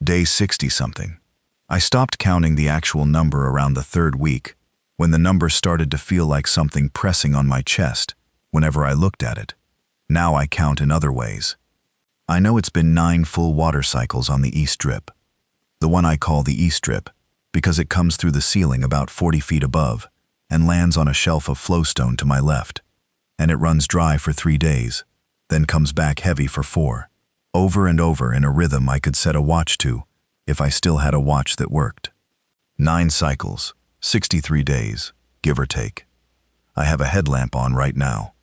Day 60-something. I stopped counting the actual number around the third week, when the number started to feel like something pressing on my chest whenever I looked at it. Now I count in other ways. I know it's been 9 full water cycles on the east drip. The one I call the east drip because it comes through the ceiling about 40 feet above and lands on a shelf of flowstone to my left. And it runs dry for 3 days, then comes back heavy for 4. Over and over in a rhythm I could set a watch to, if I still had a watch that worked. 9 cycles, 63 days, give or take. I have a headlamp on right now.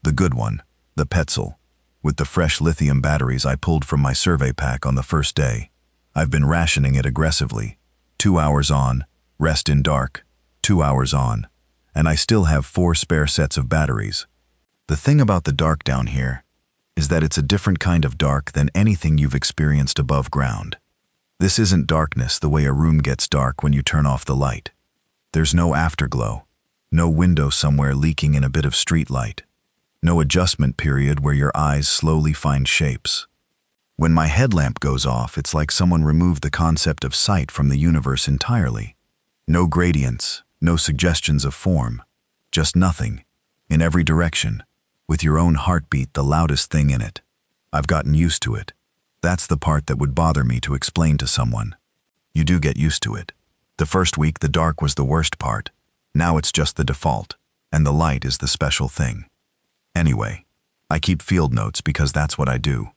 The good one, the Petzl, with the fresh lithium batteries I pulled from my survey pack on the first day. I've been rationing it aggressively. 2 hours on, rest in dark, 2 hours on, and I still have 4 spare sets of batteries. The thing about the dark down here is that it's a different kind of dark than anything you've experienced above ground. This isn't darkness the way a room gets dark when you turn off the light. There's no afterglow, no window somewhere leaking in a bit of street light, no adjustment period where your eyes slowly find shapes. When my headlamp goes off, it's like someone removed the concept of sight from the universe entirely. No gradients, no suggestions of form, just nothing, in every direction, with your own heartbeat the loudest thing in it. I've gotten used to it. That's the part that would bother me to explain to someone. You do get used to it. The first week the dark was the worst part. Now it's just the default, and the light is the special thing. Anyway, I keep field notes because that's what I do.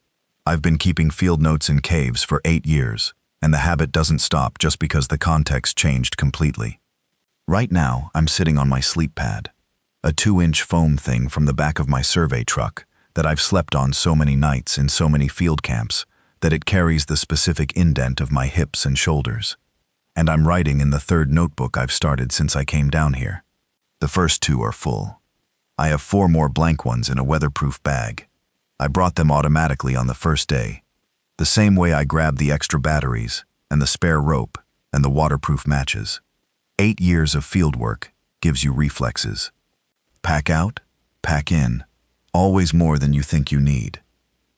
I've been keeping field notes in caves for 8 years, and the habit doesn't stop just because the context changed completely. Right now, I'm sitting on my sleep pad, a 2-inch foam thing from the back of my survey truck that I've slept on so many nights in so many field camps that it carries the specific indent of my hips and shoulders. And I'm writing in the 3rd notebook I've started since I came down here. The first 2 are full. I have 4 more blank ones in a weatherproof bag. I brought them automatically on the first day, the same way I grabbed the extra batteries and the spare rope and the waterproof matches. 8 years of field work gives you reflexes. Pack out, pack in, always more than you think you need.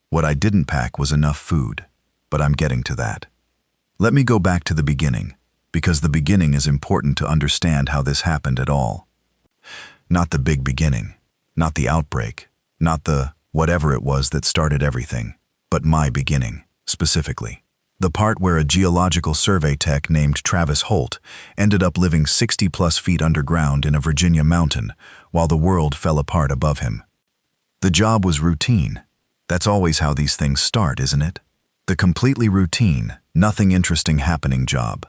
What I didn't pack was enough food, but I'm getting to that. Let me go back to the beginning, because the beginning is important to understand how this happened at all. Not the big beginning, not the outbreak, not the whatever it was that started everything, but my beginning, specifically. The part where a geological survey tech named Travis Holt ended up living 60+ feet underground in a Virginia mountain while the world fell apart above him. The job was routine. That's always how these things start, isn't it? The completely routine, nothing interesting happening job.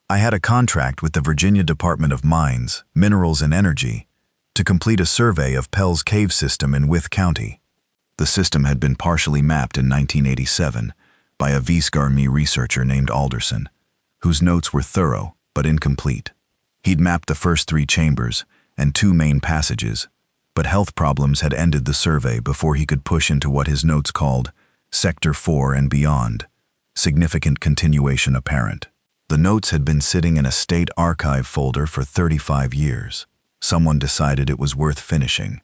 I had a contract with the Virginia Department of Mines, Minerals and Energy to complete a survey of Pell's cave system in Wythe County. The system had been partially mapped in 1987 by a VSCAR-Me researcher named Alderson, whose notes were thorough but incomplete. He'd mapped the first 3 chambers and 2 main passages, but health problems had ended the survey before he could push into what his notes called Sector 4 and beyond, significant continuation apparent. The notes had been sitting in a state archive folder for 35 years. Someone decided it was worth finishing.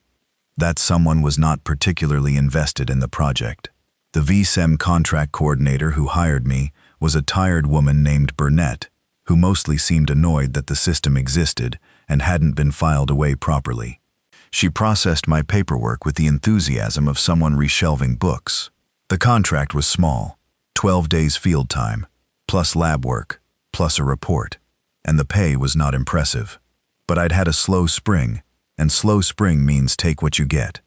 That someone was not particularly invested in the project. The VSEM contract coordinator who hired me was a tired woman named Burnett, who mostly seemed annoyed that the system existed and hadn't been filed away properly. She processed my paperwork with the enthusiasm of someone reshelving books. The contract was small, 12 days field time, plus lab work, plus a report, and the pay was not impressive. But I'd had a slow spring, and slow spring means take what you get.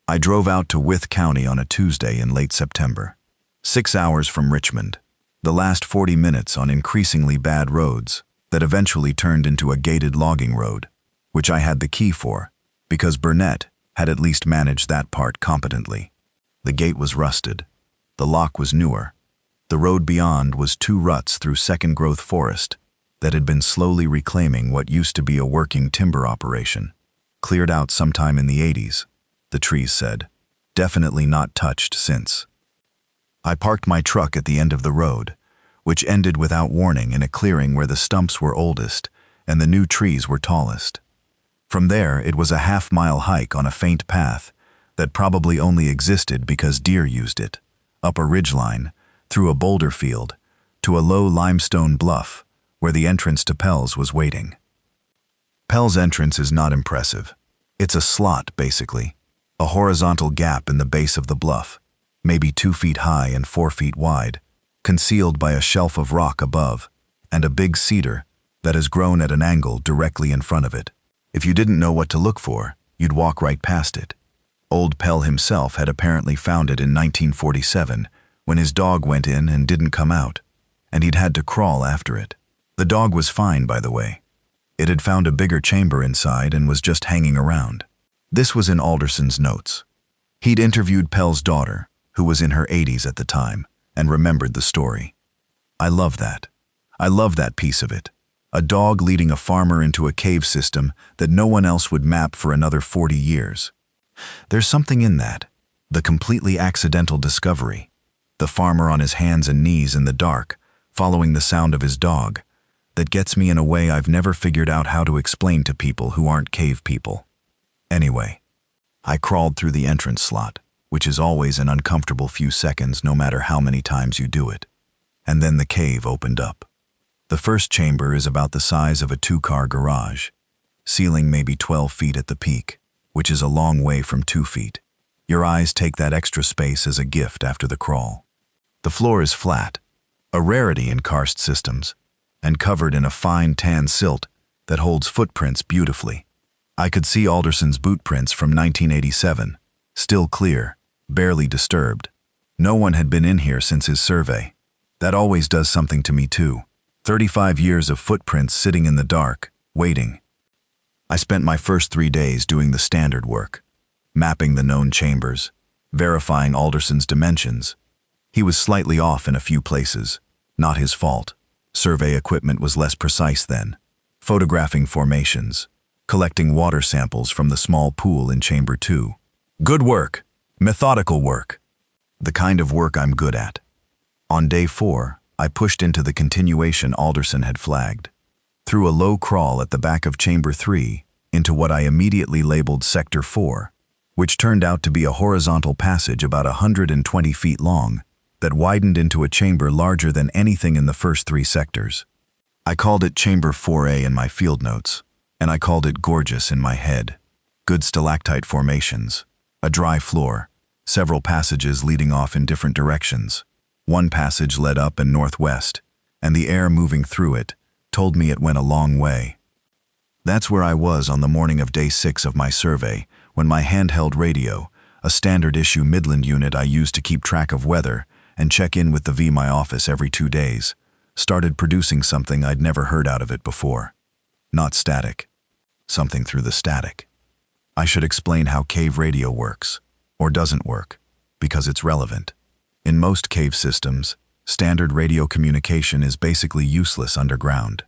I drove out to Wythe County on a Tuesday in late September. 6 hours from Richmond, the last 40 minutes on increasingly bad roads that eventually turned into a gated logging road, which I had the key for, because Burnett had at least managed that part competently. The gate was rusted. The lock was newer. The road beyond was 2 ruts through second-growth forest that had been slowly reclaiming what used to be a working timber operation. Cleared out sometime in the 80s, the trees said. Definitely not touched since. I parked my truck at the end of the road, which ended without warning in a clearing where the stumps were oldest and the new trees were tallest. From there, it was a half-mile hike on a faint path that probably only existed because deer used it, up a ridgeline, through a boulder field, to a low limestone bluff where the entrance to Pell's was waiting. Pell's entrance is not impressive. It's a slot, basically, a horizontal gap in the base of the bluff, maybe 2 feet high and 4 feet wide, concealed by a shelf of rock above and a big cedar that has grown at an angle directly in front of it. If you didn't know what to look for, you'd walk right past it. Old Pell himself had apparently found it in 1947 when his dog went in and didn't come out, and he'd had to crawl after it. The dog was fine, by the way. It had found a bigger chamber inside and was just hanging around. This was in Alderson's notes. He'd interviewed Pell's daughter, who was in her 80s at the time, and remembered the story. I love that. I love that piece of it. A dog leading a farmer into a cave system that no one else would map for another 40 years. There's something in that, the completely accidental discovery. The farmer on his hands and knees in the dark, following the sound of his dog, that gets me in a way I've never figured out how to explain to people who aren't cave people. Anyway, I crawled through the entrance slot, which is always an uncomfortable few seconds no matter how many times you do it. And then the cave opened up. The first chamber is about the size of a 2-car garage, ceiling maybe 12 feet at the peak, which is a long way from 2 feet. Your eyes take that extra space as a gift after the crawl. The floor is flat, a rarity in karst systems, and covered in a fine tan silt that holds footprints beautifully. I could see Alderson's boot prints from 1987, still clear, barely disturbed. No one had been in here since his survey. That always does something to me too. 35 years of footprints sitting in the dark, waiting. I spent my first 3 days doing the standard work, mapping the known chambers, verifying Alderson's dimensions. He was slightly off in a few places, not his fault. Survey equipment was less precise then. Photographing formations, collecting water samples from the small pool in Chamber 2. Good work, methodical work, the kind of work I'm good at. On day 4, I pushed into the continuation Alderson had flagged. Through a low crawl at the back of Chamber 3 into what I immediately labeled Sector 4, which turned out to be a horizontal passage about 120 feet long that widened into a chamber larger than anything in the first 3 sectors. I called it Chamber 4A in my field notes, and I called it gorgeous in my head. Good stalactite formations, a dry floor, several passages leading off in different directions. One passage led up and northwest, and the air moving through it told me it went a long way. That's where I was on the morning of day 6 of my survey, when my handheld radio, a standard issue Midland unit I use to keep track of weather and check in with the VMI office every 2 days, started producing something I'd never heard out of it before. Not static. Something through the static. I should explain how cave radio works, or doesn't work, because it's relevant. In most cave systems, standard radio communication is basically useless underground.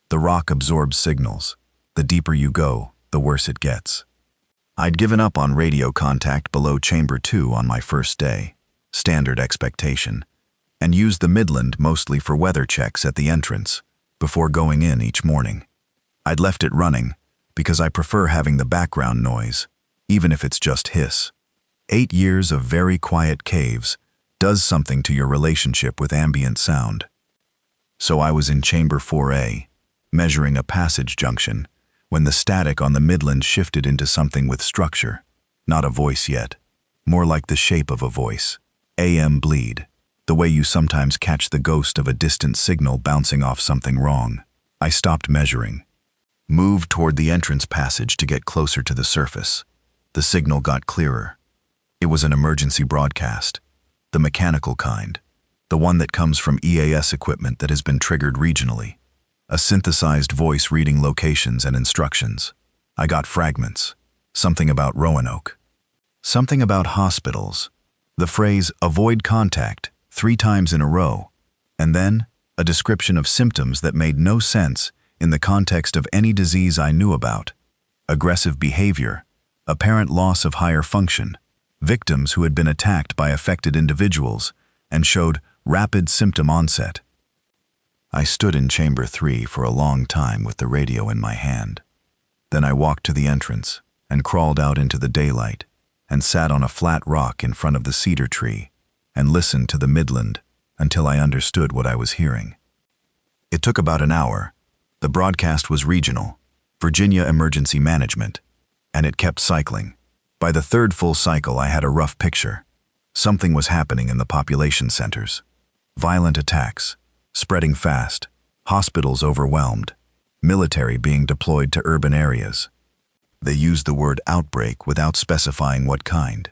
The rock absorbs signals. The deeper you go, the worse it gets. I'd given up on radio contact below Chamber 2 on my first day, standard expectation, and used the Midland mostly for weather checks at the entrance, before going in each morning. I'd left it running, because I prefer having the background noise, even if it's just hiss. 8 years of very quiet caves does something to your relationship with ambient sound. So I was in Chamber 4A, measuring a passage junction, when the static on the Midland shifted into something with structure. Not a voice yet, more like the shape of a voice. AM bleed, the way you sometimes catch the ghost of a distant signal bouncing off something wrong. I stopped measuring, moved toward the entrance passage to get closer to the surface. The signal got clearer. It was an emergency broadcast, the mechanical kind, the one that comes from EAS equipment that has been triggered regionally. A synthesized voice reading locations and instructions. I got fragments. Something about Roanoke. Something about hospitals. The phrase, "avoid contact," 3 times in a row. And then, a description of symptoms that made no sense in the context of any disease I knew about. Aggressive behavior, apparent loss of higher function, victims who had been attacked by affected individuals and showed rapid symptom onset. I stood in Chamber 3 for a long time with the radio in my hand. Then I walked to the entrance and crawled out into the daylight and sat on a flat rock in front of the cedar tree and listened to the Midland until I understood what I was hearing. It took about an hour. The broadcast was regional, Virginia Emergency Management, and it kept cycling. By the third full cycle, I had a rough picture. Something was happening in the population centers. Violent attacks, spreading fast, hospitals overwhelmed, military being deployed to urban areas. They used the word outbreak without specifying what kind.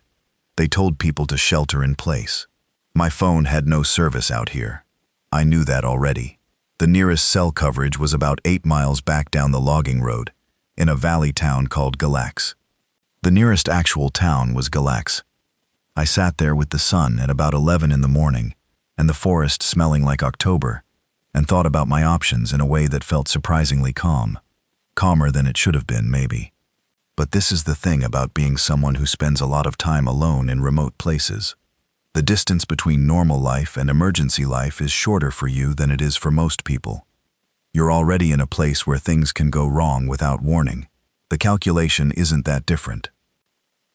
They told people to shelter in place. My phone had no service out here. I knew that already. The nearest cell coverage was about 8 miles back down the logging road, in a valley town called Galax. The nearest actual town was Galax. I sat there with the sun at about 11 in the morning, and the forest smelling like October, and thought about my options in a way that felt surprisingly calm. Calmer than it should have been, maybe. But this is the thing about being someone who spends a lot of time alone in remote places. The distance between normal life and emergency life is shorter for you than it is for most people. You're already in a place where things can go wrong without warning. The calculation isn't that different.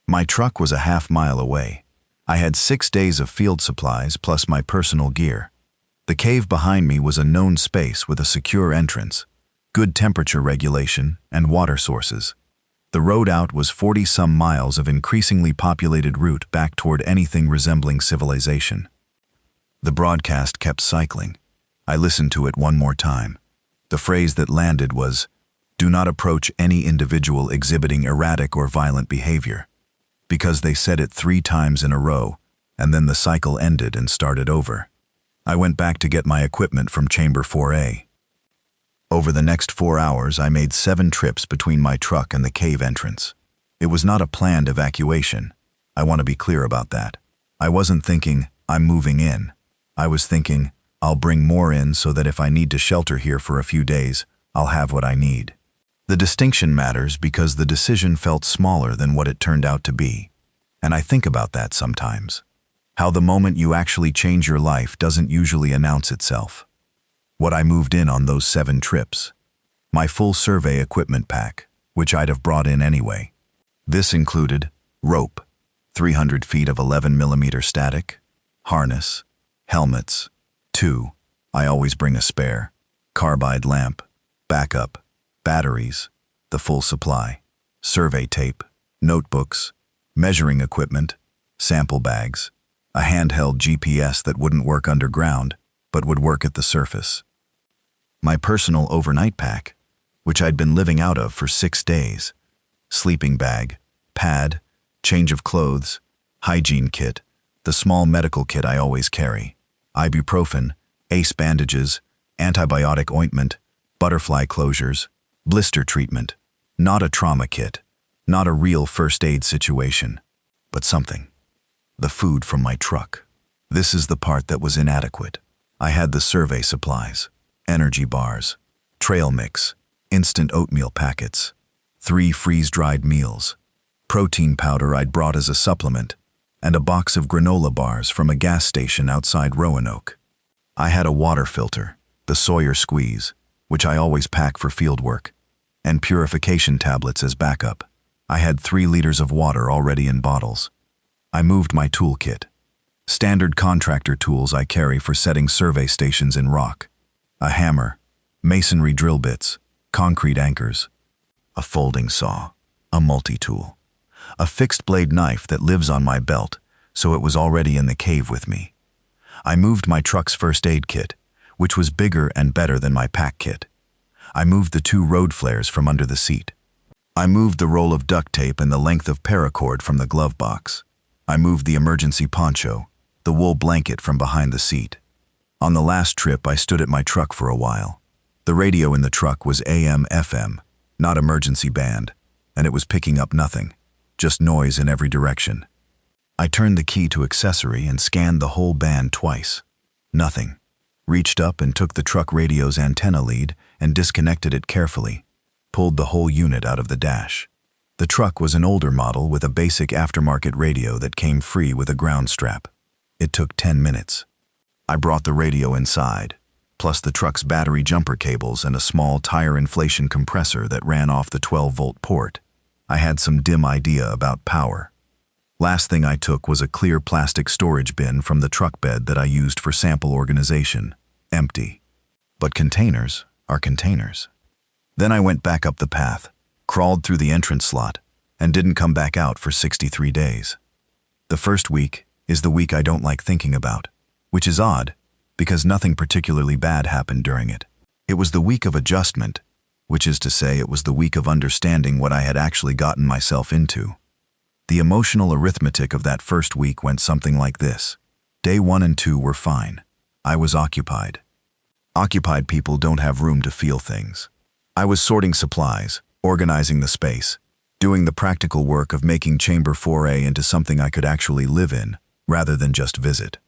My truck was a half-mile away. I had 6 days of field supplies plus my personal gear. The cave behind me was a known space with a secure entrance, good temperature regulation, and water sources. The road out was 40-some miles of increasingly populated route back toward anything resembling civilization. The broadcast kept cycling. I listened to it one more time. The phrase that landed was, "Do not approach any individual exhibiting erratic or violent behavior," because they said it 3 times in a row, and then the cycle ended and started over. I went back to get my equipment from Chamber 4A. Over the next 4 hours, I made 7 trips between my truck and the cave entrance. It was not a planned evacuation. I want to be clear about that. I wasn't thinking, I'm moving in. I was thinking, I'll bring more in so that if I need to shelter here for a few days, I'll have what I need. The distinction matters because the decision felt smaller than what it turned out to be. And I think about that sometimes. How the moment you actually change your life doesn't usually announce itself. What I moved in on those 7 trips. My full survey equipment pack, which I'd have brought in anyway. This included rope, 300 feet of 11mm static, harness, helmets, 2, I always bring a spare, carbide lamp, backup, batteries, the full supply, survey tape, notebooks, measuring equipment, sample bags, a handheld GPS that wouldn't work underground, but would work at the surface. My personal overnight pack, which I'd been living out of for 6 days, sleeping bag, pad, change of clothes, hygiene kit, the small medical kit I always carry, ibuprofen, ace bandages, antibiotic ointment, butterfly closures, blister treatment, not a trauma kit, not a real first aid situation, but something. The food from my truck. This is the part that was inadequate. I had the survey supplies, energy bars, trail mix, instant oatmeal packets, 3 freeze-dried meals, protein powder I'd brought as a supplement, and a box of granola bars from a gas station outside Roanoke. I had a water filter, the Sawyer Squeeze, which I always pack for field work, and purification tablets as backup. I had 3 liters of water already in bottles. I moved my toolkit. Standard contractor tools I carry for setting survey stations in rock. A hammer, masonry drill bits, concrete anchors, a folding saw, a multi-tool, a fixed-blade knife that lives on my belt, so it was already in the cave with me. I moved my truck's first aid kit, which was bigger and better than my pack kit. I moved the 2 road flares from under the seat. I moved the roll of duct tape and the length of paracord from the glove box. I moved the emergency poncho, the wool blanket from behind the seat. On the last trip, I stood at my truck for a while. The radio in the truck was AM/FM, not emergency band, and it was picking up nothing, just noise in every direction. I turned the key to accessory and scanned the whole band twice. Nothing. Reached up and took the truck radio's antenna lead and disconnected it carefully. Pulled the whole unit out of the dash. The truck was an older model with a basic aftermarket radio that came free with a ground strap. It took 10 minutes. I brought the radio inside, plus the truck's battery jumper cables and a small tire inflation compressor that ran off the 12-volt port. I had some dim idea about power. Last thing I took was a clear plastic storage bin from the truck bed that I used for sample organization. Empty. But containers are containers. Then I went back up the path, crawled through the entrance slot, and didn't come back out for 63 days. The first week is the week I don't like thinking about, which is odd, because nothing particularly bad happened during it. It was the week of adjustment, which is to say it was the week of understanding what I had actually gotten myself into. The emotional arithmetic of that first week went something like this. Day 1 and 2 were fine. I was occupied. Occupied people don't have room to feel things. I was sorting supplies, organizing the space, doing the practical work of making Chamber 4A into something I could actually live in, rather than just visit.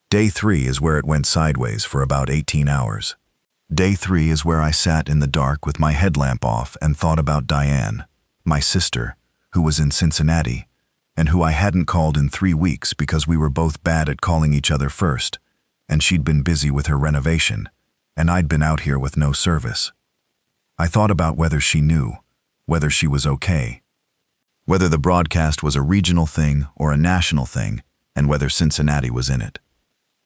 Day 3 is where it went sideways for about 18 hours. Day 3 is where I sat in the dark with my headlamp off and thought about Diane, my sister, who was in Cincinnati, and who I hadn't called in 3 weeks because we were both bad at calling each other first, and she'd been busy with her renovation, and I'd been out here with no service. I thought about whether she knew, whether she was okay, whether the broadcast was a regional thing or a national thing, and whether Cincinnati was in it.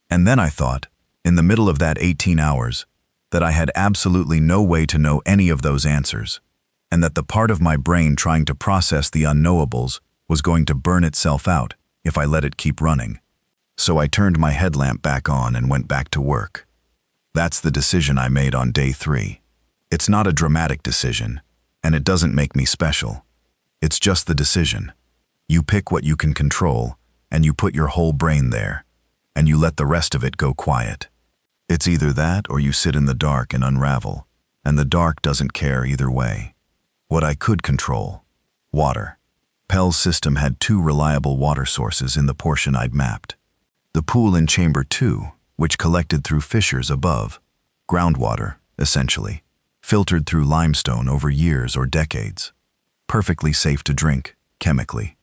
And then I thought, in the middle of that 18 hours, that I had absolutely no way to know any of those answers, and that the part of my brain trying to process the unknowables was going to burn itself out if I let it keep running. So I turned my headlamp back on and went back to work. That's the decision I made on day 3. It's not a dramatic decision, and it doesn't make me special. It's just the decision. You pick what you can control, and you put your whole brain there, and you let the rest of it go quiet. It's either that or you sit in the dark and unravel, and the dark doesn't care either way. What I could control: water. Pell's system had 2 reliable water sources in the portion I'd mapped. The pool in Chamber 2, which collected through fissures above, groundwater, essentially, filtered through limestone over years or decades. Perfectly safe to drink, chemically.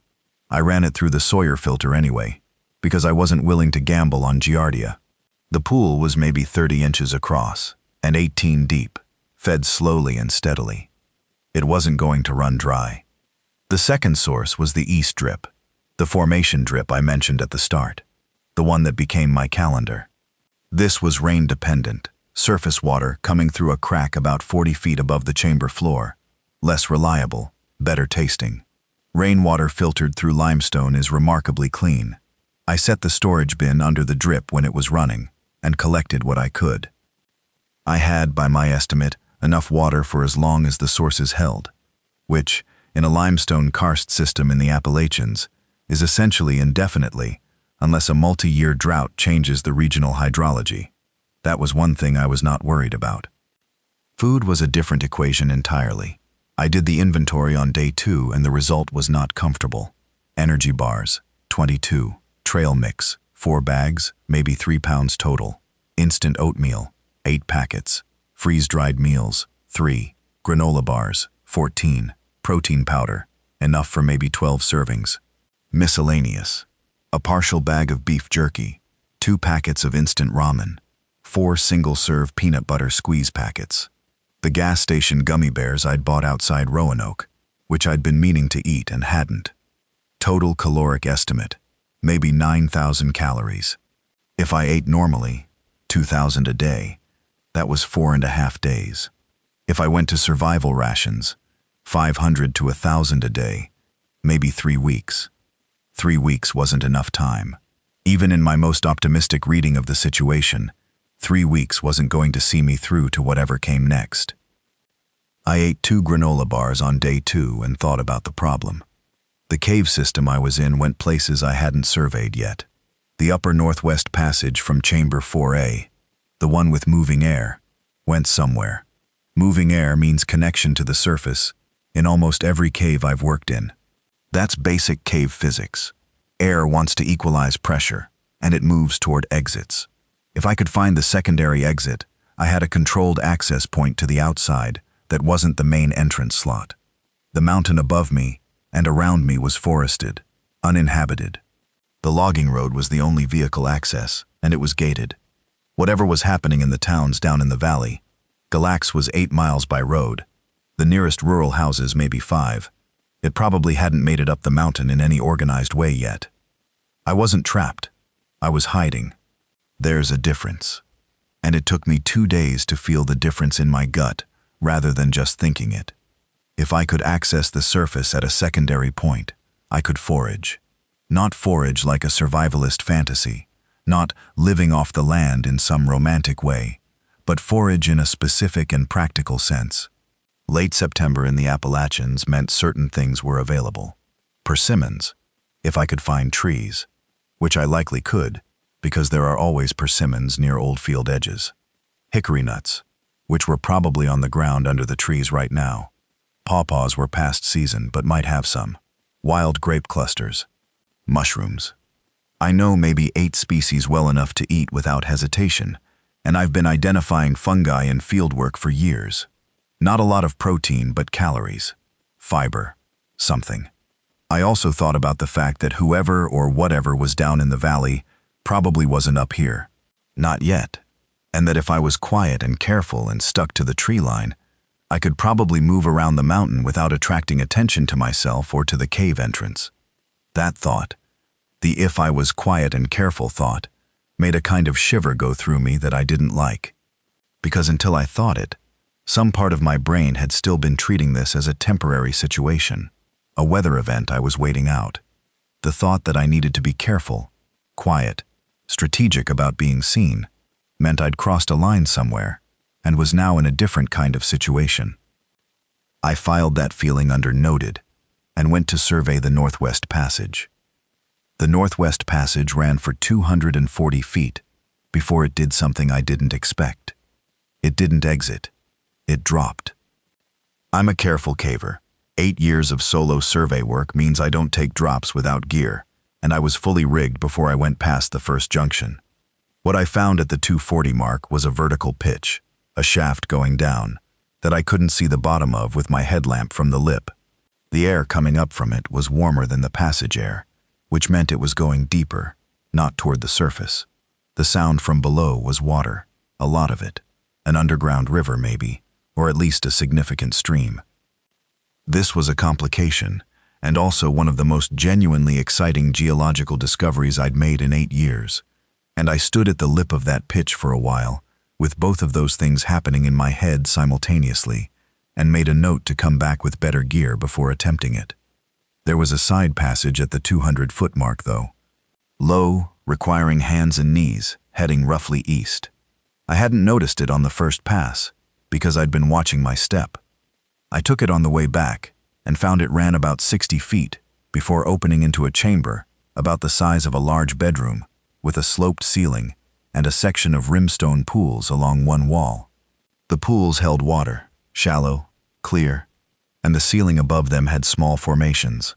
I ran it through the Sawyer filter anyway, because I wasn't willing to gamble on Giardia. The pool was maybe 30 inches across and 18 deep, fed slowly and steadily. It wasn't going to run dry. The second source was the east drip, the formation drip I mentioned at the start, the one that became my calendar. This was rain-dependent, surface water coming through a crack about 40 feet above the chamber floor, less reliable, better tasting. Rainwater filtered through limestone is remarkably clean. I set the storage bin under the drip when it was running and collected what I could. I had, by my estimate, enough water for as long as the sources held, which, in a limestone karst system in the Appalachians, is essentially indefinitely, unless a multi-year drought changes the regional hydrology. That was one thing I was not worried about. Food was a different equation entirely. I did the inventory on day 2 and the result was not comfortable. Energy bars, 22. Trail mix, 4 bags, maybe 3 pounds total. Instant oatmeal, 8 packets. Freeze-dried meals, 3. Granola bars, 14. Protein powder, enough for maybe 12 servings. Miscellaneous, a partial bag of beef jerky, 2 packets of instant ramen, 4 single-serve peanut butter squeeze packets. The gas station gummy bears I'd bought outside Roanoke, which I'd been meaning to eat and hadn't. Total caloric estimate, maybe 9,000 calories. If I ate normally, 2,000 a day, that was 4.5 days. If I went to survival rations, 500 to 1,000 a day, maybe 3 weeks. 3 weeks wasn't enough time. Even in my most optimistic reading of the situation, 3 weeks wasn't going to see me through to whatever came next. I ate 2 granola bars on day 2 and thought about the problem. The cave system I was in went places I hadn't surveyed yet. The upper northwest passage from Chamber 4A, the one with moving air, went somewhere. Moving air means connection to the surface in almost every cave I've worked in. That's basic cave physics. Air wants to equalize pressure, and it moves toward exits. If I could find the secondary exit, I had a controlled access point to the outside that wasn't the main entrance slot. The mountain above me and around me was forested, uninhabited. The logging road was the only vehicle access, and it was gated. Whatever was happening in the towns down in the valley, Galax was 8 miles by road. The nearest rural houses maybe 5. It probably hadn't made it up the mountain in any organized way yet. I wasn't trapped. I was hiding. There's a difference. And it took me 2 days to feel the difference in my gut, rather than just thinking it. If I could access the surface at a secondary point, I could forage. Not forage like a survivalist fantasy, not living off the land in some romantic way, but forage in a specific and practical sense. Late September in the Appalachians meant certain things were available. Persimmons, if I could find trees, which I likely could, because there are always persimmons near old field edges. Hickory nuts, which were probably on the ground under the trees right now. Pawpaws were past season, but might have some. Wild grape clusters. Mushrooms. I know maybe 8 species well enough to eat without hesitation, and I've been identifying fungi in fieldwork for years. Not a lot of protein, but calories. Fiber. Something. I also thought about the fact that whoever or whatever was down in the valley probably wasn't up here. Not yet. And that if I was quiet and careful and stuck to the tree line, I could probably move around the mountain without attracting attention to myself or to the cave entrance. That thought, the if I was quiet and careful thought, made a kind of shiver go through me that I didn't like. Because until I thought it, some part of my brain had still been treating this as a temporary situation, a weather event I was waiting out. The thought that I needed to be careful, quiet, strategic about being seen, meant I'd crossed a line somewhere, and was now in a different kind of situation. I filed that feeling under noted, and went to survey the Northwest Passage. The Northwest Passage ran for 240 feet before it did something I didn't expect. It didn't exit. It dropped. I'm a careful caver. 8 years of solo survey work means I don't take drops without gear, and I was fully rigged before I went past the first junction. What I found at the 240 mark was a vertical pitch, a shaft going down, that I couldn't see the bottom of with my headlamp from the lip. The air coming up from it was warmer than the passage air, which meant it was going deeper, not toward the surface. The sound from below was water, a lot of it, an underground river maybe, or at least a significant stream. This was a complication, and also one of the most genuinely exciting geological discoveries I'd made in 8 years, and I stood at the lip of that pitch for a while, with both of those things happening in my head simultaneously, and made a note to come back with better gear before attempting it. There was a side passage at the 200-foot mark, though. Low, requiring hands and knees, heading roughly east. I hadn't noticed it on the first pass, because I'd been watching my step. I took it on the way back, and found it ran about 60 feet, before opening into a chamber, about the size of a large bedroom, with a sloped ceiling, and a section of rimstone pools along one wall. The pools held water, shallow, clear, and the ceiling above them had small formations,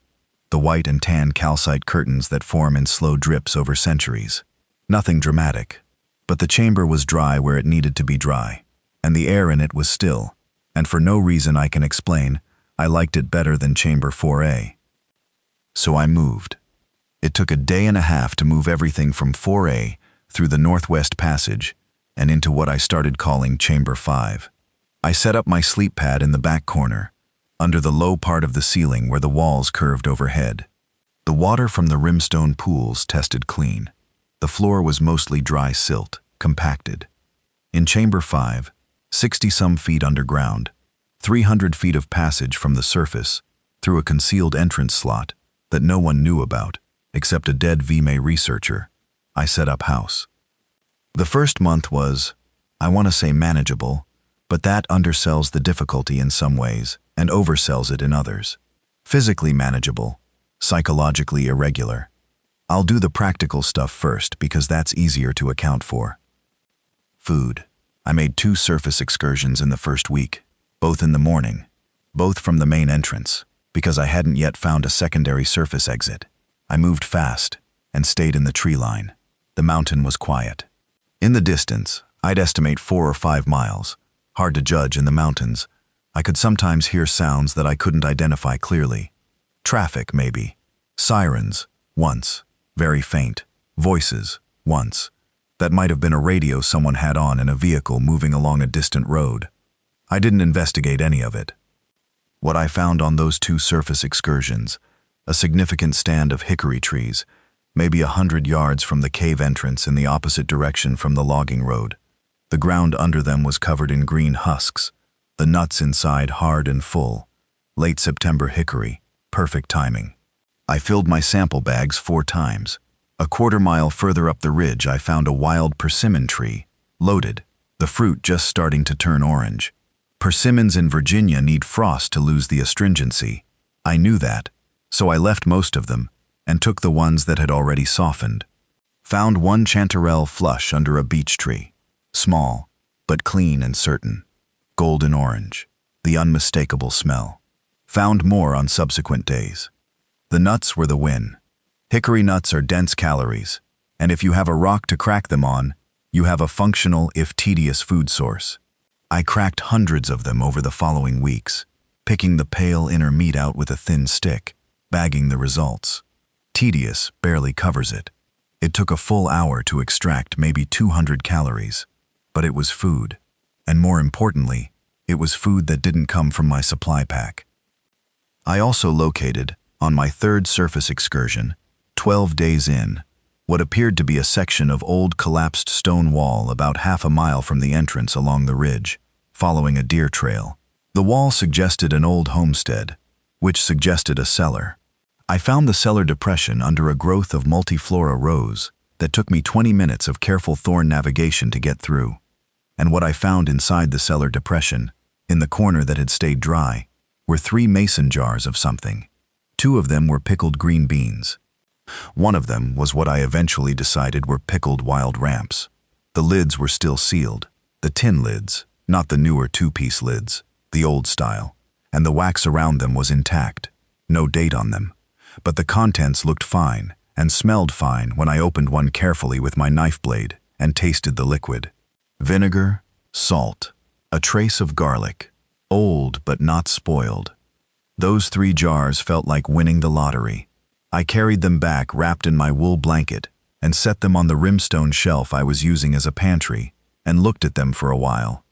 the white and tan calcite curtains that form in slow drips over centuries. Nothing dramatic, but the chamber was dry where it needed to be dry, and the air in it was still, and for no reason I can explain, I liked it better than Chamber 4A. So I moved. It took a day and a half to move everything from 4A through the Northwest Passage and into what I started calling Chamber 5. I set up my sleep pad in the back corner, under the low part of the ceiling where the walls curved overhead. The water from the rimstone pools tested clean. The floor was mostly dry silt, compacted. In Chamber 5, 60-some feet underground, 300 feet of passage from the surface through a concealed entrance slot that no one knew about, except a dead VMA researcher, I set up house. The first month was, I want to say manageable, but that undersells the difficulty in some ways and oversells it in others. Physically manageable, psychologically irregular. I'll do the practical stuff first because that's easier to account for. Food. I made 2 surface excursions in the first week, both in the morning, both from the main entrance, because I hadn't yet found a secondary surface exit. I moved fast and stayed in the tree line. The mountain was quiet. In the distance, I'd estimate 4 or 5 miles. Hard to judge in the mountains. I could sometimes hear sounds that I couldn't identify clearly. Traffic, maybe. Sirens, once. Very faint. Voices, once. That might have been a radio someone had on in a vehicle moving along a distant road. I didn't investigate any of it. What I found on those 2 surface excursions, a significant stand of hickory trees, maybe 100 yards from the cave entrance in the opposite direction from the logging road. The ground under them was covered in green husks, the nuts inside hard and full. Late September hickory, perfect timing. I filled my sample bags 4 times. A quarter-mile further up the ridge, I found a wild persimmon tree, loaded, the fruit just starting to turn orange. Persimmons in Virginia need frost to lose the astringency. I knew that, so I left most of them and took the ones that had already softened. Found 1 chanterelle flush under a beech tree, small, but clean and certain. Golden orange, the unmistakable smell. Found more on subsequent days. The nuts were the win. Hickory nuts are dense calories, and if you have a rock to crack them on, you have a functional, if tedious, food source. I cracked hundreds of them over the following weeks, picking the pale inner meat out with a thin stick, bagging the results. Tedious barely covers it. It took a full hour to extract maybe 200 calories, but it was food. And more importantly, it was food that didn't come from my supply pack. I also located, on my 3rd surface excursion, 12 days in, what appeared to be a section of old collapsed stone wall about half a mile from the entrance along the ridge, following a deer trail. The wall suggested an old homestead, which suggested a cellar. I found the cellar depression under a growth of multiflora rose that took me 20 minutes of careful thorn navigation to get through. And what I found inside the cellar depression, in the corner that had stayed dry, were 3 mason jars of something. 2 of them were pickled green beans. One of them was what I eventually decided were pickled wild ramps. The lids were still sealed, the tin lids, not the newer 2-piece lids, the old style, and the wax around them was intact, no date on them. But the contents looked fine and smelled fine when I opened one carefully with my knife blade and tasted the liquid. Vinegar, salt, a trace of garlic, old but not spoiled. Those 3 jars felt like winning the lottery. I carried them back wrapped in my wool blanket and set them on the rimstone shelf I was using as a pantry and looked at them for a while.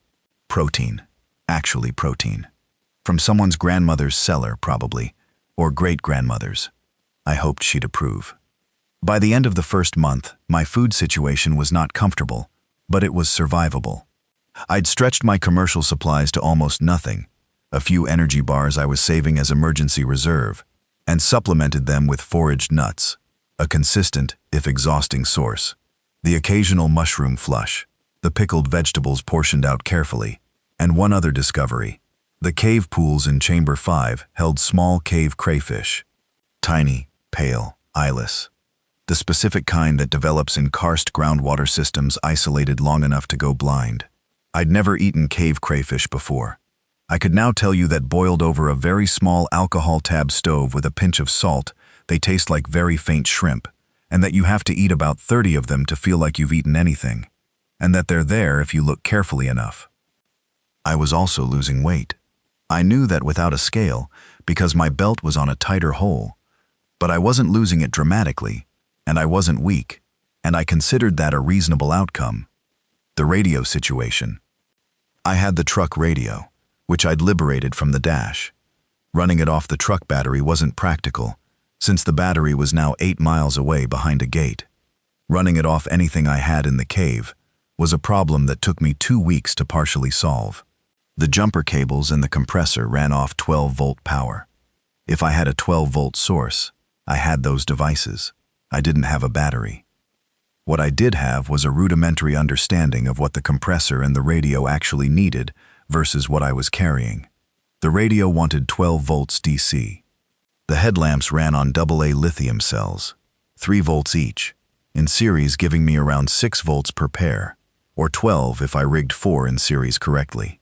Protein. Actually protein. From someone's grandmother's cellar, probably, or great-grandmother's. I hoped she'd approve. By the end of the 1st month, my food situation was not comfortable, but it was survivable. I'd stretched my commercial supplies to almost nothing, a few energy bars I was saving as emergency reserve, and supplemented them with foraged nuts, a consistent, if exhausting source. The occasional mushroom flush, the pickled vegetables portioned out carefully, and one other discovery. The cave pools in Chamber 5 held small cave crayfish. Tiny, pale, eyeless. The specific kind that develops in karst groundwater systems isolated long enough to go blind. I'd never eaten cave crayfish before. I could now tell you that boiled over a very small alcohol tab stove with a pinch of salt, they taste like very faint shrimp, and that you have to eat about 30 of them to feel like you've eaten anything, and that they're there if you look carefully enough. I was also losing weight. I knew that without a scale, because my belt was on a tighter hole, but I wasn't losing it dramatically, and I wasn't weak, and I considered that a reasonable outcome. The radio situation. I had the truck radio, which I'd liberated from the dash. Running it off the truck battery wasn't practical, since the battery was now 8 miles away behind a gate. Running it off anything I had in the cave was a problem that took me 2 weeks to partially solve. The jumper cables and the compressor ran off 12-volt power. If I had a 12-volt source, I had those devices. I didn't have a battery. What I did have was a rudimentary understanding of what the compressor and the radio actually needed versus what I was carrying. The radio wanted 12 volts DC. The headlamps ran on AA lithium cells, 3 volts each, in series giving me around 6 volts per pair, or 12 if I rigged 4 in series correctly.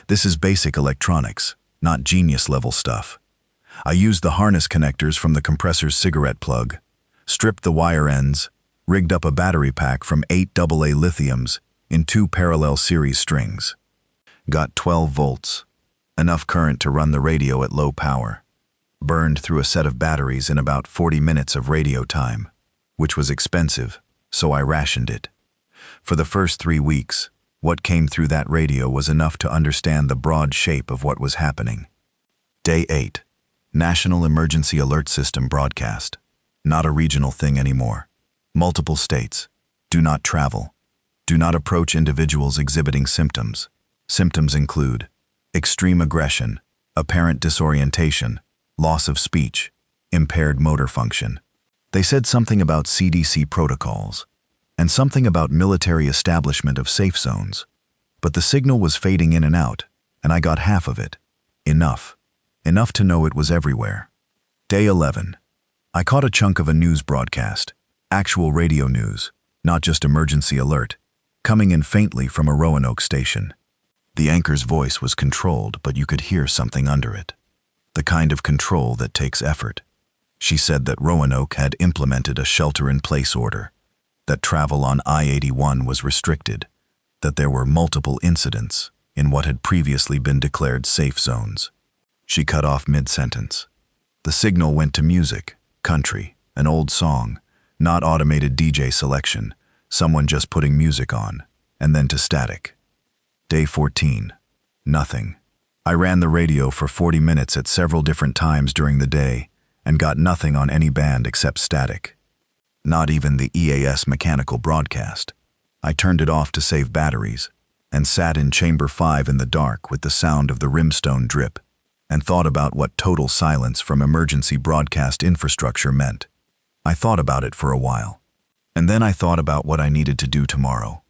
This is basic electronics, not genius-level stuff. I used the harness connectors from the compressor's cigarette plug, stripped the wire ends, rigged up a battery pack from 8 AA lithiums in 2 parallel series strings. Got 12 volts, enough current to run the radio at low power. Burned through a set of batteries in about 40 minutes of radio time, which was expensive, so I rationed it. For the first 3 weeks, what came through that radio was enough to understand the broad shape of what was happening. Day 8. National Emergency Alert System broadcast. Not a regional thing anymore. Multiple states. Do not travel. Do not approach individuals exhibiting symptoms. Symptoms include extreme aggression, apparent disorientation, loss of speech, impaired motor function. They said something about CDC protocols, and something about military establishment of safe zones. But the signal was fading in and out, and I got half of it. Enough. Enough to know it was everywhere. Day 11. I caught a chunk of a news broadcast, actual radio news, not just emergency alert, coming in faintly from a Roanoke station. The anchor's voice was controlled, but you could hear something under it. The kind of control that takes effort. She said that Roanoke had implemented a shelter-in-place order, that travel on I-81 was restricted, that there were multiple incidents in what had previously been declared safe zones. She cut off mid-sentence. The signal went to music, country, an old song, not automated DJ selection, someone just putting music on, and then to static. Day 14. Nothing. I ran the radio for 40 minutes at several different times during the day and got nothing on any band except static. Not even the EAS mechanical broadcast. I turned it off to save batteries and sat in chamber 5 in the dark with the sound of the rimstone drip and thought about what total silence from emergency broadcast infrastructure meant. I thought about it for a while. And then I thought about what I needed to do tomorrow,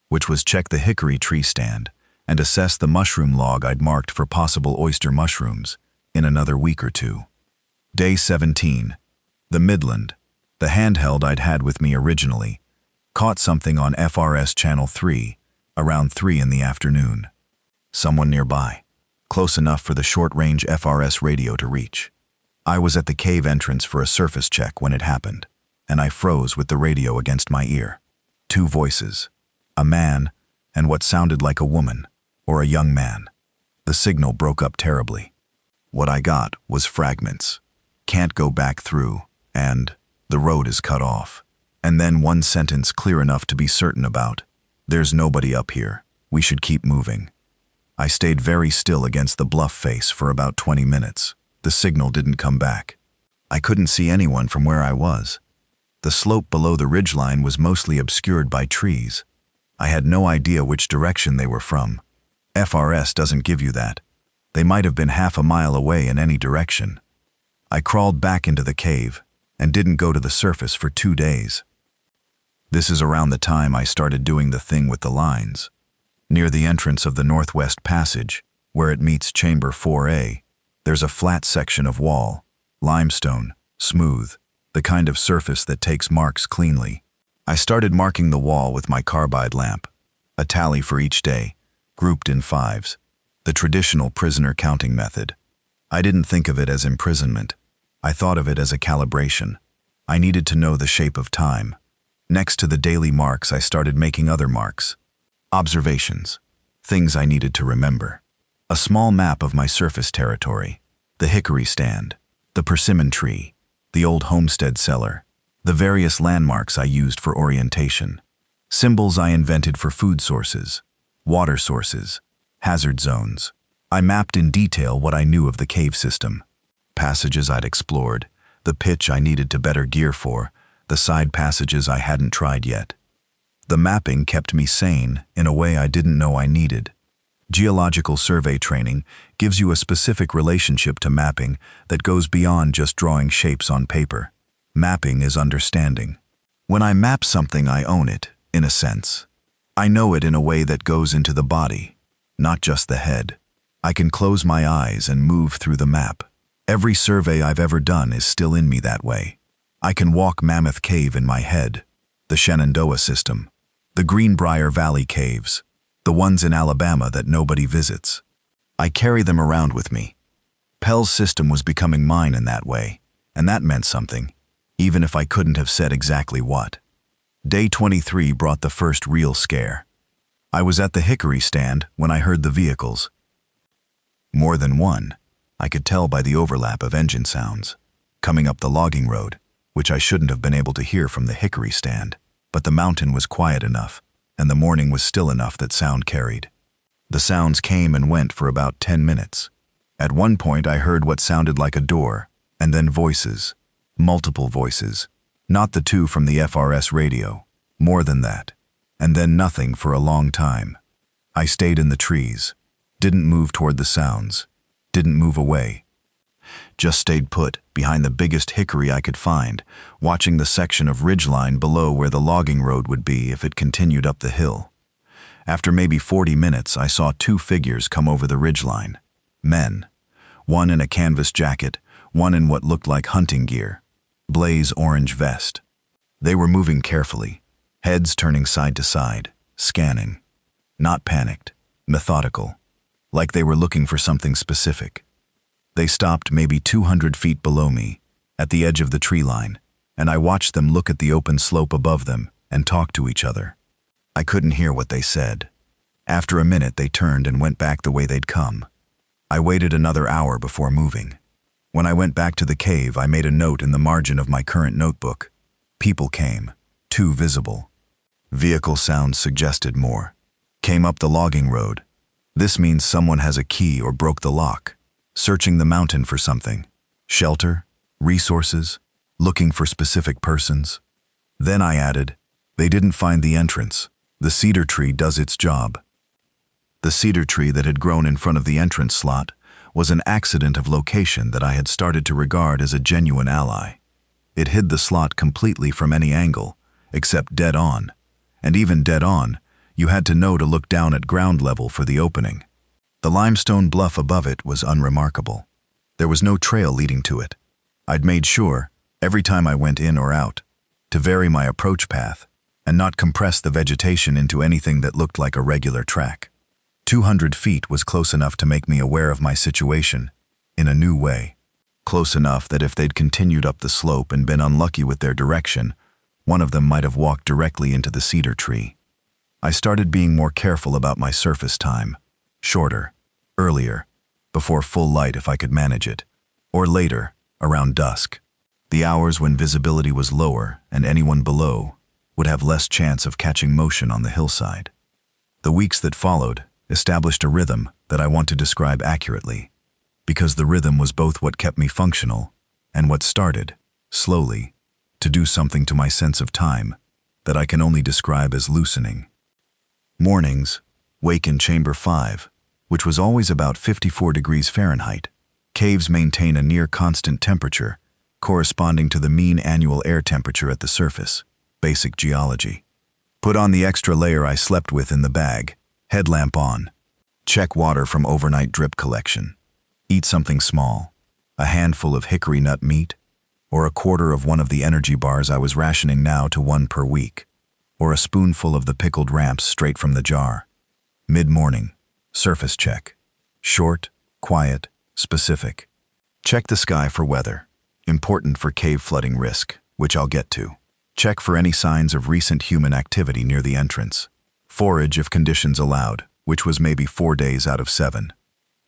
which was check the hickory tree stand and assess the mushroom log I'd marked for possible oyster mushrooms in another week or two. Day 17. The Midland, the handheld I'd had with me originally, caught something on FRS Channel 3 around 3 in the afternoon. Someone nearby, close enough for the short-range FRS radio to reach. I was at the cave entrance for a surface check when it happened, and I froze with the radio against my ear. 2 voices, a man and what sounded like a woman or a young man. The signal broke up terribly. What I got was fragments. Can't go back through, and the road is cut off. And then one sentence clear enough to be certain about. There's nobody up here. We should keep moving. I stayed very still against the bluff face for about 20 minutes. The signal didn't come back. I couldn't see anyone from where I was. The slope below the ridgeline was mostly obscured by trees. I had no idea which direction they were from. FRS doesn't give you that. They might have been half a mile away in any direction. I crawled back into the cave and didn't go to the surface for 2 days. This is around the time I started doing the thing with the lines. Near the entrance of the Northwest Passage, where it meets Chamber 4A, there's a flat section of wall, limestone, smooth, the kind of surface that takes marks cleanly. I started marking the wall with my carbide lamp, a tally for each day, grouped in 5s, the traditional prisoner counting method. I didn't think of it as imprisonment. I thought of it as a calibration. I needed to know the shape of time. Next to the daily marks, I started making other marks. Observations. Things I needed to remember. A small map of my surface territory. The hickory stand. The persimmon tree. The old homestead cellar. The various landmarks I used for orientation. Symbols I invented for food sources. Water sources. Hazard zones. I mapped in detail what I knew of the cave system. Passages I'd explored. The pitch I needed to better gear for. The side passages I hadn't tried yet. The mapping kept me sane in a way I didn't know I needed. Geological survey training gives you a specific relationship to mapping that goes beyond just drawing shapes on paper. Mapping is understanding. When I map something, I own it, in a sense. I know it in a way that goes into the body, not just the head. I can close my eyes and move through the map. Every survey I've ever done is still in me that way. I can walk Mammoth Cave in my head, the Shenandoah system, the Greenbrier Valley caves, the ones in Alabama that nobody visits. I carry them around with me. Pell's system was becoming mine in that way, and that meant something, even if I couldn't have said exactly what. Day 23 brought the first real scare. I was at the hickory stand when I heard the vehicles. More than one. I could tell by the overlap of engine sounds, coming up the logging road, which I shouldn't have been able to hear from the hickory stand, but the mountain was quiet enough, and the morning was still enough that sound carried. The sounds came and went for about 10 minutes. At one point I heard what sounded like a door, and then voices. Multiple voices. Not the two from the FRS radio. More than that. And then nothing for a long time. I stayed in the trees. Didn't move toward the sounds. Didn't move away. Just stayed put, behind the biggest hickory I could find, watching the section of ridgeline below where the logging road would be if it continued up the hill. After maybe 40 minutes, I saw two figures come over the ridgeline. Men. One in a canvas jacket, one in what looked like hunting gear. Blaze orange vest. They were moving carefully, heads turning side to side, scanning. Not panicked, methodical, like they were looking for something specific. They stopped maybe 200 feet below me, at the edge of the tree line, and I watched them look at the open slope above them and talk to each other. I couldn't hear what they said. After a minute, they turned and went back the way they'd come. I waited another hour before moving. When I went back to the cave, I made a note in the margin of my current notebook. People came, two visible. Vehicle sounds suggested more. Came up the logging road. This means someone has a key or broke the lock. Searching the mountain for something. Shelter, resources, looking for specific persons. Then I added, they didn't find the entrance. The cedar tree does its job. The cedar tree that had grown in front of the entrance slot was an accident of location that I had started to regard as a genuine ally. It hid the slot completely from any angle, except dead on. And even dead on, you had to know to look down at ground level for the opening. The limestone bluff above it was unremarkable. There was no trail leading to it. I'd made sure, every time I went in or out, to vary my approach path and not compress the vegetation into anything that looked like a regular track. 200 feet was close enough to make me aware of my situation, in a new way. Close enough that if they'd continued up the slope and been unlucky with their direction, one of them might have walked directly into the cedar tree. I started being more careful about my surface time. Shorter, earlier, before full light if I could manage it, or later, around dusk. The hours when visibility was lower and anyone below would have less chance of catching motion on the hillside. The weeks that followed established a rhythm that I want to describe accurately, because the rhythm was both what kept me functional and what started, slowly, to do something to my sense of time that I can only describe as loosening. Mornings, wake in Chamber 5, which was always about 54 degrees Fahrenheit. Caves maintain a near constant temperature, corresponding to the mean annual air temperature at the surface. Basic geology. Put on the extra layer I slept with in the bag, headlamp on. Check water from overnight drip collection. Eat something small, a handful of hickory nut meat, or a quarter of one of the energy bars I was rationing now to one per week, or a spoonful of the pickled ramps straight from the jar. Mid-morning, surface check. Short, quiet, specific. Check the sky for weather, important for cave flooding risk, which I'll get to. Check for any signs of recent human activity near the entrance. Forage if conditions allowed, which was maybe 4 days out of 7.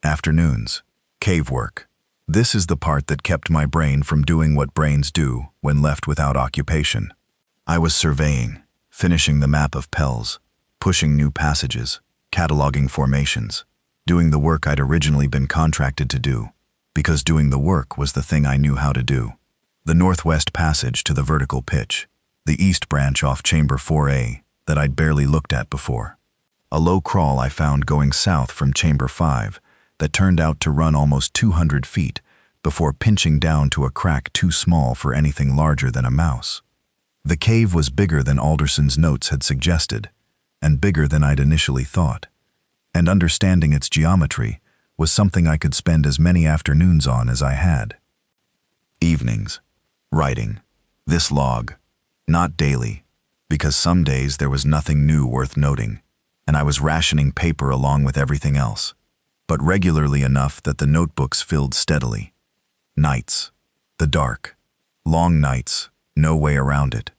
Afternoons, cave work. This is the part that kept my brain from doing what brains do when left without occupation. I was surveying, finishing the map of Pels, pushing new passages, cataloging formations, doing the work I'd originally been contracted to do, because doing the work was the thing I knew how to do. The northwest passage to the vertical pitch, the east branch off Chamber 4A that I'd barely looked at before. A low crawl I found going south from Chamber 5 that turned out to run almost 200 feet before pinching down to a crack too small for anything larger than a mouse. The cave was bigger than Alderson's notes had suggested, and bigger than I'd initially thought. And understanding its geometry was something I could spend as many afternoons on as I had. Evenings. Writing. This log. Not daily, because some days there was nothing new worth noting, and I was rationing paper along with everything else, but regularly enough that the notebooks filled steadily. Nights. The dark. Long nights, no way around it.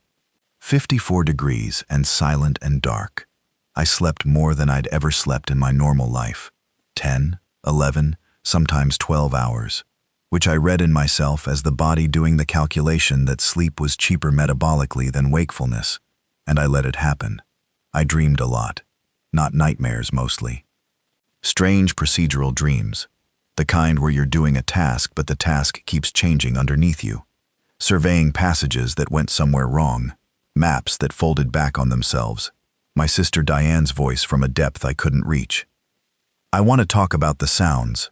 54 degrees and silent and dark. I slept more than I'd ever slept in my normal life. 10, 11, sometimes 12 hours, which I read in myself as the body doing the calculation that sleep was cheaper metabolically than wakefulness, and I let it happen. I dreamed a lot, not nightmares mostly. Strange procedural dreams, The kind where you're doing a task but the task keeps changing underneath you. Surveying passages that went somewhere wrong, maps that folded back on themselves, my sister Diane's voice from a depth I couldn't reach. I want to talk about the sounds,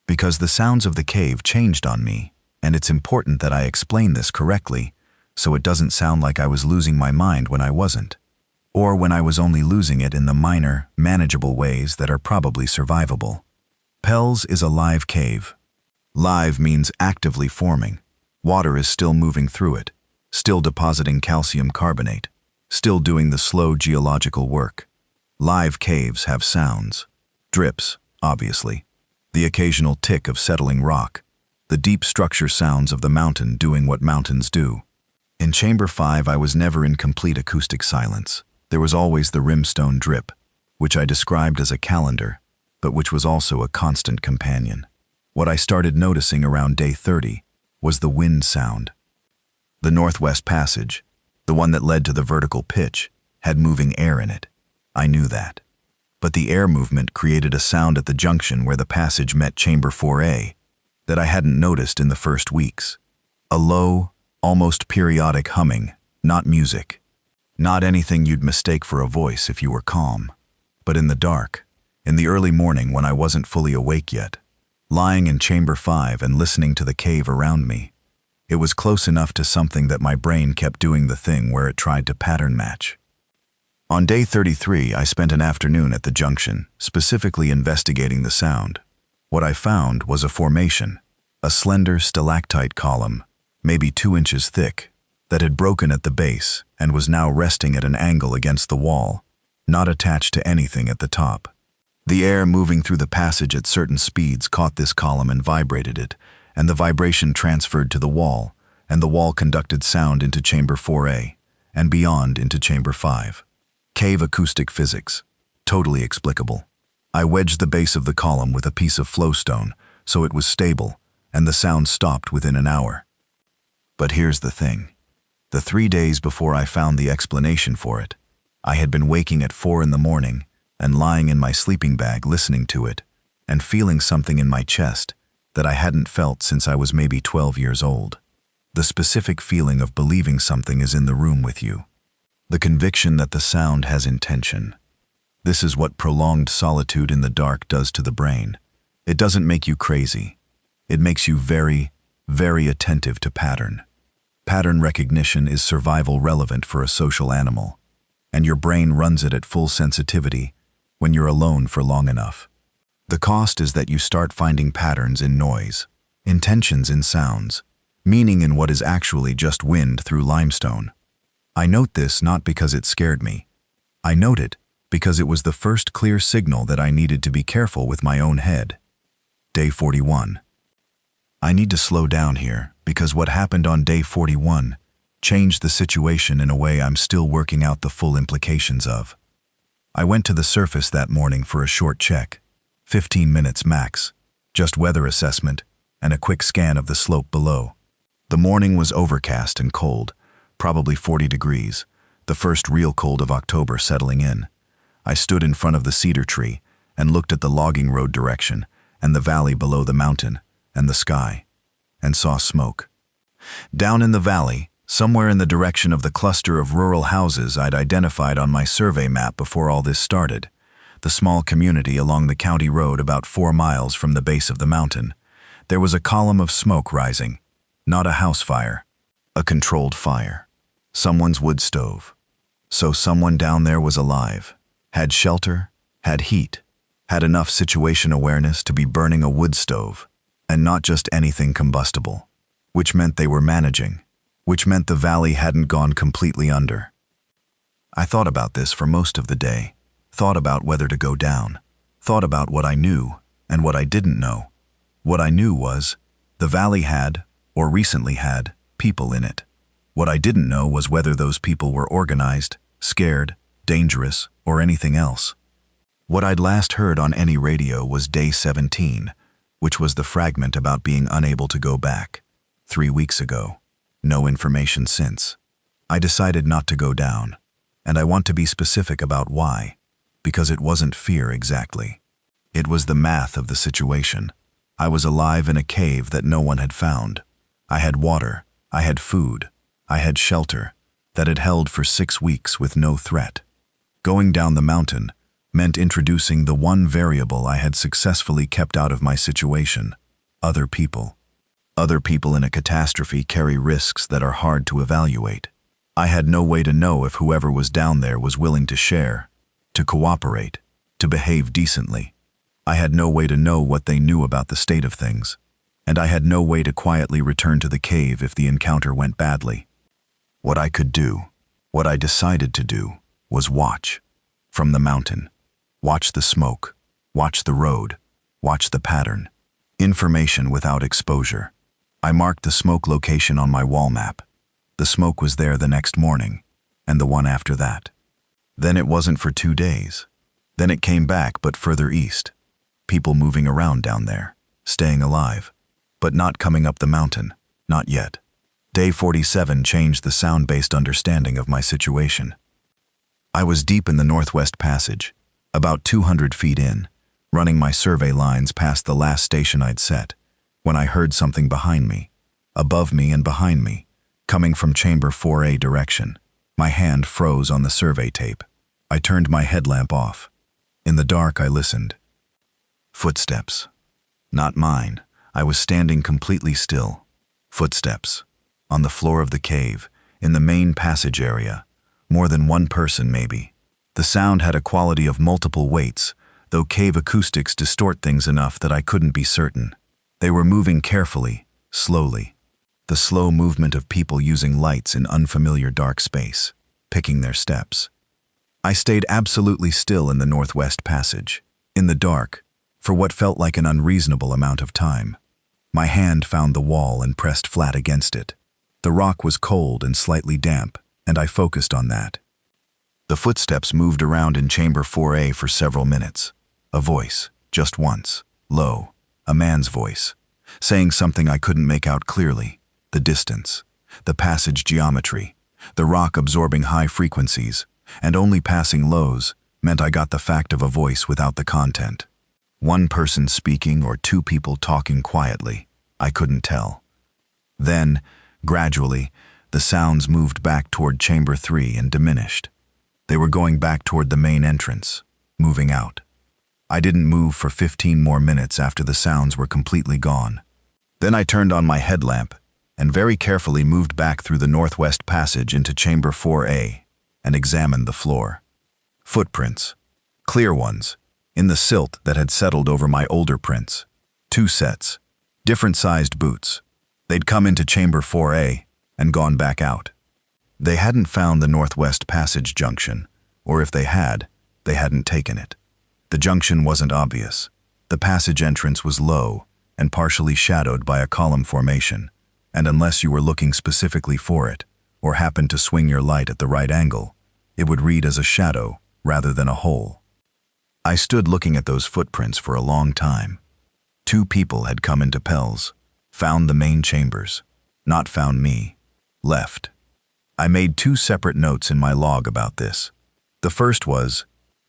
because the sounds of the cave changed on me, and it's important that I explain this correctly so it doesn't sound like I was losing my mind when I wasn't, or when I was only losing it in the minor, manageable ways that are probably survivable. Pell's is a live cave. Live means actively forming. Water is still moving through it, still depositing calcium carbonate, still doing the slow geological work. Live caves have sounds. Drips, obviously. The occasional tick of settling rock. The deep structure sounds of the mountain doing what mountains do. In Chamber 5, I was never in complete acoustic silence. There was always the rimstone drip, which I described as a calendar, but which was also a constant companion. What I started noticing around day 30 was the wind sound. The Northwest Passage, the one that led to the vertical pitch, had moving air in it. I knew that. But the air movement created a sound at the junction where the passage met Chamber 4A that I hadn't noticed in the first weeks. A low, almost periodic humming, not music. Not anything you'd mistake for a voice if you were calm. But in the dark, in the early morning when I wasn't fully awake yet, lying in Chamber 5 and listening to the cave around me, it was close enough to something that my brain kept doing the thing where it tried to pattern match. On day 33, I spent an afternoon at the junction, specifically investigating the sound. What I found was a formation, a slender stalactite column, maybe 2 inches thick, that had broken at the base and was now resting at an angle against the wall, not attached to anything at the top. The air moving through the passage at certain speeds caught this column and vibrated it, and the vibration transferred to the wall, and the wall conducted sound into Chamber 4A, and beyond into Chamber 5. Cave acoustic physics. Totally explicable. I wedged the base of the column with a piece of flowstone, so it was stable, and the sound stopped within an hour. But here's the thing. The 3 days before I found the explanation for it, I had been waking at 4 in the morning and lying in my sleeping bag listening to it and feeling something in my chest that I hadn't felt since I was maybe 12 years old. The specific feeling of believing something is in the room with you. The conviction that the sound has intention. This is what prolonged solitude in the dark does to the brain. It doesn't make you crazy. It makes you very, very attentive to pattern. Pattern recognition is survival relevant for a social animal, and your brain runs it at full sensitivity when you're alone for long enough. The cost is that you start finding patterns in noise, intentions in sounds, meaning in what is actually just wind through limestone. I note this not because it scared me. I note it because it was the first clear signal that I needed to be careful with my own head. Day 41. I need to slow down here because what happened on day 41 changed the situation in a way I'm still working out the full implications of. I went to the surface that morning for a short check, 15 minutes max, just weather assessment and a quick scan of the slope below. The morning was overcast and cold, probably 40 degrees, the first real cold of October settling in. I stood in front of the cedar tree and looked at the logging road direction and the valley below the mountain and the sky, and saw smoke. Down in the valley, somewhere in the direction of the cluster of rural houses I'd identified on my survey map before all this started, the small community along the county road about 4 miles from the base of the mountain, there was a column of smoke rising. Not a house fire, a controlled fire. Someone's wood stove. So someone down there was alive, had shelter, had heat, had enough situation awareness to be burning a wood stove, and not just anything combustible, which meant they were managing, which meant the valley hadn't gone completely under. I thought about this for most of the day, thought about whether to go down, thought about what I knew and what I didn't know. What I knew was, the valley had, or recently had, people in it. What I didn't know was whether those people were organized, scared, dangerous, or anything else. What I'd last heard on any radio was day 17, which was the fragment about being unable to go back, 3 weeks ago. No information since. I decided not to go down, and I want to be specific about why, because it wasn't fear exactly. It was the math of the situation. I was alive in a cave that no one had found. I had water, I had food, I had shelter that had held for 6 weeks with no threat. Going down the mountain meant introducing the one variable I had successfully kept out of my situation: other people. Other people in a catastrophe carry risks that are hard to evaluate. I had no way to know if whoever was down there was willing to share, to cooperate, to behave decently. I had no way to know what they knew about the state of things, and I had no way to quietly return to the cave if the encounter went badly. What I could do, what I decided to do, was watch. From the mountain. Watch the smoke. Watch the road. Watch the pattern. Information without exposure. I marked the smoke location on my wall map. The smoke was there the next morning, and the one after that. Then it wasn't for 2 days. Then it came back, but further east. People moving around down there, staying alive, but not coming up the mountain, not yet. Day 47 changed the sound-based understanding of my situation. I was deep in the Northwest Passage, about 200 feet in, running my survey lines past the last station I'd set, when I heard something behind me, above me and behind me, coming from Chamber 4A direction. My hand froze on the survey tape. I turned my headlamp off. In the dark, I listened. Footsteps. Not mine. I was standing completely still. Footsteps. On the floor of the cave, in the main passage area. More than one person, maybe. The sound had a quality of multiple weights, though cave acoustics distort things enough that I couldn't be certain. They were moving carefully, slowly. The slow movement of people using lights in unfamiliar dark space, picking their steps. I stayed absolutely still in the Northwest Passage, in the dark, for what felt like an unreasonable amount of time. My hand found the wall and pressed flat against it. The rock was cold and slightly damp, and I focused on that. The footsteps moved around in Chamber 4A for several minutes. A voice, just once, low, a man's voice, saying something I couldn't make out clearly. The distance, the passage geometry, the rock absorbing high frequencies, and only passing lows meant I got the fact of a voice without the content. One person speaking or 2 people talking quietly, I couldn't tell. Then, gradually, the sounds moved back toward Chamber 3 and diminished. They were going back toward the main entrance, moving out. I didn't move for 15 more minutes after the sounds were completely gone. Then I turned on my headlamp and very carefully moved back through the Northwest Passage into Chamber 4A and examined the floor. Footprints. Clear ones, in the silt that had settled over my older prints. 2 sets, different-sized boots. They'd come into Chamber 4A and gone back out. They hadn't found the Northwest Passage junction, or if they had, they hadn't taken it. The junction wasn't obvious. The passage entrance was low and partially shadowed by a column formation, and unless you were looking specifically for it, or happened to swing your light at the right angle, it would read as a shadow rather than a hole. I stood looking at those footprints for a long time. 2 people had come into Pell's, found the main chambers, not found me, left. I made 2 separate notes in my log about this. The first was,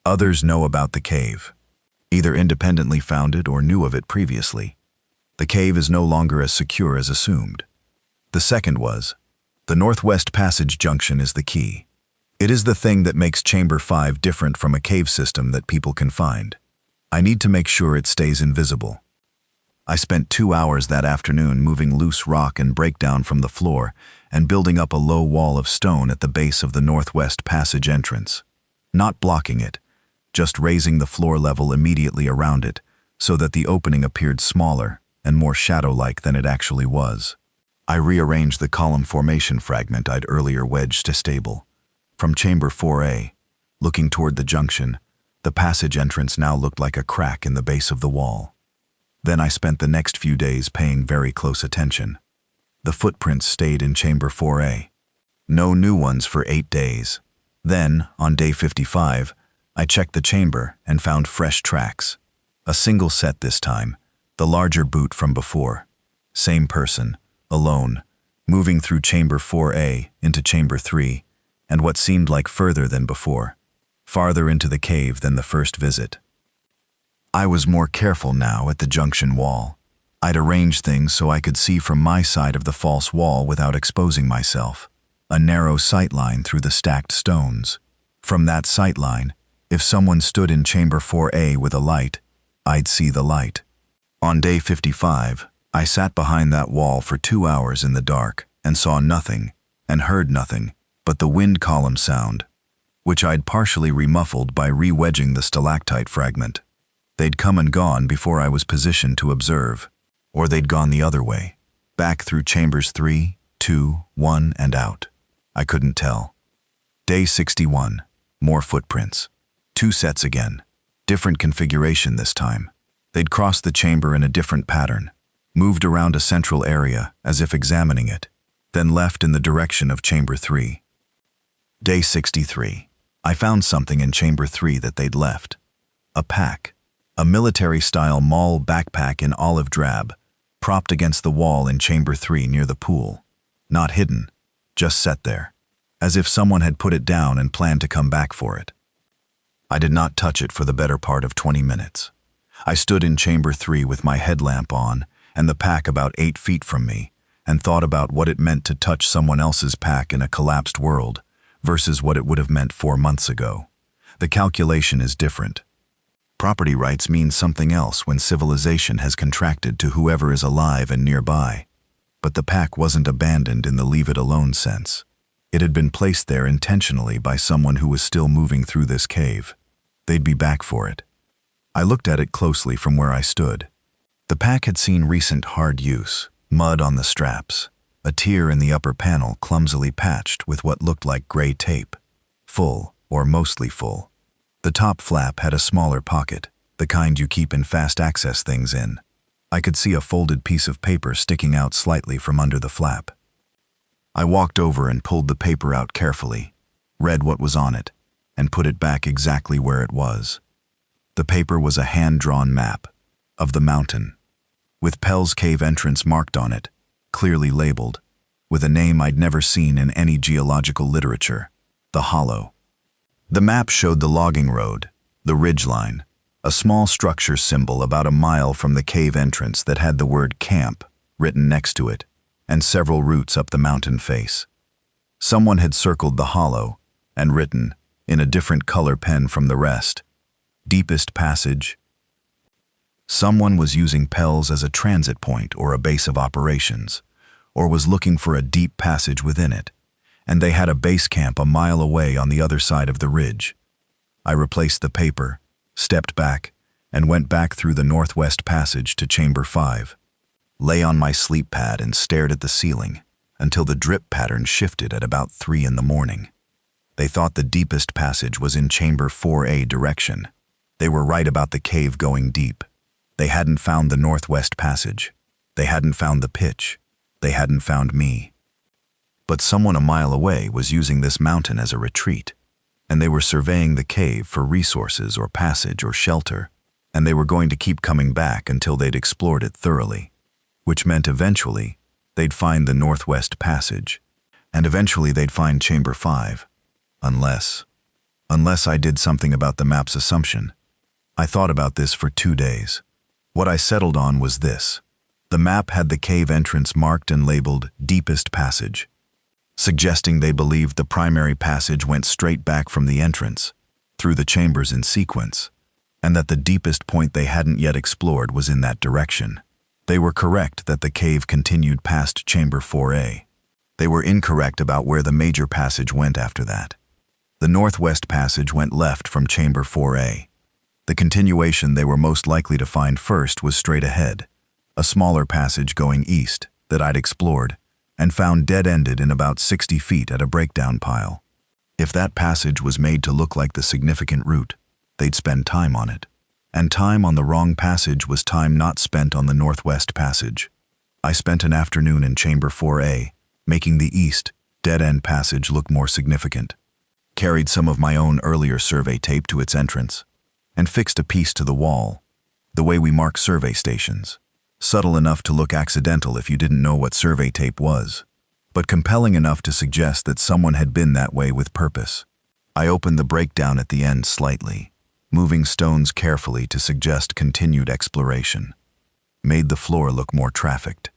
others know about the cave, either independently found it or knew of it previously. The cave is no longer as secure as assumed. The second was, the Northwest Passage junction is the key. It is the thing that makes Chamber 5 different from a cave system that people can find. I need to make sure it stays invisible. I spent 2 hours that afternoon moving loose rock and breakdown from the floor and building up a low wall of stone at the base of the Northwest Passage entrance. Not blocking it, just raising the floor level immediately around it so that the opening appeared smaller and more shadow-like than it actually was. I rearranged the column formation fragment I'd earlier wedged to stable. From Chamber 4A, looking toward the junction, the passage entrance now looked like a crack in the base of the wall. Then I spent the next few days paying very close attention. The footprints stayed in Chamber 4A. No new ones for 8 days. Then, on day 55, I checked the chamber and found fresh tracks. A single set this time, the larger boot from before. Same person, alone, moving through Chamber 4A into Chamber 3, and what seemed like further than before, farther into the cave than the first visit. I was more careful now at the junction wall. I'd arranged things so I could see from my side of the false wall without exposing myself. A narrow sightline through the stacked stones. From that sightline, if someone stood in chamber 4A with a light, I'd see the light. On day 55, I sat behind that wall for 2 hours in the dark and saw nothing and heard nothing but the wind column sound, which I'd partially remuffled by re-wedging the stalactite fragment. They'd come and gone before I was positioned to observe, or they'd gone the other way, back through chambers 3, 2, 1, and out. I couldn't tell. Day 61, more footprints. 2 sets again, different configuration this time. They'd crossed the chamber in a different pattern, moved around a central area as if examining it, then left in the direction of chamber 3. Day 63. I found something in chamber 3 that they'd left. A pack. A military-style mall backpack in olive drab, propped against the wall in chamber 3 near the pool. Not hidden, just set there, as if someone had put it down and planned to come back for it. I did not touch it for the better part of 20 minutes. I stood in chamber 3 with my headlamp on and the pack about 8 feet from me, and thought about what it meant to touch someone else's pack in a collapsed world versus what it would have meant 4 months ago. The calculation is different. Property rights mean something else when civilization has contracted to whoever is alive and nearby. But the pack wasn't abandoned in the leave-it-alone sense. It had been placed there intentionally by someone who was still moving through this cave. They'd be back for it. I looked at it closely from where I stood. The pack had seen recent hard use, mud on the straps, a tear in the upper panel clumsily patched with what looked like gray tape. Full, or mostly full. The top flap had a smaller pocket, the kind you keep in fast access things in. I could see a folded piece of paper sticking out slightly from under the flap. I walked over and pulled the paper out carefully, read what was on it, and put it back exactly where it was. The paper was a hand-drawn map of the mountain, with Pell's cave entrance marked on it, clearly labeled, with a name I'd never seen in any geological literature, the Hollow. The map showed the logging road, the ridgeline, a small structure symbol about a mile from the cave entrance that had the word camp written next to it, and several routes up the mountain face. Someone had circled the hollow and written, in a different color pen from the rest, deepest passage. Someone was using Pell's as a transit point or a base of operations, or was looking for a deep passage within it, and they had a base camp a mile away on the other side of the ridge. I replaced the paper, stepped back, and went back through the northwest passage to chamber 5. Lay on my sleep pad and stared at the ceiling until the drip pattern shifted at about 3 in the morning. They thought the deepest passage was in chamber 4A direction. They were right about the cave going deep. They hadn't found the northwest passage. They hadn't found the pitch. They hadn't found me. But someone a mile away was using this mountain as a retreat, and they were surveying the cave for resources or passage or shelter, and they were going to keep coming back until they'd explored it thoroughly, which meant eventually they'd find the northwest passage, and eventually they'd find chamber 5, unless I did something about the map's assumption. I thought about this for 2 days. What I settled on was this. The map had the cave entrance marked and labeled deepest passage, suggesting they believed the primary passage went straight back from the entrance, through the chambers in sequence, and that the deepest point they hadn't yet explored was in that direction. They were correct that the cave continued past chamber 4A. They were incorrect about where the major passage went after that. The northwest passage went left from chamber 4A. The continuation they were most likely to find first was straight ahead, a smaller passage going east that I'd explored and found dead-ended in about 60 feet at a breakdown pile. If that passage was made to look like the significant route, they'd spend time on it. And time on the wrong passage was time not spent on the northwest passage. I spent an afternoon in chamber 4A, making the east, dead-end passage look more significant. Carried some of my own earlier survey tape to its entrance, and fixed a piece to the wall, the way we mark survey stations. Subtle enough to look accidental if you didn't know what survey tape was, but compelling enough to suggest that someone had been that way with purpose. I opened the breakdown at the end slightly, moving stones carefully to suggest continued exploration. made the floor look more trafficked.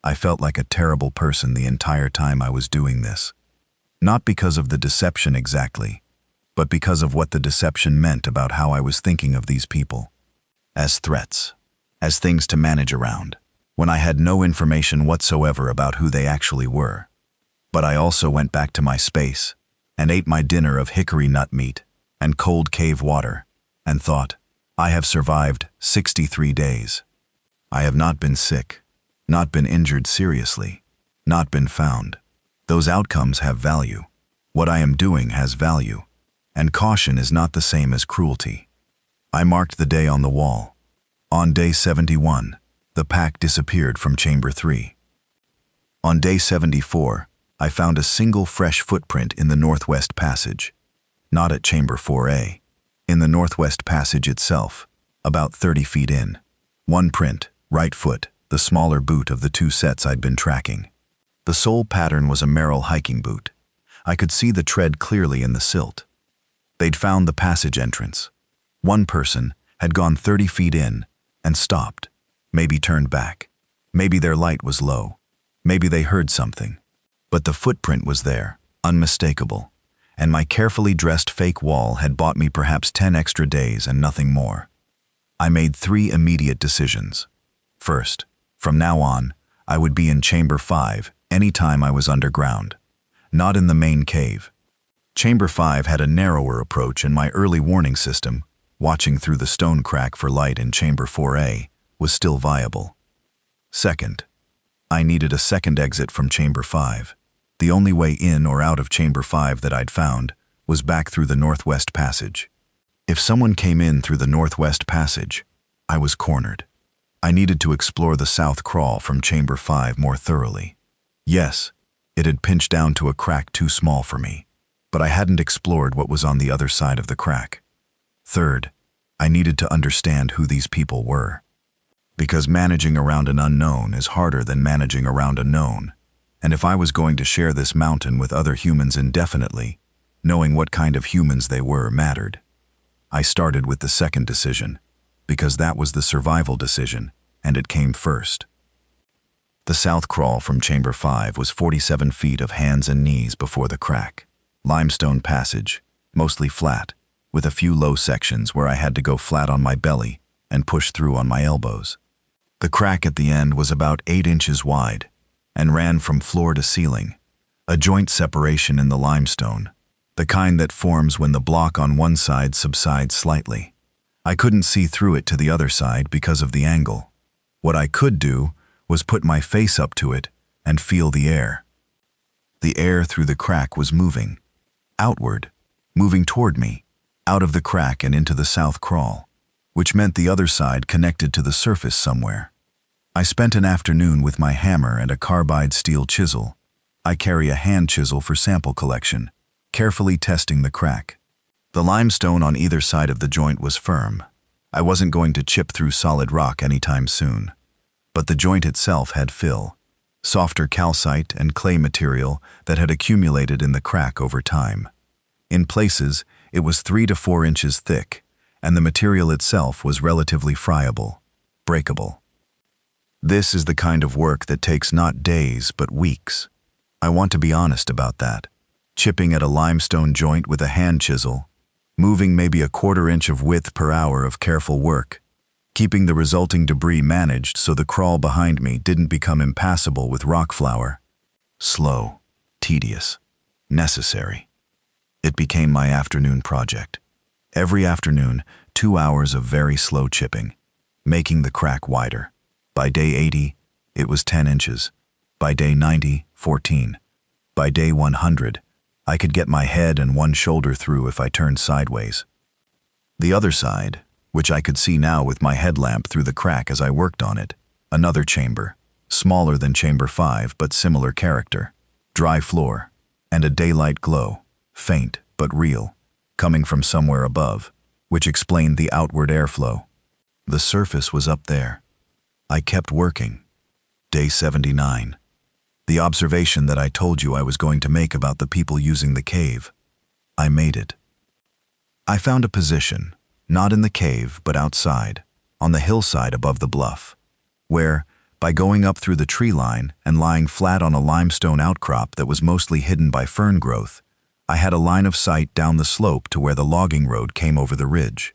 I felt like a terrible person the entire time I was doing this. Not because of the deception exactly, but because of what the deception meant about how I was thinking of these people. As threats, as things to manage around, when I had no information whatsoever about who they actually were. But I also went back to my space and ate my dinner of hickory nut meat and cold cave water and thought, I have survived 63 days. I have not been sick, not been injured seriously, not been found. Those outcomes have value. What I am doing has value, and caution is not the same as cruelty. I marked the day on the wall. On day 71, the pack disappeared from chamber 3. On day 74, I found a single fresh footprint in the Northwest Passage. Not at chamber 4A. In the Northwest Passage itself, about 30 feet in. One print, right foot, the smaller boot of the 2 sets I'd been tracking. The sole pattern was a Merrill hiking boot. I could see the tread clearly in the silt. They'd found the passage entrance. One person had gone 30 feet in and stopped, maybe turned back. Maybe their light was low. Maybe they heard something. But the footprint was there, unmistakable, and my carefully dressed fake wall had bought me perhaps 10 extra days and nothing more. I made 3 immediate decisions. First, from now on, I would be in chamber 5 any time I was underground, not in the main cave. Chamber 5 had a narrower approach, and my early warning system, watching through the stone crack for light in chamber 4A, was still viable. Second, I needed a second exit from chamber 5. The only way in or out of chamber 5 that I'd found was back through the Northwest Passage. If someone came in through the Northwest Passage, I was cornered. I needed to explore the south crawl from chamber 5 more thoroughly. Yes, it had pinched down to a crack too small for me, but I hadn't explored what was on the other side of the crack. Third, I needed to understand who these people were. Because managing around an unknown is harder than managing around a known, and if I was going to share this mountain with other humans indefinitely, knowing what kind of humans they were mattered. I started with the second decision, because that was the survival decision, and it came first. The south crawl from chamber 5 was 47 feet of hands and knees before the crack. Limestone passage, mostly flat, with a few low sections where I had to go flat on my belly and push through on my elbows. The crack at the end was about 8 inches wide and ran from floor to ceiling, a joint separation in the limestone, the kind that forms when the block on one side subsides slightly. I couldn't see through it to the other side because of the angle. What I could do was put my face up to it and feel the air. The air through the crack was moving, outward, moving toward me, out of the crack and into the south crawl, which meant the other side connected to the surface somewhere. I spent an afternoon with my hammer and a carbide steel chisel. I carry a hand chisel for sample collection, carefully testing the crack. The limestone on either side of the joint was firm. I wasn't going to chip through solid rock anytime soon. But the joint itself had fill, softer calcite and clay material that had accumulated in the crack over time. In places, it was 3 to 4 inches thick, and the material itself was relatively friable, breakable. This is the kind of work that takes not days but weeks. I want to be honest about that. Chipping at a limestone joint with a hand chisel, moving maybe a 1/4 inch of width per hour of careful work, keeping the resulting debris managed so the crawl behind me didn't become impassable with rock flour. Slow, tedious, necessary. It became my afternoon project. Every afternoon, 2 hours of very slow chipping, making the crack wider. By day 80, it was 10 inches. By day 90, 14. By day 100, I could get my head and one shoulder through if I turned sideways. The other side, which I could see now with my headlamp through the crack as I worked on it, another chamber, smaller than chamber 5 but similar character, dry floor, and a daylight glow, faint but real, coming from somewhere above, which explained the outward airflow. The surface was up there. I kept working. Day 79. The observation that I told you I was going to make about the people using the cave. I made it. I found a position, not in the cave but outside, on the hillside above the bluff. where, by going up through the tree line and lying flat on a limestone outcrop that was mostly hidden by fern growth, I had a line of sight down the slope to where the logging road came over the ridge.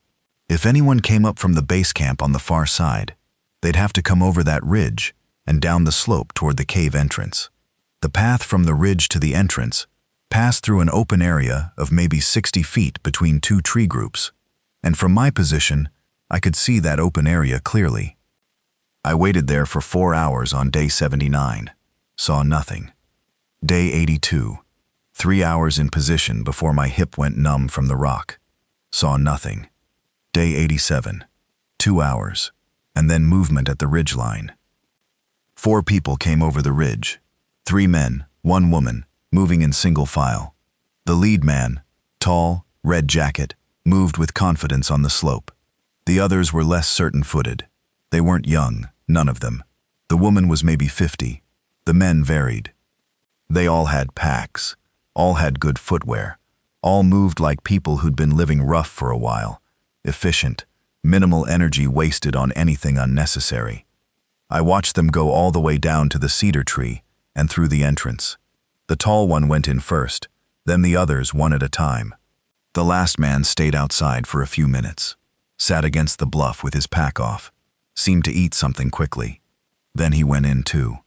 If anyone came up from the base camp on the far side, they'd have to come over that ridge and down the slope toward the cave entrance. The path from the ridge to the entrance passed through an open area of maybe 60 feet between two tree groups, and from my position, I could see that open area clearly. I waited there for 4 hours on day 79, saw nothing. Day 82, 3 hours in position before my hip went numb from the rock, saw nothing. Day 87, 2 hours, and then movement at the ridge line. 4 people came over the ridge, 3 men, 1 woman, moving in single file. The lead man, tall, red jacket, moved with confidence on the slope. The others were less certain-footed. They weren't young, none of them. The woman was maybe 50. The men varied. They all had packs, all had good footwear, all moved like people who'd been living rough for a while, efficient, minimal energy wasted on anything unnecessary. I watched them go all the way down to the cedar tree and through the entrance. The tall one went in first, then the others one at a time. The last man stayed outside for a few minutes, sat against the bluff with his pack off, seemed to eat something quickly. Then he went in too.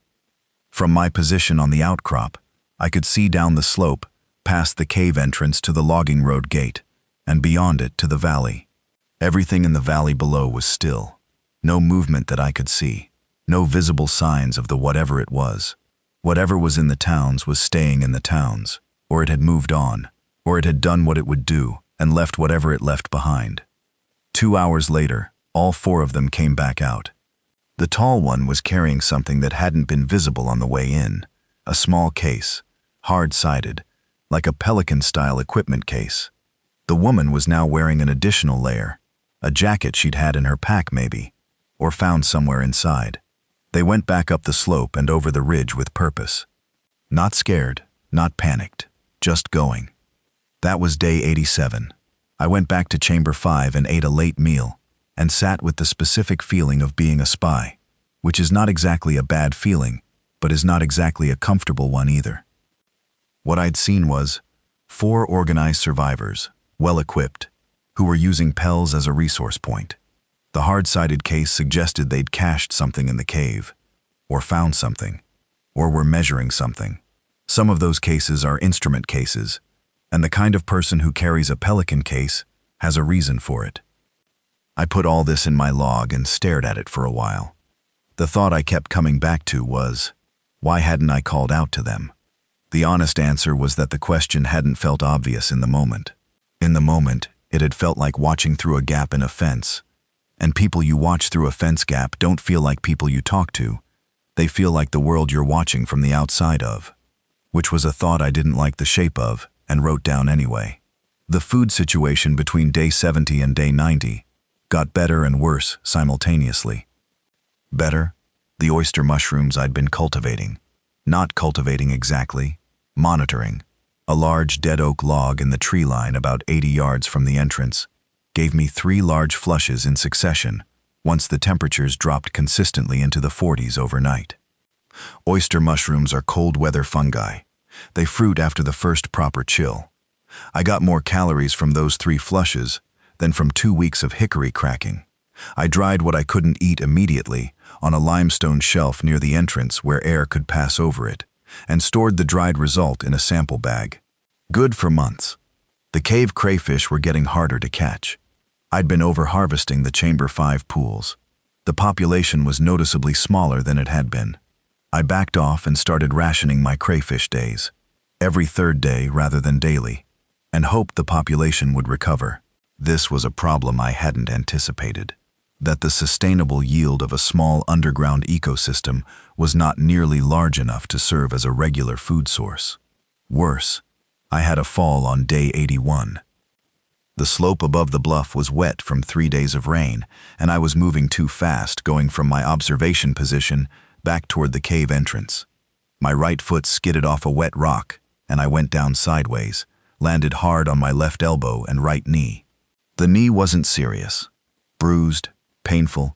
From my position on the outcrop, I could see down the slope, past the cave entrance to the logging road gate, and beyond it to the valley. Everything in the valley below was still. No movement that I could see. No visible signs of the whatever it was. Whatever was in the towns was staying in the towns, or it had moved on, or it had done what it would do and left whatever it left behind. 2 hours later, all 4 of them came back out. The tall one was carrying something that hadn't been visible on the way in, a small case, hard-sided, like a Pelican-style equipment case. The woman was now wearing an additional layer, a jacket she'd had in her pack maybe, or found somewhere inside. They went back up the slope and over the ridge with purpose. Not scared, not panicked, just going. That was day 87. I went back to Chamber 5 and ate a late meal, and sat with the specific feeling of being a spy, which is not exactly a bad feeling, but is not exactly a comfortable one either. What I'd seen was 4 organized survivors, well-equipped, who were using Pels as a resource point. The hard-sided case suggested they'd cached something in the cave, or found something, or were measuring something. Some of those cases are instrument cases, and the kind of person who carries a Pelican case has a reason for it. I put all this in my log and stared at it for a while. The thought I kept coming back to was, why hadn't I called out to them? The honest answer was that the question hadn't felt obvious in the moment. In the moment, it had felt like watching through a gap in a fence. And people you watch through a fence gap don't feel like people you talk to. They feel like the world you're watching from the outside of. Which was a thought I didn't like the shape of, and wrote down anyway. The food situation between day 70 and day 90 got better and worse simultaneously. Better? The oyster mushrooms I'd been cultivating. Not cultivating exactly, monitoring. A large dead oak log in the tree line about 80 yards from the entrance gave me 3 large flushes in succession once the temperatures dropped consistently into the 40s overnight. Oyster mushrooms are cold weather fungi. They fruit after the first proper chill. I got more calories from those 3 flushes than from 2 weeks of hickory cracking. I dried what I couldn't eat immediately on a limestone shelf near the entrance where air could pass over it, and stored the dried result in a sample bag. Good for months. The cave crayfish were getting harder to catch. I'd been over-harvesting the Chamber 5 pools. The population was noticeably smaller than it had been. I backed off and started rationing my crayfish days, every 3rd day rather than daily, and hoped the population would recover. This was a problem I hadn't anticipated. That the sustainable yield of a small underground ecosystem was not nearly large enough to serve as a regular food source. Worse, I had a fall on day 81. The slope above the bluff was wet from 3 days of rain, and I was moving too fast, going from my observation position back toward the cave entrance. My right foot skidded off a wet rock, and I went down sideways, landed hard on my left elbow and right knee. The knee wasn't serious. Bruised, painful,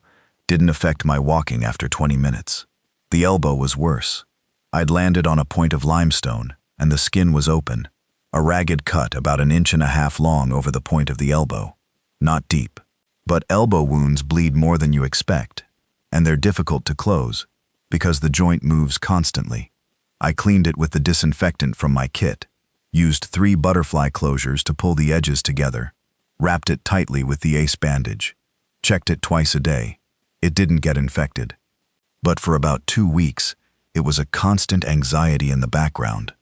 Didn't affect my walking after 20 minutes. The elbow was worse. I'd landed on a point of limestone, and the skin was open, a ragged cut about 1.5 inches long over the point of the elbow. Not deep. But elbow wounds bleed more than you expect, and they're difficult to close, because the joint moves constantly. I cleaned it with the disinfectant from my kit, used 3 butterfly closures to pull the edges together, wrapped it tightly with the ace bandage, checked it twice a day. It didn't get infected. But for about 2 weeks, it was a constant anxiety in the background.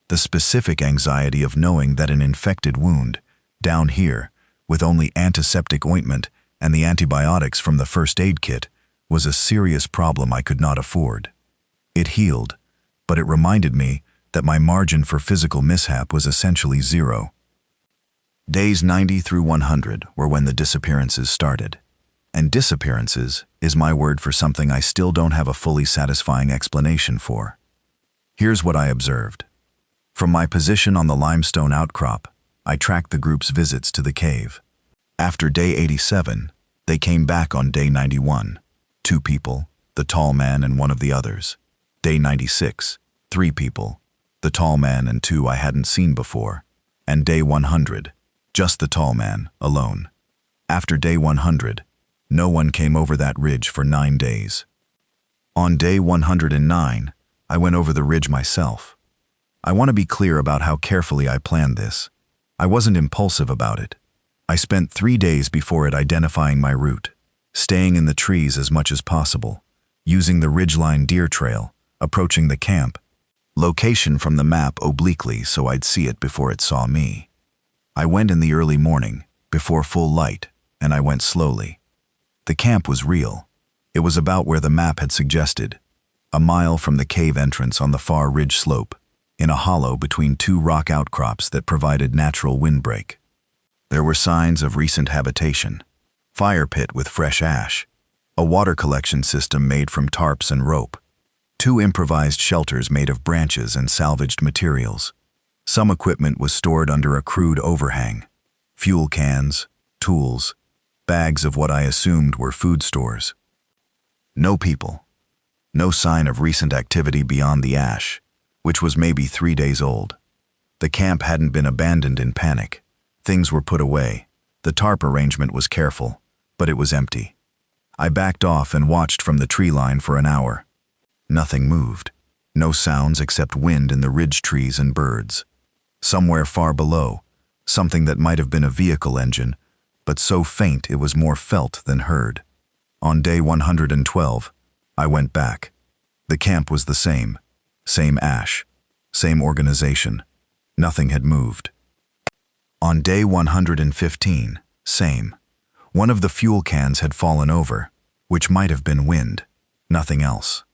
The specific anxiety of knowing that an infected wound, down here, with only antiseptic ointment and the antibiotics from the first aid kit, was a serious problem I could not afford. It healed, but it reminded me that my margin for physical mishap was essentially 0. Days 90 through 100 were when the disappearances started. And disappearances is my word for something I still don't have a fully satisfying explanation for. Here's what I observed. From my position on the limestone outcrop, I tracked the group's visits to the cave. After day 87, they came back on day 91. 2 people, the tall man and one of the others. Day 96, 3 people, the tall man and 2 I hadn't seen before. And day 100, just the tall man, alone. After day 100, no one came over that ridge for 9 days. On day 109, I went over the ridge myself. I want to be clear about how carefully I planned this. I wasn't impulsive about it. I spent 3 days before it identifying my route, staying in the trees as much as possible, using the ridgeline deer trail, approaching the camp, location from the map obliquely so I'd see it before it saw me. I went in the early morning, before full light, and I went slowly. The camp was real. It was about where the map had suggested, a mile from the cave entrance on the far ridge slope, in a hollow between 2 rock outcrops that provided natural windbreak. There were signs of recent habitation, fire pit with fresh ash, a water collection system made from tarps and rope, 2 improvised shelters made of branches and salvaged materials. Some equipment was stored under a crude overhang, fuel cans, tools, bags of what I assumed were food stores. No people. No sign of recent activity beyond the ash, which was maybe 3 days old. The camp hadn't been abandoned in panic. Things were put away. The tarp arrangement was careful, but it was empty. I backed off and watched from the tree line for an hour. Nothing moved. No sounds except wind in the ridge trees and birds. Somewhere far below, something that might have been a vehicle engine, but so faint it was more felt than heard. On day 112, I went back. The camp was the same ash, same organization. Nothing had moved. On day 115, same. One of the fuel cans had fallen over, which might have been wind. Nothing else.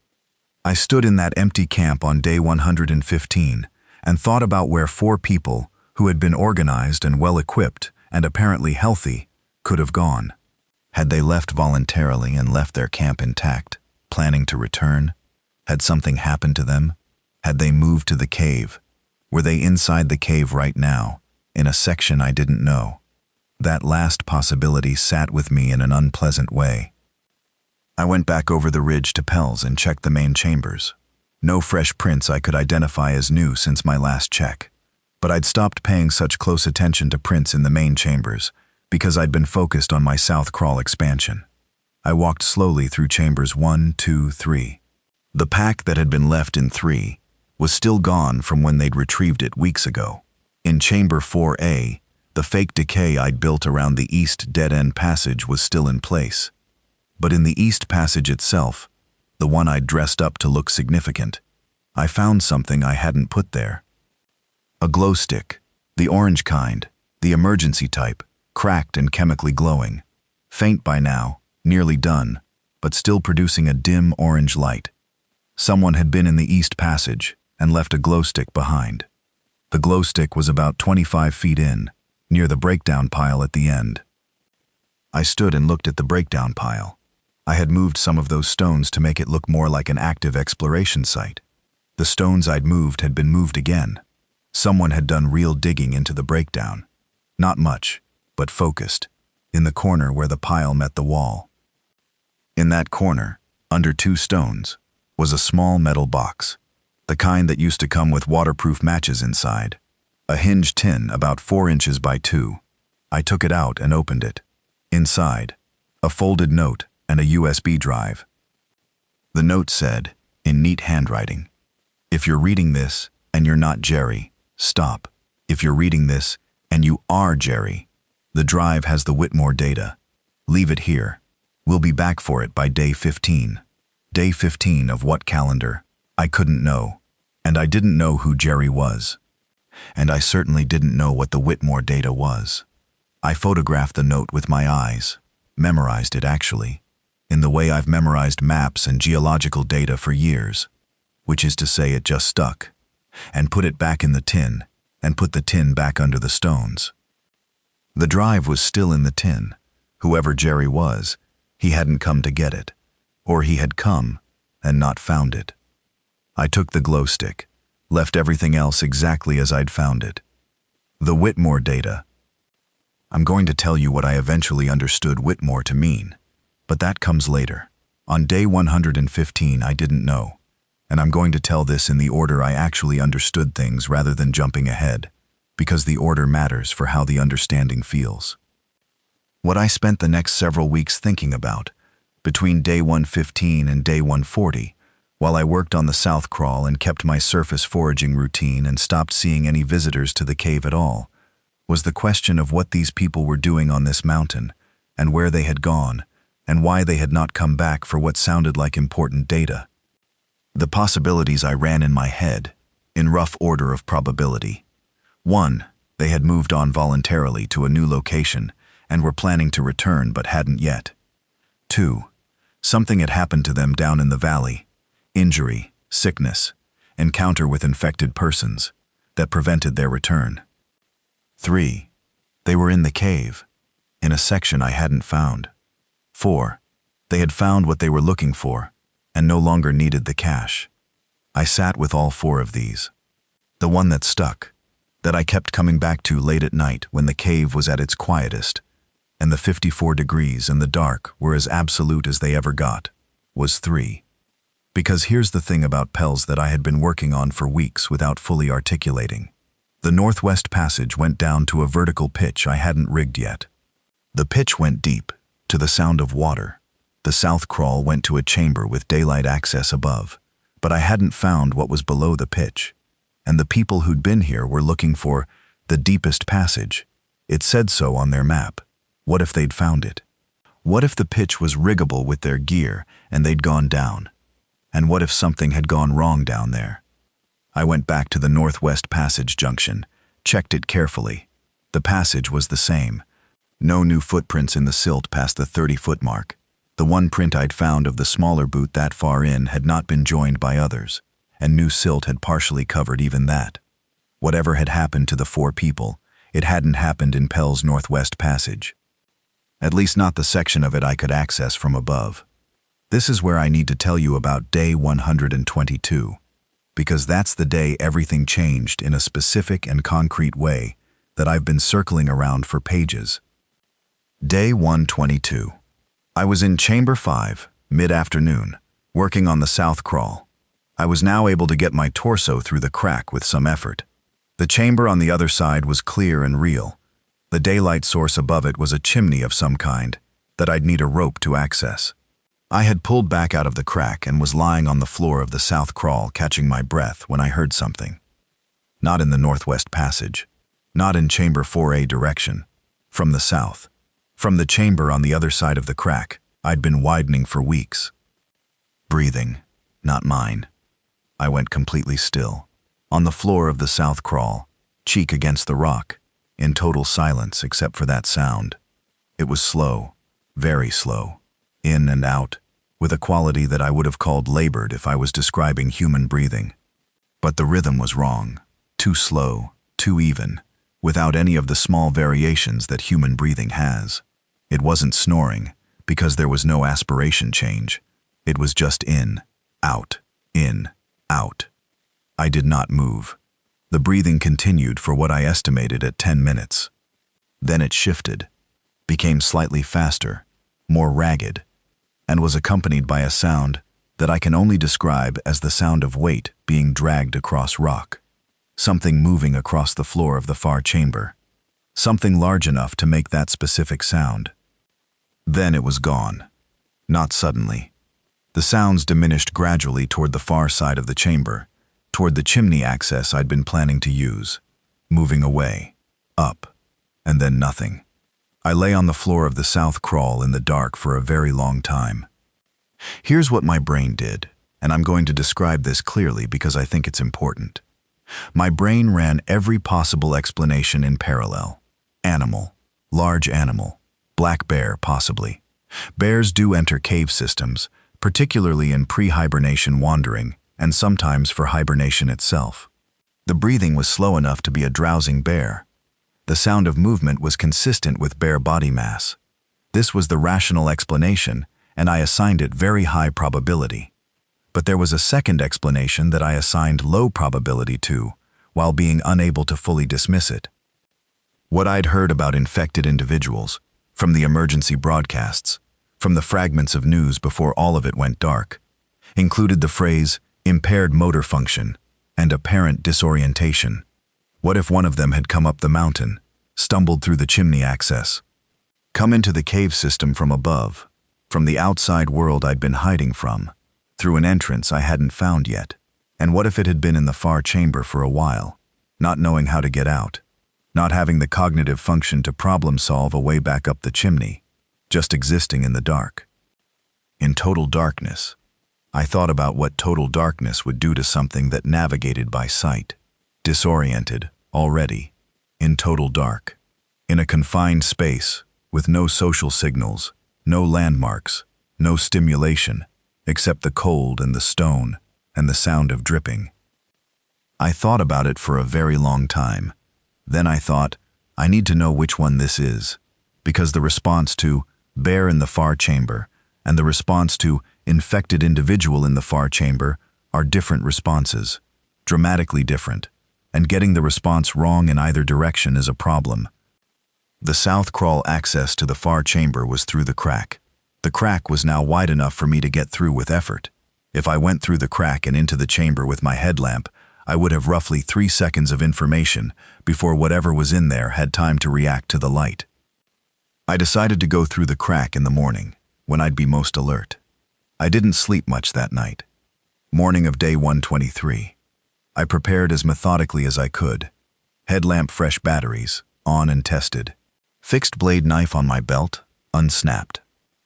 I stood in that empty camp on day 115 and thought about where 4 people, who had been organized and well-equipped and apparently healthy, could have gone. Had they left voluntarily and left their camp intact, planning to return? Had something happened to them? Had they moved to the cave? Were they inside the cave right now, in a section I didn't know? That last possibility sat with me in an unpleasant way. I went back over the ridge to Pell's and checked the main chambers. No fresh prints I could identify as new since my last check. But I'd stopped paying such close attention to prints in the main chambers because I'd been focused on my south crawl expansion. I walked slowly through chambers 1, 2, 3. The pack that had been left in 3 was still gone from when they'd retrieved it weeks ago. In chamber 4A, the fake decay I'd built around the east dead-end passage was still in place. But in the east passage itself, the one I'd dressed up to look significant, I found something I hadn't put there. A glow stick, the orange kind, the emergency type, cracked and chemically glowing. Faint by now, nearly done, but still producing a dim orange light. Someone had been in the east passage and left a glow stick behind. The glow stick was about 25 feet in, near the breakdown pile at the end. I stood and looked at the breakdown pile. I had moved some of those stones to make it look more like an active exploration site. The stones I'd moved had been moved again. Someone had done real digging into the breakdown. Not much, but focused, in the corner where the pile met the wall. In that corner, under 2 stones, was a small metal box, the kind that used to come with waterproof matches inside. A hinged tin about 4 inches by 2. I took it out and opened it. Inside, a folded note and a USB drive. The note said, in neat handwriting, "If you're reading this and you're not Jerry, stop. If you're reading this and you are Jerry, the drive has the Whitmore data. Leave it here. We'll be back for it by day 15. Day 15 of what calendar? I couldn't know. And I didn't know who Jerry was. And I certainly didn't know what the Whitmore data was. I photographed the note with my eyes, memorized it actually, in the way I've memorized maps and geological data for years, which is to say it just stuck, and put it back in the tin, and put the tin back under the stones. The drive was still in the tin. Whoever Jerry was, he hadn't come to get it, or he had come and not found it. I took the glow stick, left everything else exactly as I'd found it. The Whitmore data. I'm going to tell you what I eventually understood Whitmore to mean, but that comes later. On day 115 I didn't know, and I'm going to tell this in the order I actually understood things rather than jumping ahead, because the order matters for how the understanding feels. What I spent the next several weeks thinking about, between day 115 and day 140, while I worked on the south crawl and kept my surface foraging routine and stopped seeing any visitors to the cave at all, was the question of what these people were doing on this mountain, and where they had gone, and why they had not come back for what sounded like important data. The possibilities I ran in my head, in rough order of probability. 1. They had moved on voluntarily to a new location and were planning to return but hadn't yet. 2. Something had happened to them down in the valley, injury, sickness, encounter with infected persons, that prevented their return. 3. They were in the cave, in a section I hadn't found. 4. They had found what they were looking for and no longer needed the cash. I sat with all 4 of these. The one that stuck, that I kept coming back to late at night when the cave was at its quietest, and the 54 degrees and the dark were as absolute as they ever got, was 3. Because here's the thing about Pels that I had been working on for weeks without fully articulating. The Northwest Passage went down to a vertical pitch I hadn't rigged yet. The pitch went deep, to the sound of water. The south crawl went to a chamber with daylight access above, but I hadn't found what was below the pitch. And the people who'd been here were looking for the deepest passage. It said so on their map. What if they'd found it? What if the pitch was riggable with their gear and they'd gone down? And what if something had gone wrong down there? I went back to the Northwest Passage junction, checked it carefully. The passage was the same. No new footprints in the silt past the 30-foot mark. The one print I'd found of the smaller boot that far in had not been joined by others, and new silt had partially covered even that. Whatever had happened to the 4 people, it hadn't happened in Pell's Northwest Passage. At least not the section of it I could access from above. This is where I need to tell you about day 122, because that's the day everything changed in a specific and concrete way that I've been circling around for pages. Day 122. I was in Chamber 5, mid-afternoon, working on the south crawl. I was now able to get my torso through the crack with some effort. The chamber on the other side was clear and real. The daylight source above it was a chimney of some kind that I'd need a rope to access. I had pulled back out of the crack and was lying on the floor of the south crawl catching my breath when I heard something. Not in the Northwest Passage. Not in Chamber 4A direction. From the south. From the chamber on the other side of the crack I'd been widening for weeks. Breathing. Not mine. I went completely still. On the floor of the south crawl, cheek against the rock, in total silence except for that sound. It was slow, very slow, in and out, with a quality that I would have called labored if I was describing human breathing. But the rhythm was wrong, too slow, too even, without any of the small variations that human breathing has. It wasn't snoring, because there was no aspiration change. It was just in, out, in, out. I did not move. The breathing continued for what I estimated at 10 minutes. Then it shifted, became slightly faster, more ragged. and was accompanied by a sound that I can only describe as the sound of weight being dragged across rock. Something moving across the floor of the far chamber. Something large enough to make that specific sound. Then it was gone. Not suddenly. The sounds diminished gradually toward the far side of the chamber, toward the chimney access I'd been planning to use, moving away, up, and then nothing. I lay on the floor of the south crawl in the dark for a very long time. Here's what my brain did, and I'm going to describe this clearly because I think it's important. My brain ran every possible explanation in parallel. Animal, large animal, black bear possibly. Bears do enter cave systems, particularly in pre-hibernation wandering, and sometimes for hibernation itself. The breathing was slow enough to be a drowsing bear. The sound of movement was consistent with bear body mass. This was the rational explanation, and I assigned it very high probability. But there was a second explanation that I assigned low probability to, while being unable to fully dismiss it. What I'd heard about infected individuals, from the emergency broadcasts, from the fragments of news before all of it went dark, included the phrase impaired motor function and apparent disorientation. What if one of them had come up the mountain, stumbled through the chimney access, come into the cave system from above, from the outside world I'd been hiding from, through an entrance I hadn't found yet? And what if it had been in the far chamber for a while, not knowing how to get out, not having the cognitive function to problem solve a way back up the chimney, just existing in the dark? In total darkness, I thought about what total darkness would do to something that navigated by sight, disoriented, already, in total dark, in a confined space, with no social signals, no landmarks, no stimulation, except the cold and the stone and the sound of dripping. I thought about it for a very long time. Then I thought, I need to know which one this is, because the response to bear in the far chamber and the response to infected individual in the far chamber are different responses, dramatically different, and getting the response wrong in either direction is a problem. The south crawl access to the far chamber was through the crack. The crack was now wide enough for me to get through with effort. If I went through the crack and into the chamber with my headlamp, I would have roughly 3 seconds of information before whatever was in there had time to react to the light. I decided to go through the crack in the morning, when I'd be most alert. I didn't sleep much that night. Morning of day 123. I prepared as methodically as I could. Headlamp fresh batteries, on and tested. Fixed blade knife on my belt, unsnapped.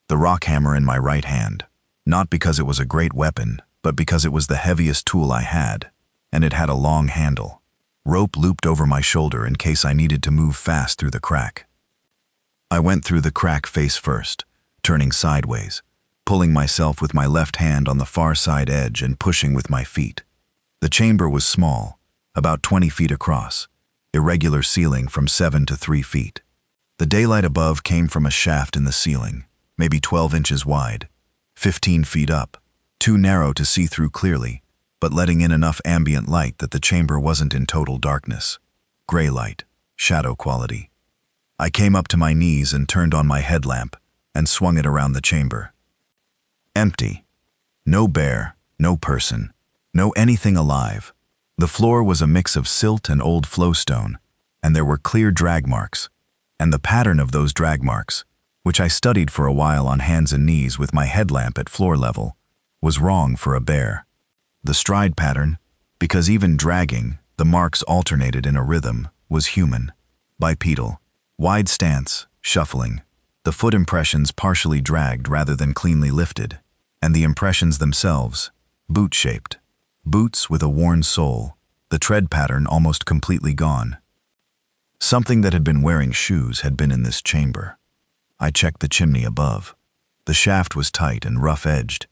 The rock hammer in my right hand, not because it was a great weapon, but because it was the heaviest tool I had, and it had a long handle. Rope looped over my shoulder in case I needed to move fast through the crack. I went through the crack face first, turning sideways, pulling myself with my left hand on the far side edge and pushing with my feet. The chamber was small, about 20 feet across, irregular ceiling from 7 to 3 feet. The daylight above came from a shaft in the ceiling, maybe 12 inches wide, 15 feet up, too narrow to see through clearly, but letting in enough ambient light that the chamber wasn't in total darkness. Gray light, shadow quality. I came up to my knees and turned on my headlamp and swung it around the chamber. Empty. No bear, no person, no anything alive. The floor was a mix of silt and old flowstone, and there were clear drag marks, and the pattern of those drag marks, which I studied for a while on hands and knees with my headlamp at floor level, was wrong for a bear. The stride pattern, because even dragging, the marks alternated in a rhythm, was human. Bipedal, wide stance, shuffling, the foot impressions partially dragged rather than cleanly lifted, and the impressions themselves, boot-shaped. Boots with a worn sole, the tread pattern almost completely gone. Something that had been wearing shoes had been in this chamber. I checked the chimney above. The shaft was tight and rough-edged,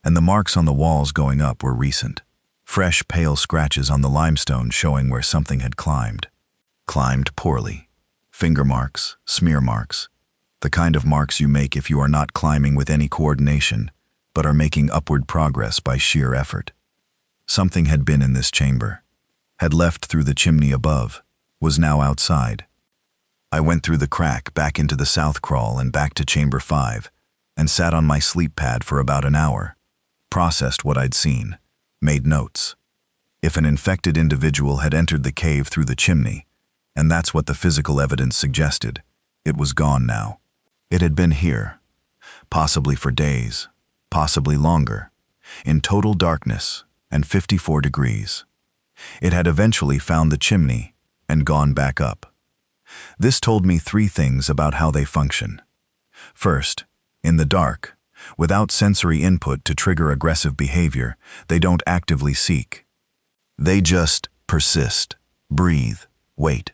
and the marks on the walls going up were recent. Fresh, pale scratches on the limestone showing where something had climbed. Climbed poorly. Finger marks, smear marks. The kind of marks you make if you are not climbing with any coordination, but are making upward progress by sheer effort. Something had been in this chamber, had left through the chimney above, was now outside. I went through the crack back into the south crawl and back to chamber 5, and sat on my sleep pad for about an hour, processed what I'd seen, made notes. If an infected individual had entered the cave through the chimney, and that's what the physical evidence suggested, it was gone now. It had been here, possibly for days, possibly longer, in total darkness and 54 degrees. It had eventually found the chimney and gone back up. This told me three things about how they function. First, in the dark, without sensory input to trigger aggressive behavior, they don't actively seek. They just persist, breathe, wait.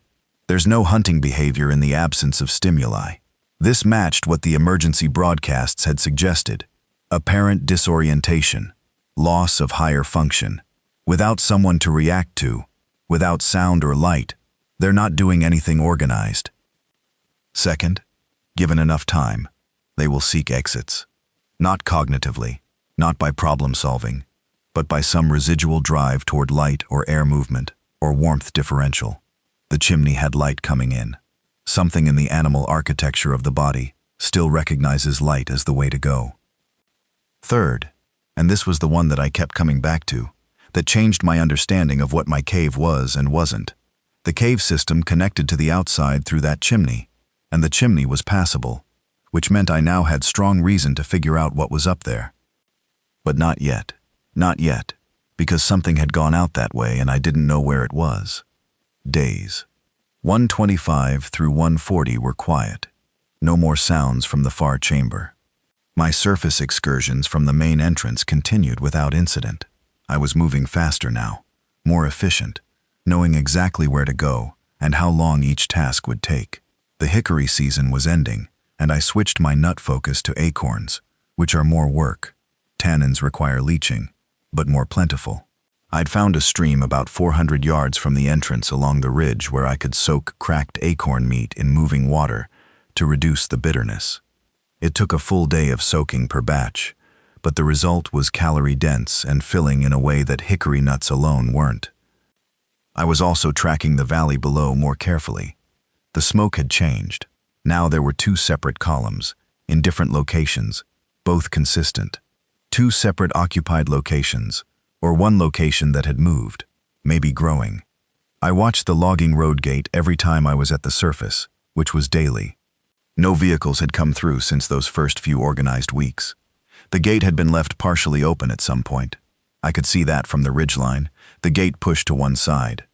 There's no hunting behavior in the absence of stimuli. This matched what the emergency broadcasts had suggested: apparent disorientation, loss of higher function. Without someone to react to, without sound or light, they're not doing anything organized. Second, given enough time, they will seek exits. Not cognitively, not by problem solving, but by some residual drive toward light or air movement or warmth differential. The chimney had light coming in. Something in the animal architecture of the body still recognizes light as the way to go. Third, and this was the one that I kept coming back to, that changed my understanding of what my cave was and wasn't. The cave system connected to the outside through that chimney, and the chimney was passable, which meant I now had strong reason to figure out what was up there. But not yet, because something had gone out that way and I didn't know where it was. Days. 1:25 through 1:40 were quiet. No more sounds from the far chamber. My surface excursions from the main entrance continued without incident. I was moving faster now, more efficient, knowing exactly where to go and how long each task would take. The hickory season was ending, and I switched my nut focus to acorns, which are more work. Tannins require leaching, but more plentiful. I'd found a stream about 400 yards from the entrance along the ridge where I could soak cracked acorn meat in moving water to reduce the bitterness. It took a full day of soaking per batch, but the result was calorie-dense and filling in a way that hickory nuts alone weren't. I was also tracking the valley below more carefully. The smoke had changed. Now there were two separate columns, in different locations, both consistent. Two separate occupied locations, or one location that had moved, maybe growing. I watched the logging road gate every time I was at the surface, which was daily. No vehicles had come through since those first few organized weeks. The gate had been left partially open at some point. I could see that from the ridgeline, the gate pushed to one side.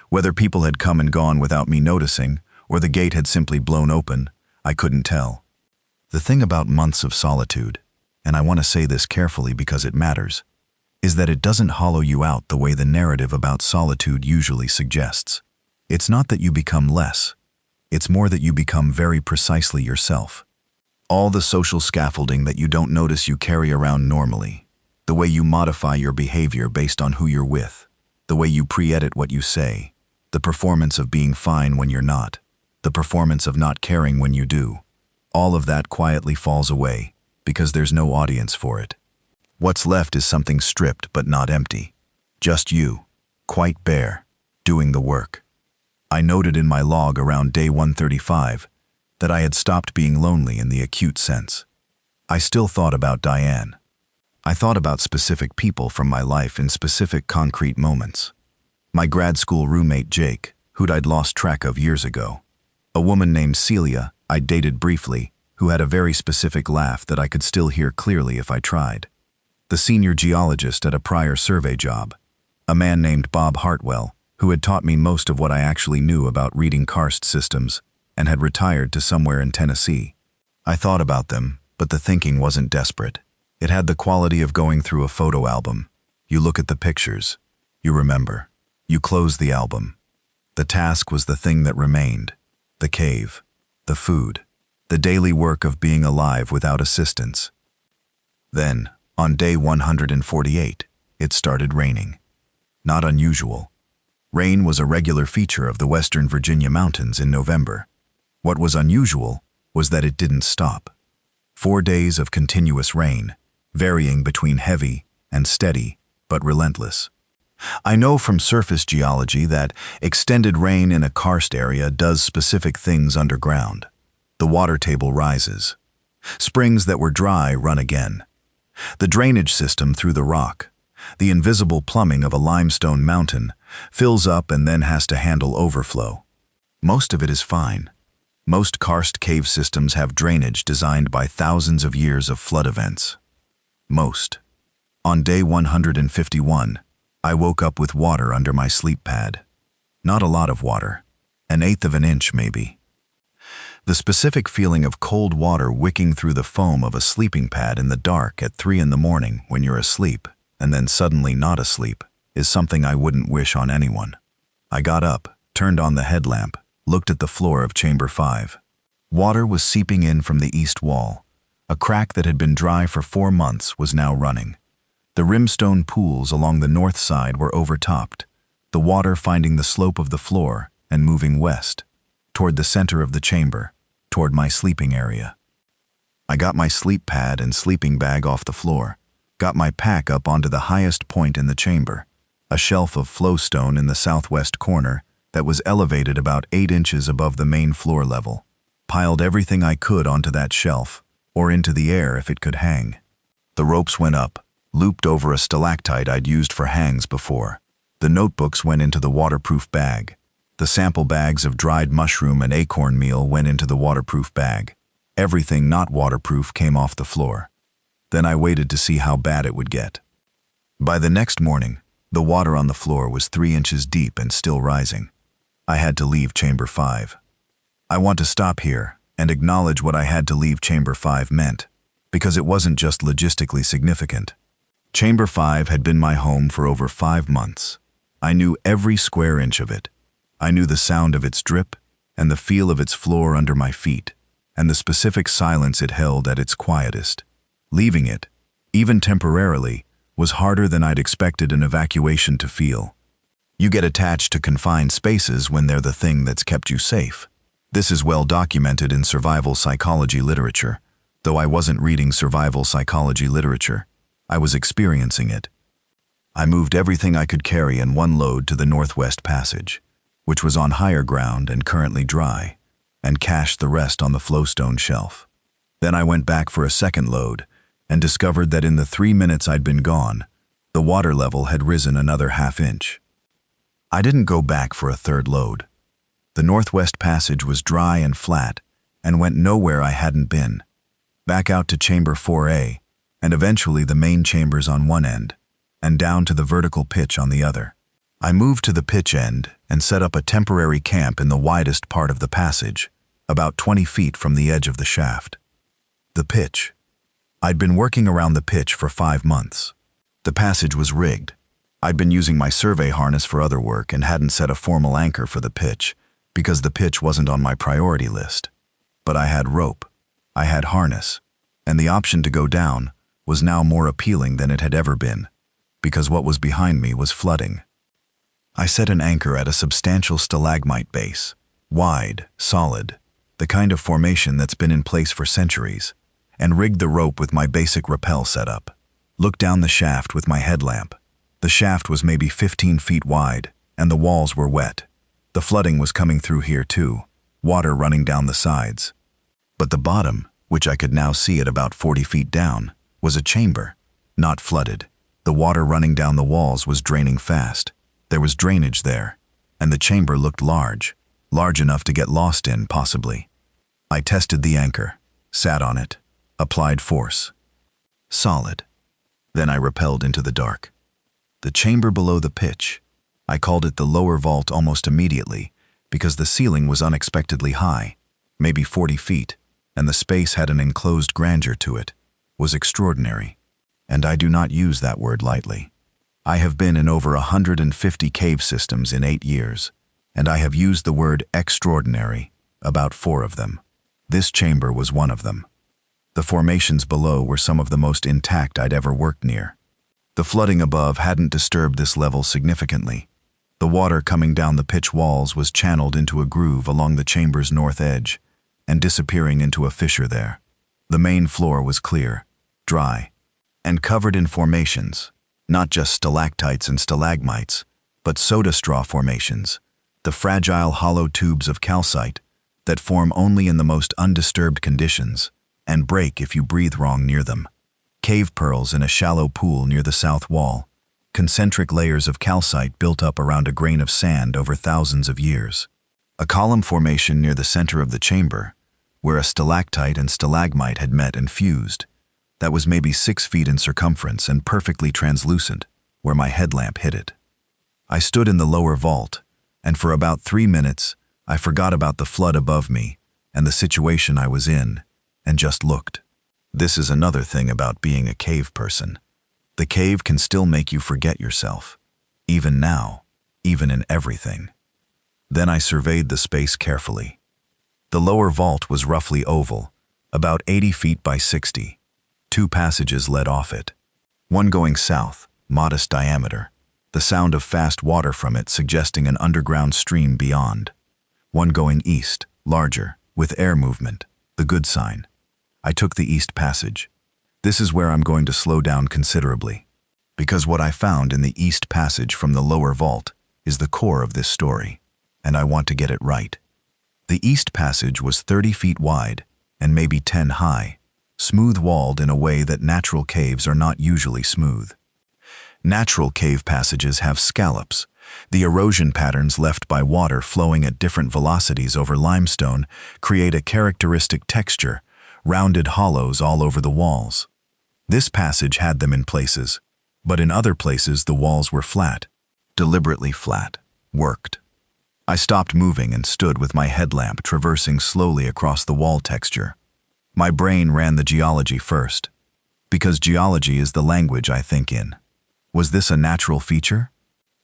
Whether people had come and gone without me noticing, or the gate had simply blown open, I couldn't tell. The thing about months of solitude, and I want to say this carefully because it matters, is that it doesn't hollow you out the way the narrative about solitude usually suggests. It's not that you become less. It's more that you become very precisely yourself. All the social scaffolding that you don't notice you carry around normally, the way you modify your behavior based on who you're with, the way you pre-edit what you say, the performance of being fine when you're not, the performance of not caring when you do, all of that quietly falls away because there's no audience for it. What's left is something stripped but not empty. Just you, quite bare, doing the work. I noted in my log around day 135 that I had stopped being lonely in the acute sense. I still thought about Diane. I thought about specific people from my life in specific concrete moments. My grad school roommate Jake, who'd I'd lost track of years ago. A woman named Celia I'd dated briefly, who had a very specific laugh that I could still hear clearly if I tried. The senior geologist at a prior survey job. A man named Bob Hartwell, who had taught me most of what I actually knew about reading karst systems and had retired to somewhere in Tennessee. I thought about them, but the thinking wasn't desperate. It had the quality of going through a photo album. You look at the pictures, you remember, you close the album. The task was the thing that remained, the cave, the food, the daily work of being alive without assistance. Then, on day 148, it started raining. Not unusual. Rain was a regular feature of the Western Virginia mountains in November. What was unusual was that it didn't stop. 4 days of continuous rain, varying between heavy and steady, but relentless. I know from surface geology that extended rain in a karst area does specific things underground. The water table rises. Springs that were dry run again. The drainage system through the rock, the invisible plumbing of a limestone mountain, fills up and then has to handle overflow. Most of it is fine. Most karst cave systems have drainage designed by thousands of years of flood events. Most. On day 151, I woke up with water under my sleep pad. Not a lot of water, 1/8 of an inch maybe. The specific feeling of cold water wicking through the foam of a sleeping pad in the dark at 3 in the morning when you're asleep, and then suddenly not asleep, is something I wouldn't wish on anyone. I got up, turned on the headlamp, looked at the floor of Chamber 5. Water was seeping in from the east wall. A crack that had been dry for 4 months was now running. The rimstone pools along the north side were overtopped, the water finding the slope of the floor and moving west, toward the center of the chamber, toward my sleeping area. I got my sleep pad and sleeping bag off the floor, got my pack up onto the highest point in the chamber, a shelf of flowstone in the southwest corner that was elevated about 8 inches above the main floor level, piled everything I could onto that shelf, or into the air if it could hang. The ropes went up, looped over a stalactite I'd used for hangs before. The notebooks went into the waterproof bag. The sample bags of dried mushroom and acorn meal went into the waterproof bag. Everything not waterproof came off the floor. Then I waited to see how bad it would get. By the next morning, the water on the floor was 3 inches deep and still rising. I had to leave Chamber 5. I want to stop here and acknowledge what I had to leave Chamber 5 meant, because it wasn't just logistically significant. Chamber 5 had been my home for over 5 months. I knew every square inch of it. I knew the sound of its drip and the feel of its floor under my feet, and the specific silence it held at its quietest. Leaving it, even temporarily, was harder than I'd expected an evacuation to feel. You get attached to confined spaces when they're the thing that's kept you safe. This is well documented in survival psychology literature. Though I wasn't reading survival psychology literature, I was experiencing it. I moved everything I could carry in one load to the Northwest Passage, which was on higher ground and currently dry, and cached the rest on the flowstone shelf. Then I went back for a second load and discovered that in the 3 minutes I'd been gone, the water level had risen another 1/2 inch. I didn't go back for a third load. The Northwest Passage was dry and flat and went nowhere I hadn't been. Back out to Chamber 4A, and eventually the main chambers on one end, and down to the vertical pitch on the other. I moved to the pitch end and set up a temporary camp in the widest part of the passage, about 20 feet from the edge of the shaft. The pitch. I'd been working around the pitch for 5 months. The passage was rigged. I'd been using my survey harness for other work and hadn't set a formal anchor for the pitch, because the pitch wasn't on my priority list. But I had rope, I had harness, and the option to go down was now more appealing than it had ever been, because what was behind me was flooding. I set an anchor at a substantial stalagmite base, wide, solid, the kind of formation that's been in place for centuries, and rigged the rope with my basic rappel setup. Looked down the shaft with my headlamp. The shaft was maybe 15 feet wide, and the walls were wet. The flooding was coming through here too, water running down the sides. But the bottom, which I could now see at about 40 feet down, was a chamber, not flooded. The water running down the walls was draining fast. There was drainage there, and the chamber looked large enough to get lost in, possibly. I tested the anchor, sat on it, applied force. Solid. Then I rappelled into the dark. The chamber below the pitch. I called it the lower vault almost immediately, because the ceiling was unexpectedly high, maybe 40 feet, and the space had an enclosed grandeur to it, was extraordinary. And I do not use that word lightly. I have been in over 150 cave systems in 8 years, and I have used the word extraordinary about 4 of them. This chamber was one of them. The formations below were some of the most intact I'd ever worked near. The flooding above hadn't disturbed this level significantly. The water coming down the pitch walls was channeled into a groove along the chamber's north edge and disappearing into a fissure there. The main floor was clear, dry, and covered in formations, not just stalactites and stalagmites, but soda straw formations, the fragile hollow tubes of calcite that form only in the most undisturbed conditions, and break if you breathe wrong near them. Cave pearls in a shallow pool near the south wall. Concentric layers of calcite built up around a grain of sand over thousands of years. A column formation near the center of the chamber, where a stalactite and stalagmite had met and fused, that was maybe 6 feet in circumference and perfectly translucent, where my headlamp hit it. I stood in the lower vault, and for about 3 minutes, I forgot about the flood above me and the situation I was in, and just looked. This is another thing about being a cave person. The cave can still make you forget yourself, even now, even in everything. Then I surveyed the space carefully. The lower vault was roughly oval, about 80 feet by 60. 2 passages led off it. One going south, modest diameter, the sound of fast water from it suggesting an underground stream beyond. One going east, larger, with air movement, the good sign. I took the east passage. This is where I'm going to slow down considerably, because what I found in the east passage from the lower vault is the core of this story, and I want to get it right. The east passage was 30 feet wide and maybe 10 high, smooth-walled in a way that natural caves are not usually smooth. Natural cave passages have scallops, the erosion patterns left by water flowing at different velocities over limestone create a characteristic texture, rounded hollows all over the walls. This passage had them in places, but in other places the walls were flat, deliberately flat, worked. I stopped moving and stood with my headlamp traversing slowly across the wall texture. My brain ran the geology first, because geology is the language I think in. Was this a natural feature?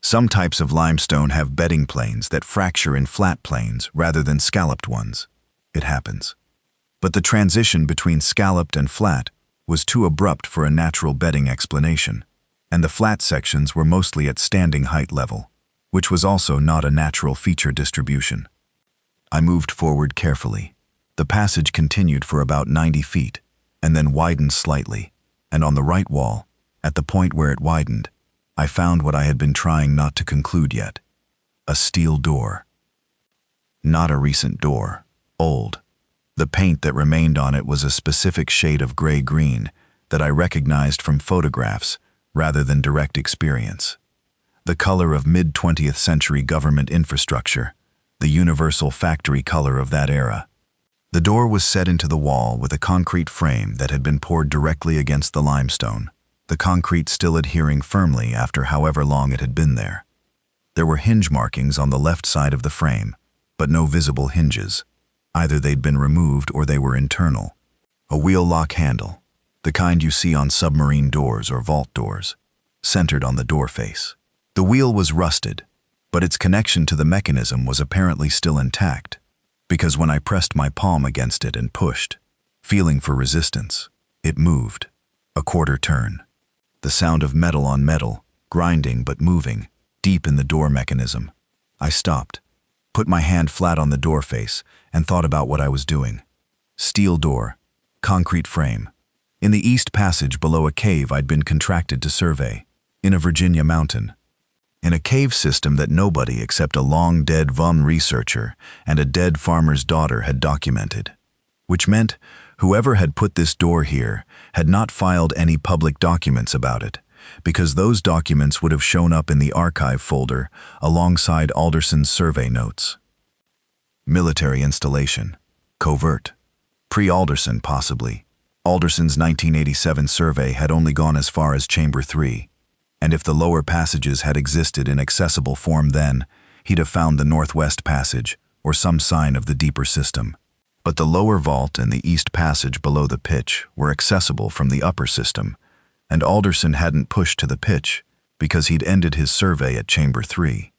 Some types of limestone have bedding planes that fracture in flat planes rather than scalloped ones. It happens. But the transition between scalloped and flat was too abrupt for a natural bedding explanation, and the flat sections were mostly at standing height level, which was also not a natural feature distribution. I moved forward carefully. The passage continued for about 90 feet, and then widened slightly, and on the right wall, at the point where it widened, I found what I had been trying not to conclude yet. A steel door. Not a recent door, old. The paint that remained on it was a specific shade of gray-green that I recognized from photographs rather than direct experience. The color of mid-20th century government infrastructure, the universal factory color of that era. The door was set into the wall with a concrete frame that had been poured directly against the limestone, the concrete still adhering firmly after however long it had been there. There were hinge markings on the left side of the frame, but no visible hinges. Either they'd been removed or they were internal. A wheel lock handle, the kind you see on submarine doors or vault doors, centered on the door face. The wheel was rusted, but its connection to the mechanism was apparently still intact, because when I pressed my palm against it and pushed, feeling for resistance, it moved. A quarter turn. The sound of metal on metal, grinding but moving, deep in the door mechanism. I stopped, put my hand flat on the door face, and thought about what I was doing. Steel door, concrete frame. In the east passage below a cave I'd been contracted to survey, in a Virginia mountain. In a cave system that nobody except a long-dead VUM researcher and a dead farmer's daughter had documented. Which meant whoever had put this door here had not filed any public documents about it, because those documents would have shown up in the archive folder alongside Alderson's survey notes. Military installation. Covert. Pre-Alderson, possibly. Alderson's 1987 survey had only gone as far as Chamber 3. And if the lower passages had existed in accessible form then, he'd have found the northwest passage or some sign of the deeper system. But the lower vault and the east passage below the pitch were accessible from the upper system, and Alderson hadn't pushed to the pitch because he'd ended his survey at Chamber 3.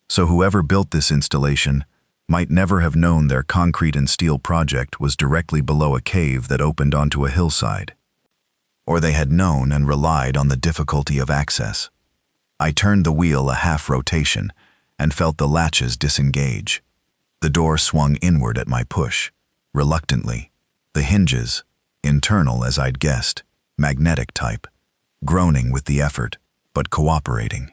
So whoever built this installation might never have known their concrete and steel project was directly below a cave that opened onto a hillside. Or they had known and relied on the difficulty of access. I turned the wheel a half rotation and felt the latches disengage. The door swung inward at my push, reluctantly. The hinges, internal as I'd guessed, magnetic type, groaning with the effort, but cooperating.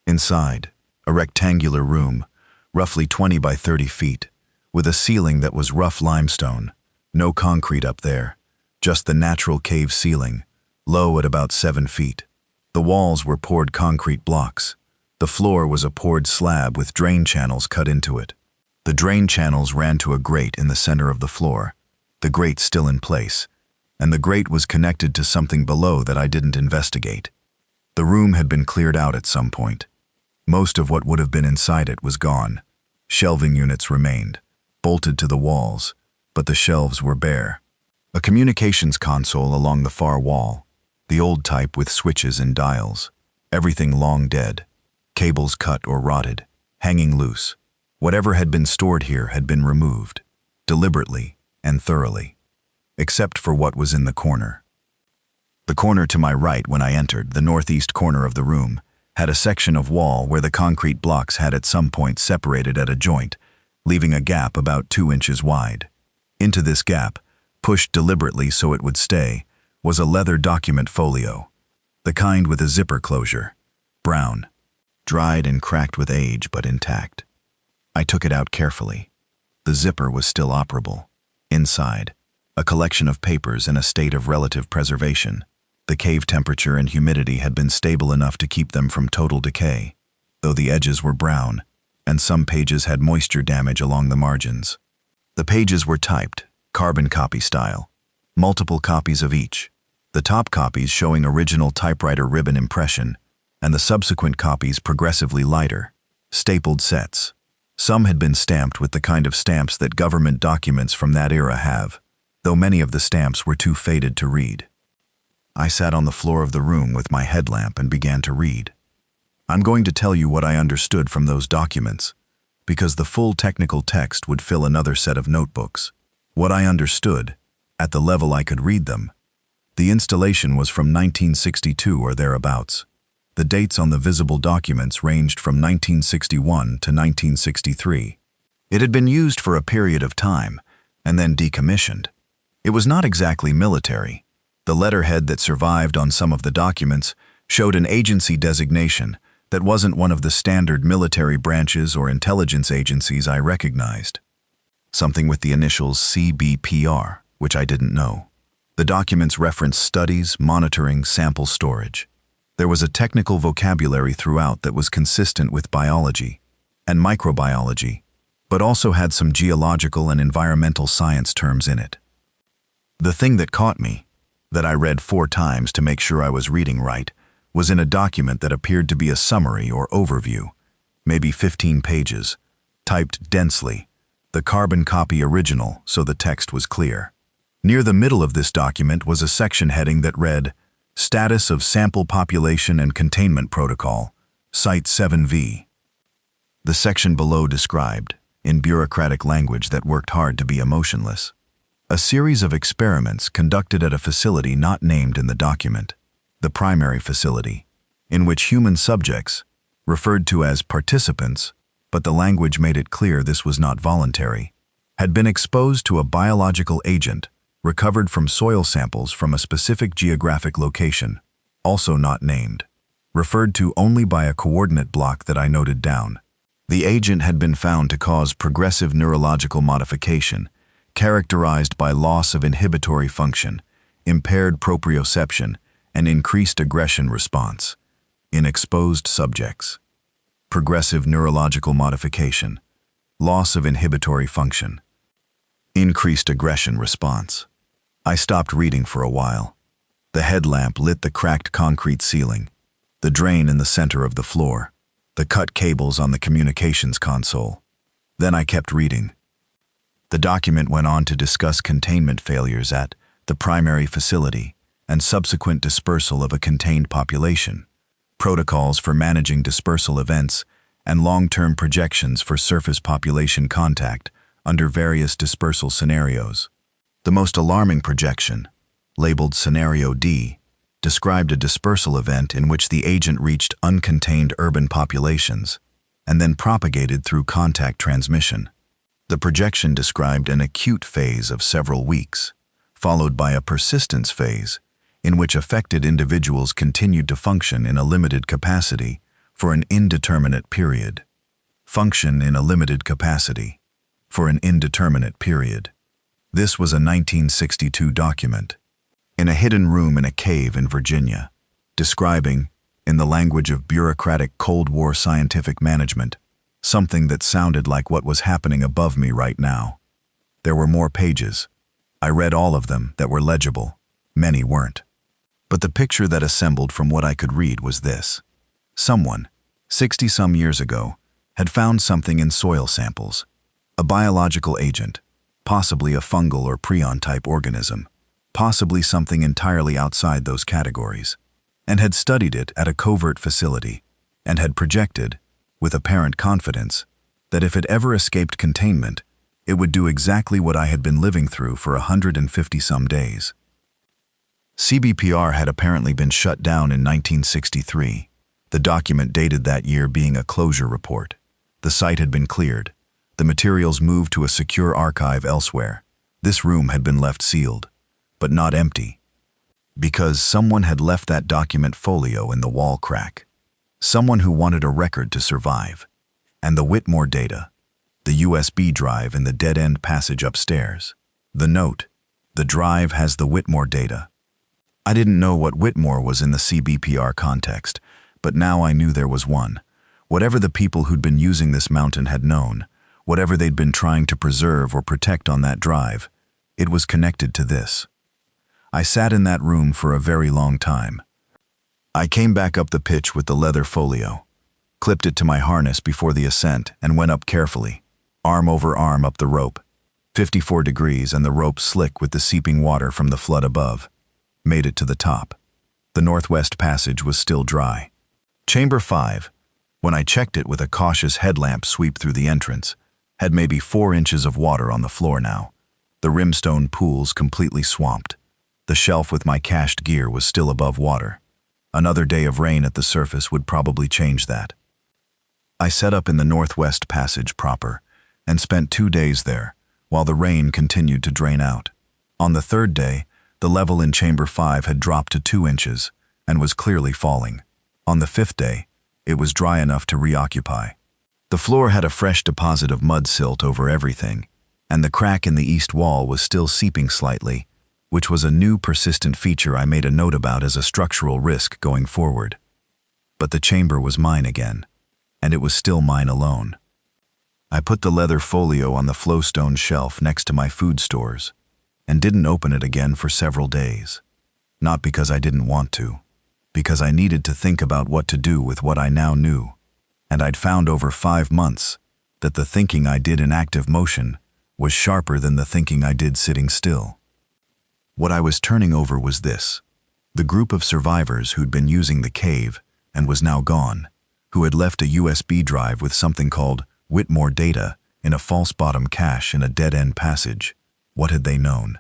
Inside, a rectangular room, roughly 20 by 30 feet, with a ceiling that was rough limestone, No concrete up there, just the natural cave ceiling, low at about 7 feet. The walls were poured concrete blocks. The floor was a poured slab with drain channels cut into it. The drain channels ran to a grate in the center of the floor, the grate still in place, and the grate was connected to something below that I didn't investigate. The room had been cleared out at some point. Most of what would have been inside it was gone. Shelving units remained, bolted to the walls, but the shelves were bare. A communications console along the far wall, the old type with switches and dials. Everything long dead, cables cut or rotted, hanging loose. Whatever had been stored here had been removed, deliberately and thoroughly, except for what was in the corner. The corner to my right when I entered, the northeast corner of the room, had a section of wall where the concrete blocks had at some point separated at a joint, leaving a gap about 2 inches wide. Into this gap, pushed deliberately so it would stay, was a leather document folio, the kind with a zipper closure, brown, dried and cracked with age but intact. I took it out carefully. The zipper was still operable. Inside, a collection of papers in a state of relative preservation. The cave temperature and humidity had been stable enough to keep them from total decay, though the edges were brown, and some pages had moisture damage along the margins. The pages were typed, carbon copy style, multiple copies of each, the top copies showing original typewriter ribbon impression, and the subsequent copies progressively lighter, stapled sets. Some had been stamped with the kind of stamps that government documents from that era have, though many of the stamps were too faded to read. I sat on the floor of the room with my headlamp and began to read. I'm going to tell you what I understood from those documents, because the full technical text would fill another set of notebooks. What I understood, at the level I could read them. The installation was from 1962 or thereabouts. The dates on the visible documents ranged from 1961 to 1963. It had been used for a period of time, and then decommissioned. It was not exactly military. The letterhead that survived on some of the documents showed an agency designation that wasn't one of the standard military branches or intelligence agencies I recognized. Something with the initials CBPR, which I didn't know. The documents referenced studies, monitoring, sample storage. There was a technical vocabulary throughout that was consistent with biology and microbiology, but also had some geological and environmental science terms in it. The thing that caught me, that I read 4 times to make sure I was reading right, was in a document that appeared to be a summary or overview, maybe 15 pages, typed densely, the carbon copy original so the text was clear. Near the middle of this document was a section heading that read, Status of Sample Population and Containment Protocol, Site 7V. The section below described, in bureaucratic language that worked hard to be emotionless, a series of experiments conducted at a facility not named in the document, the primary facility, in which human subjects, referred to as participants, but the language made it clear this was not voluntary, had been exposed to a biological agent recovered from soil samples from a specific geographic location, also not named, referred to only by a coordinate block that I noted down. The agent had been found to cause progressive neurological modification, characterized by loss of inhibitory function, impaired proprioception, and increased aggression response in exposed subjects. Progressive neurological modification, loss of inhibitory function, increased aggression response. I stopped reading for a while. The headlamp lit the cracked concrete ceiling, the drain in the center of the floor, the cut cables on the communications console. Then I kept reading. The document went on to discuss containment failures at the primary facility and subsequent dispersal of a contained population, protocols for managing dispersal events, and long-term projections for surface population contact under various dispersal scenarios. The most alarming projection, labeled Scenario D, described a dispersal event in which the agent reached uncontained urban populations and then propagated through contact transmission. The projection described an acute phase of several weeks, followed by a persistence phase in which affected individuals continued to function in a limited capacity for an indeterminate period. Function in a limited capacity for an indeterminate period. This was a 1962 document, in a hidden room in a cave in Virginia, describing, in the language of bureaucratic Cold War scientific management, something that sounded like what was happening above me right now. There were more pages. I read all of them that were legible. Many weren't. But the picture that assembled from what I could read was this. Someone, 60-some years ago, had found something in soil samples, a biological agent, possibly a fungal or prion-type organism, possibly something entirely outside those categories, and had studied it at a covert facility, and had projected, with apparent confidence, that if it ever escaped containment, it would do exactly what I had been living through for 150-some days. CBPR had apparently been shut down in 1963, the document dated that year being a closure report. The site had been cleared, the materials moved to a secure archive elsewhere. This room had been left sealed, but not empty, because someone had left that document folio in the wall crack. Someone who wanted a record to survive. And the Whitmore data, the USB drive in the dead-end passage upstairs. The note, the drive has the Whitmore data. I didn't know what Whitmore was in the CBPR context, but now I knew there was one. Whatever the people who'd been using this mountain had known, whatever they'd been trying to preserve or protect on that drive, it was connected to this. I sat in that room for a very long time. I came back up the pitch with the leather folio, clipped it to my harness before the ascent, and went up carefully, arm over arm up the rope, 54 degrees and the rope slick with the seeping water from the flood above. Made it to the top. The northwest passage was still dry. Chamber 5, when I checked it with a cautious headlamp sweep through the entrance, had maybe 4 inches of water on the floor now. The rimstone pools completely swamped. The shelf with my cached gear was still above water. Another day of rain at the surface would probably change that. I set up in the northwest passage proper and spent 2 days there while the rain continued to drain out. On the third day, the level in Chamber 5 had dropped to 2 inches and was clearly falling. On the 5th day, it was dry enough to reoccupy. The floor had a fresh deposit of mud silt over everything, and the crack in the east wall was still seeping slightly, which was a new persistent feature I made a note about as a structural risk going forward. But the chamber was mine again, and it was still mine alone. I put the leather folio on the flowstone shelf next to my food stores, and didn't open it again for several days. Not because I didn't want to, because I needed to think about what to do with what I now knew, and I'd found over 5 months that the thinking I did in active motion was sharper than the thinking I did sitting still. What I was turning over was this: the group of survivors who'd been using the cave and was now gone, who had left a USB drive with something called Whitmore data in a false bottom cache in a dead-end passage. What had they known?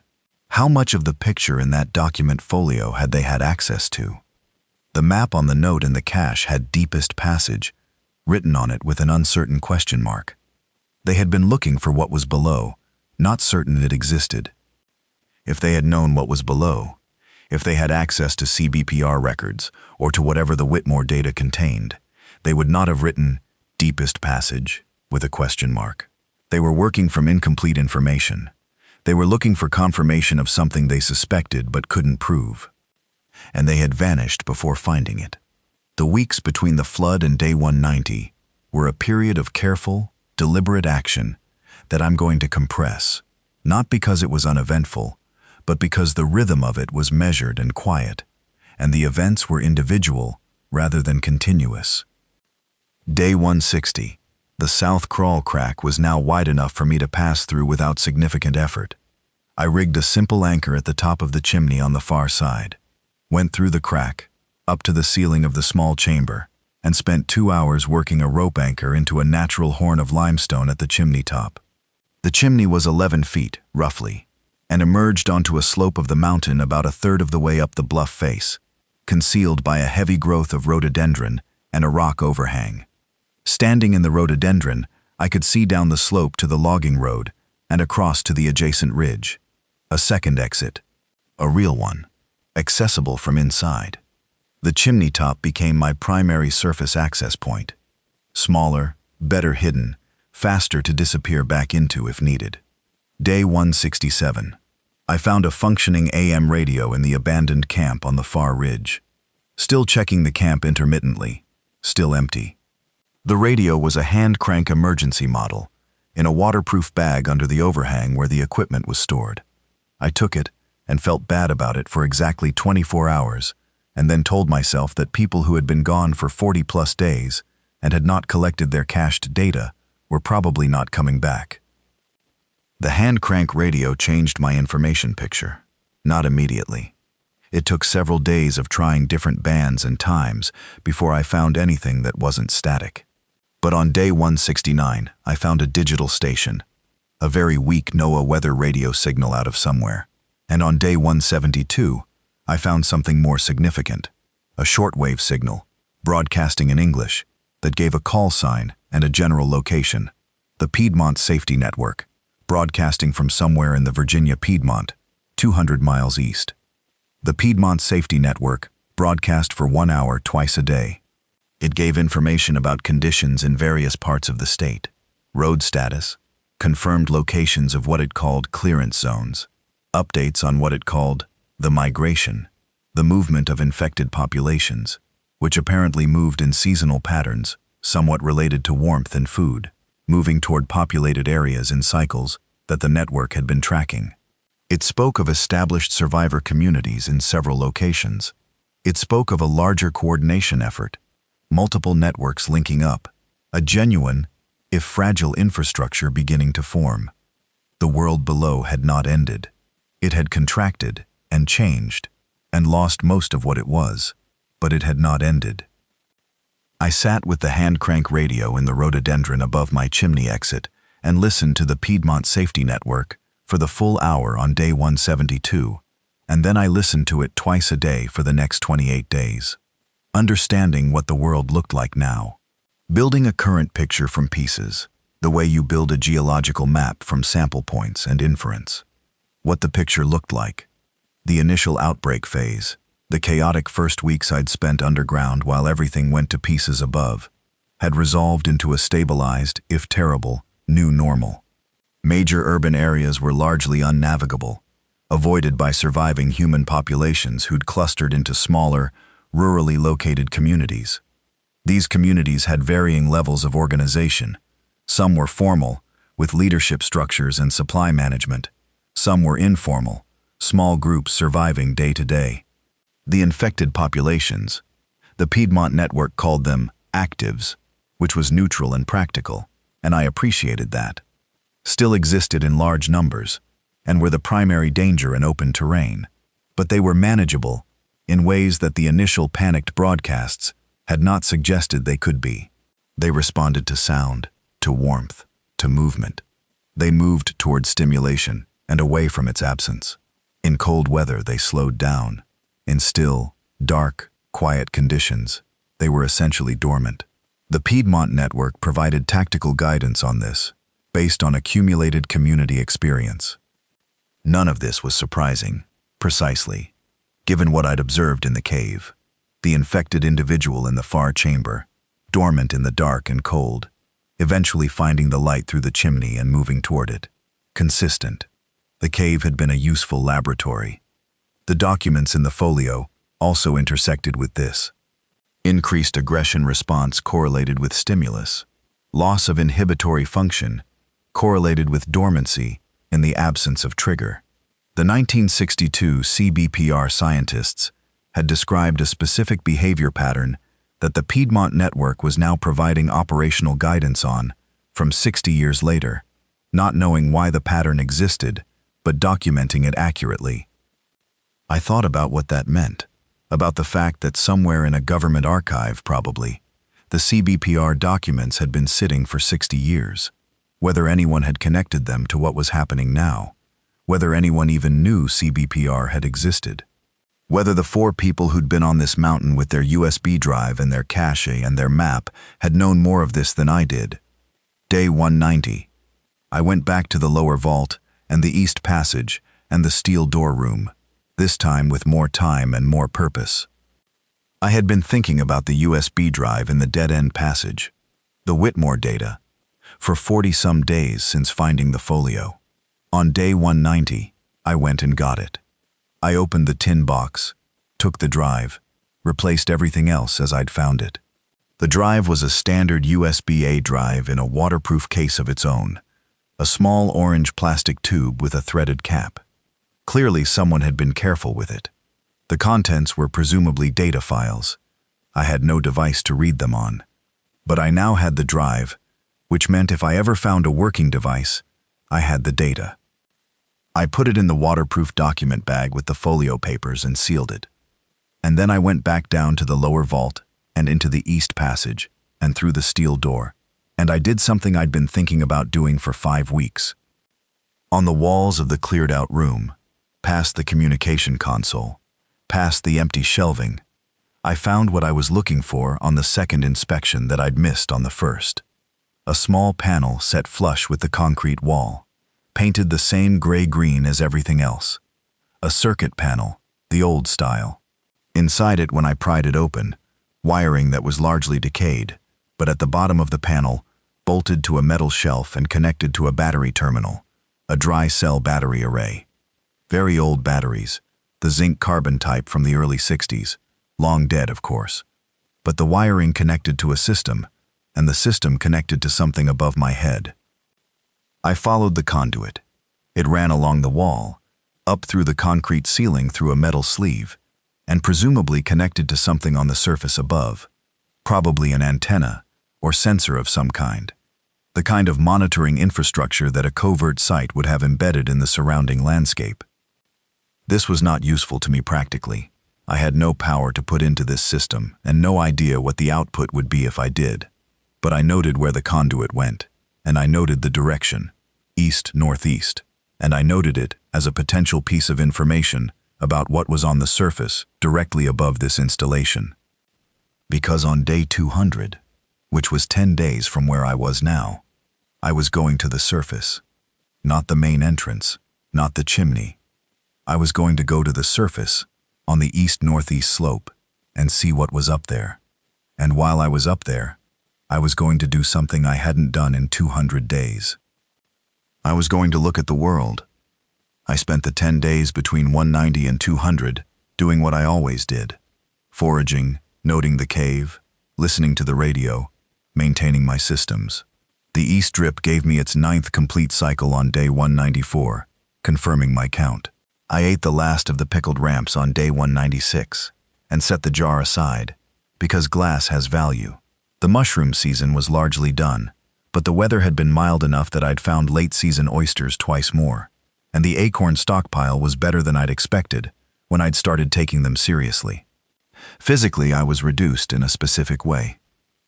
How much of the picture in that document folio had they had access to? The map on the note in the cache had deepest passage, written on it with an uncertain question mark. They had been looking for what was below, not certain it existed. If they had known what was below, if they had access to CBPR records or to whatever the Whitmore data contained, they would not have written deepest passage with a question mark. They were working from incomplete information. They were looking for confirmation of something they suspected but couldn't prove. And they had vanished before finding it. The weeks between the flood and day 190 were a period of careful, deliberate action that I'm going to compress, not because it was uneventful, but because the rhythm of it was measured and quiet, and the events were individual rather than continuous. Day 160. The south crawl crack was now wide enough for me to pass through without significant effort. I rigged a simple anchor at the top of the chimney on the far side, went through the crack, up to the ceiling of the small chamber, and spent 2 hours working a rope anchor into a natural horn of limestone at the chimney top. The chimney was 11 feet, roughly, and emerged onto a slope of the mountain about a third of the way up the bluff face, concealed by a heavy growth of rhododendron and a rock overhang. Standing in the rhododendron, I could see down the slope to the logging road and across to the adjacent ridge. A second exit, a real one, accessible from inside. The chimney top became my primary surface access point. Smaller, better hidden, faster to disappear back into if needed. Day 167. I found a functioning AM radio in the abandoned camp on the far ridge. Still checking the camp intermittently. Still empty. The radio was a hand-crank emergency model, in a waterproof bag under the overhang where the equipment was stored. I took it and felt bad about it for exactly 24 hours, and then told myself that people who had been gone for 40-plus days and had not collected their cached data were probably not coming back. The hand-crank radio changed my information picture. Not immediately. It took several days of trying different bands and times before I found anything that wasn't static. But on day 169, I found a digital station, a very weak NOAA weather radio signal out of somewhere. And on day 172, I found something more significant, a shortwave signal, broadcasting in English, that gave a call sign and a general location, the Piedmont Safety Network, broadcasting from somewhere in the Virginia Piedmont, 200 miles east. The Piedmont Safety Network broadcast for 1 hour twice a day. It gave information about conditions in various parts of the state, road status, confirmed locations of what it called clearance zones, updates on what it called the migration, the movement of infected populations, which apparently moved in seasonal patterns, somewhat related to warmth and food, moving toward populated areas in cycles that the network had been tracking. It spoke of established survivor communities in several locations. It spoke of a larger coordination effort, multiple networks linking up, a genuine, if fragile infrastructure beginning to form. The world below had not ended. It had contracted and changed and lost most of what it was, but it had not ended. I sat with the hand-crank radio in the rhododendron above my chimney exit and listened to the Piedmont Safety Network for the full hour on day 172, and then I listened to it twice a day for the next 28 days. Understanding what the world looked like now. Building a current picture from pieces, the way you build a geological map from sample points and inference. What the picture looked like. The initial outbreak phase, the chaotic first weeks I'd spent underground while everything went to pieces above, had resolved into a stabilized, if terrible, new normal. Major urban areas were largely unnavigable, avoided by surviving human populations who'd clustered into smaller, rurally located communities. These communities had varying levels of organization. Some were formal, with leadership structures and supply management. Some were informal, small groups surviving day to day. The infected populations, the Piedmont Network called them actives, which was neutral and practical, and I appreciated that, still existed in large numbers, and were the primary danger in open terrain. But they were manageable in ways that the initial panicked broadcasts had not suggested they could be. They responded to sound, to warmth, to movement. They moved toward stimulation and away from its absence. In cold weather, they slowed down. In still, dark, quiet conditions, they were essentially dormant. The Piedmont Network provided tactical guidance on this, based on accumulated community experience. None of this was surprising, precisely, given what I'd observed in the cave. The infected individual in the far chamber, dormant in the dark and cold, eventually finding the light through the chimney and moving toward it. Consistent. The cave had been a useful laboratory. The documents in the folio also intersected with this. Increased aggression response correlated with stimulus. Loss of inhibitory function correlated with dormancy in the absence of trigger. The 1962 CBPR scientists had described a specific behavior pattern that the Piedmont Network was now providing operational guidance on from 60 years later, not knowing why the pattern existed, but documenting it accurately. I thought about what that meant, about the fact that somewhere in a government archive, probably, the CBPR documents had been sitting for 60 years, whether anyone had connected them to what was happening now, whether anyone even knew CBPR had existed, whether the 4 people who'd been on this mountain with their USB drive and their cache and their map had known more of this than I did. Day 190. I went back to the lower vault and the east passage and the steel door room, this time with more time and more purpose. I had been thinking about the USB drive in the dead-end passage, the Whitmore data, for 40-some days since finding the folio. On day 190, I went and got it. I opened the tin box, took the drive, replaced everything else as I'd found it. The drive was a standard USB-A drive in a waterproof case of its own, a small orange plastic tube with a threaded cap. Clearly someone had been careful with it. The contents were presumably data files. I had no device to read them on. But I now had the drive, which meant if I ever found a working device, I had the data. I put it in the waterproof document bag with the folio papers and sealed it. And then I went back down to the lower vault and into the east passage and through the steel door, and I did something I'd been thinking about doing for 5 weeks. On the walls of the cleared-out room, past the communication console, past the empty shelving, I found what I was looking for on the second inspection that I'd missed on the first. A small panel set flush with the concrete wall, painted the same gray-green as everything else. A circuit panel, the old style. Inside it, when I pried it open, wiring that was largely decayed, but at the bottom of the panel, bolted to a metal shelf and connected to a battery terminal, a dry cell battery array. Very old batteries, the zinc carbon type from the early 60s, long dead of course. But the wiring connected to a system, and the system connected to something above my head. I followed the conduit. It ran along the wall, up through the concrete ceiling through a metal sleeve, and presumably connected to something on the surface above, probably an antenna or sensor of some kind, the kind of monitoring infrastructure that a covert site would have embedded in the surrounding landscape. This was not useful to me practically. I had no power to put into this system and no idea what the output would be if I did. But I noted where the conduit went, and I noted the direction, east-northeast, and I noted it as a potential piece of information about what was on the surface directly above this installation. Because on day 200, which was 10 days from where I was now, I was going to the surface. Not the main entrance, not the chimney. I was going to go to the surface, on the east-northeast slope, and see what was up there. And while I was up there, I was going to do something I hadn't done in 200 days. I was going to look at the world. I spent the 10 days between 190 and 200 doing what I always did, foraging, noting the cave, listening to the radio, maintaining my systems. The east drip gave me its 9th complete cycle on day 194, confirming my count. I ate the last of the pickled ramps on day 196 and set the jar aside, because glass has value. The mushroom season was largely done, but the weather had been mild enough that I'd found late-season oysters twice more, and the acorn stockpile was better than I'd expected when I'd started taking them seriously. Physically, I was reduced in a specific way.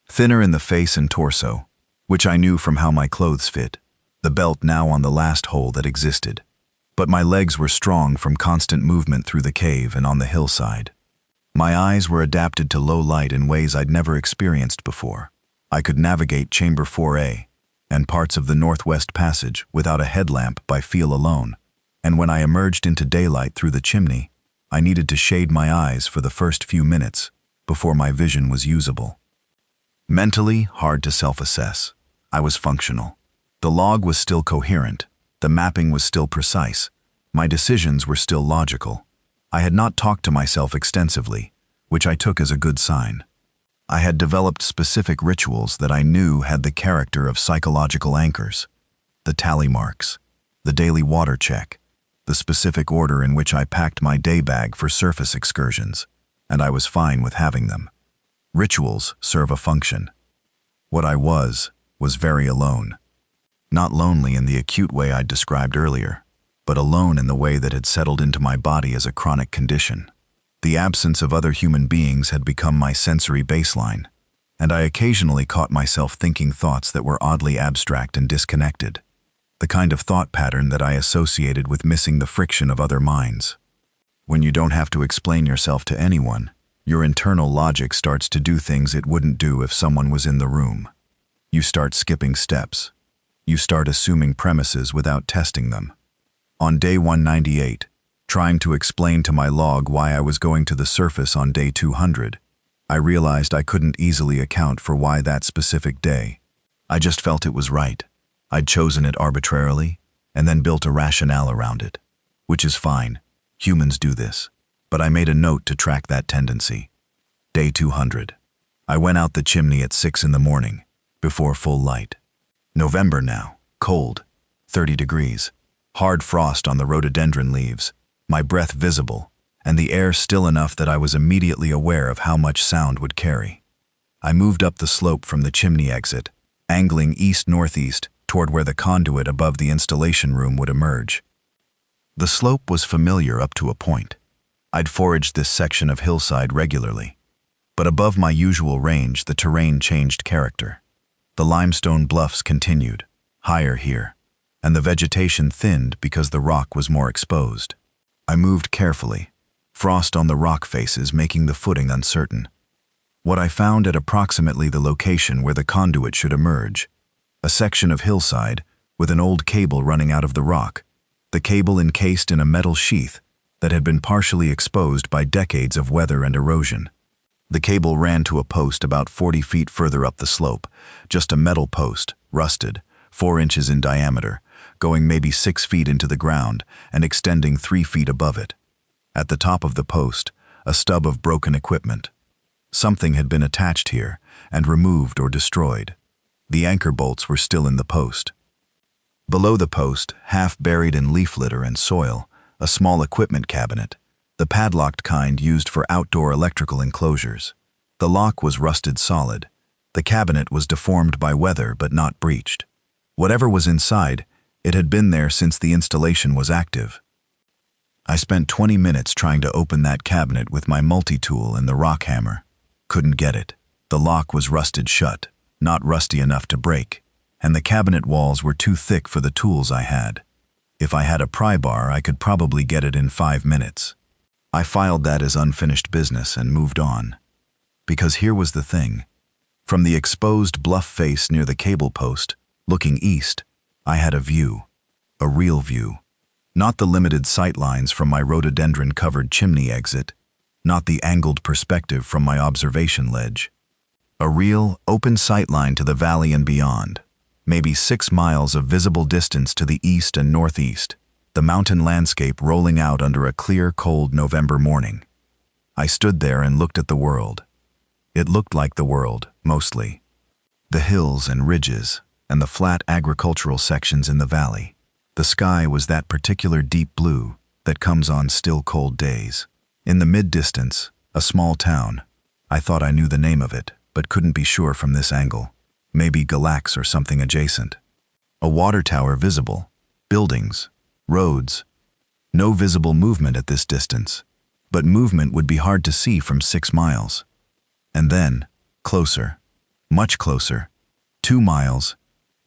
Thinner in the face and torso, which I knew from how my clothes fit, the belt now on the last hole that existed. But my legs were strong from constant movement through the cave and on the hillside. My eyes were adapted to low light in ways I'd never experienced before. I could navigate Chamber 4A and parts of the Northwest Passage without a headlamp by feel alone, and when I emerged into daylight through the chimney, I needed to shade my eyes for the first few minutes before my vision was usable. Mentally, hard to self-assess. I was functional. The log was still coherent. The mapping was still precise. My decisions were still logical. I had not talked to myself extensively, which I took as a good sign. I had developed specific rituals that I knew had the character of psychological anchors. The tally marks, the daily water check, the specific order in which I packed my day bag for surface excursions, and I was fine with having them. Rituals serve a function. What I was very alone. Not lonely in the acute way I'd described earlier, but alone in the way that had settled into my body as a chronic condition. The absence of other human beings had become my sensory baseline, and I occasionally caught myself thinking thoughts that were oddly abstract and disconnected, the kind of thought pattern that I associated with missing the friction of other minds. When you don't have to explain yourself to anyone, your internal logic starts to do things it wouldn't do if someone was in the room. You start skipping steps. You start assuming premises without testing them. On day 198, trying to explain to my log why I was going to the surface on day 200, I realized I couldn't easily account for why that specific day. I just felt it was right. I'd chosen it arbitrarily, and then built a rationale around it. Which is fine. Humans do this. But I made a note to track that tendency. Day 200. I went out the chimney at 6 in the morning, before full light. November now, cold, 30 degrees, hard frost on the rhododendron leaves, my breath visible, and the air still enough that I was immediately aware of how much sound would carry. I moved up the slope from the chimney exit, angling east-northeast toward where the conduit above the installation room would emerge. The slope was familiar up to a point. I'd foraged this section of hillside regularly. But above my usual range, the terrain changed character. The limestone bluffs continued, higher here, and the vegetation thinned because the rock was more exposed. I moved carefully, frost on the rock faces making the footing uncertain. What I found at approximately the location where the conduit should emerge, a section of hillside with an old cable running out of the rock, the cable encased in a metal sheath that had been partially exposed by decades of weather and erosion. The cable ran to a post about 40 feet further up the slope, just a metal post, rusted, 4 inches in diameter, going maybe 6 feet into the ground and extending 3 feet above it. At the top of the post, a stub of broken equipment. Something had been attached here and removed or destroyed. The anchor bolts were still in the post. Below the post, half buried in leaf litter and soil, a small equipment cabinet, the padlocked kind used for outdoor electrical enclosures. The lock was rusted solid. The cabinet was deformed by weather but not breached. Whatever was inside, it had been there since the installation was active. I spent 20 minutes trying to open that cabinet with my multi-tool and the rock hammer. Couldn't get it. The lock was rusted shut, not rusty enough to break, and the cabinet walls were too thick for the tools I had. If I had a pry bar, I could probably get it in 5 minutes. I filed that as unfinished business and moved on. Because here was the thing. From the exposed bluff face near the cable post, looking east, I had a view. A real view. Not the limited sight lines from my rhododendron-covered chimney exit, not the angled perspective from my observation ledge. A real, open sight line to the valley and beyond. Maybe 6 miles of visible distance to the east and northeast. The mountain landscape rolling out under a clear, cold November morning. I stood there and looked at the world. It looked like the world, mostly. The hills and ridges, and the flat agricultural sections in the valley. The sky was that particular deep blue that comes on still cold days. In the mid-distance, a small town. I thought I knew the name of it, but couldn't be sure from this angle. Maybe Galax or something adjacent. A water tower visible. Buildings. Roads. No visible movement at this distance, but movement would be hard to see from 6 miles. And then, closer, much closer, 2 miles,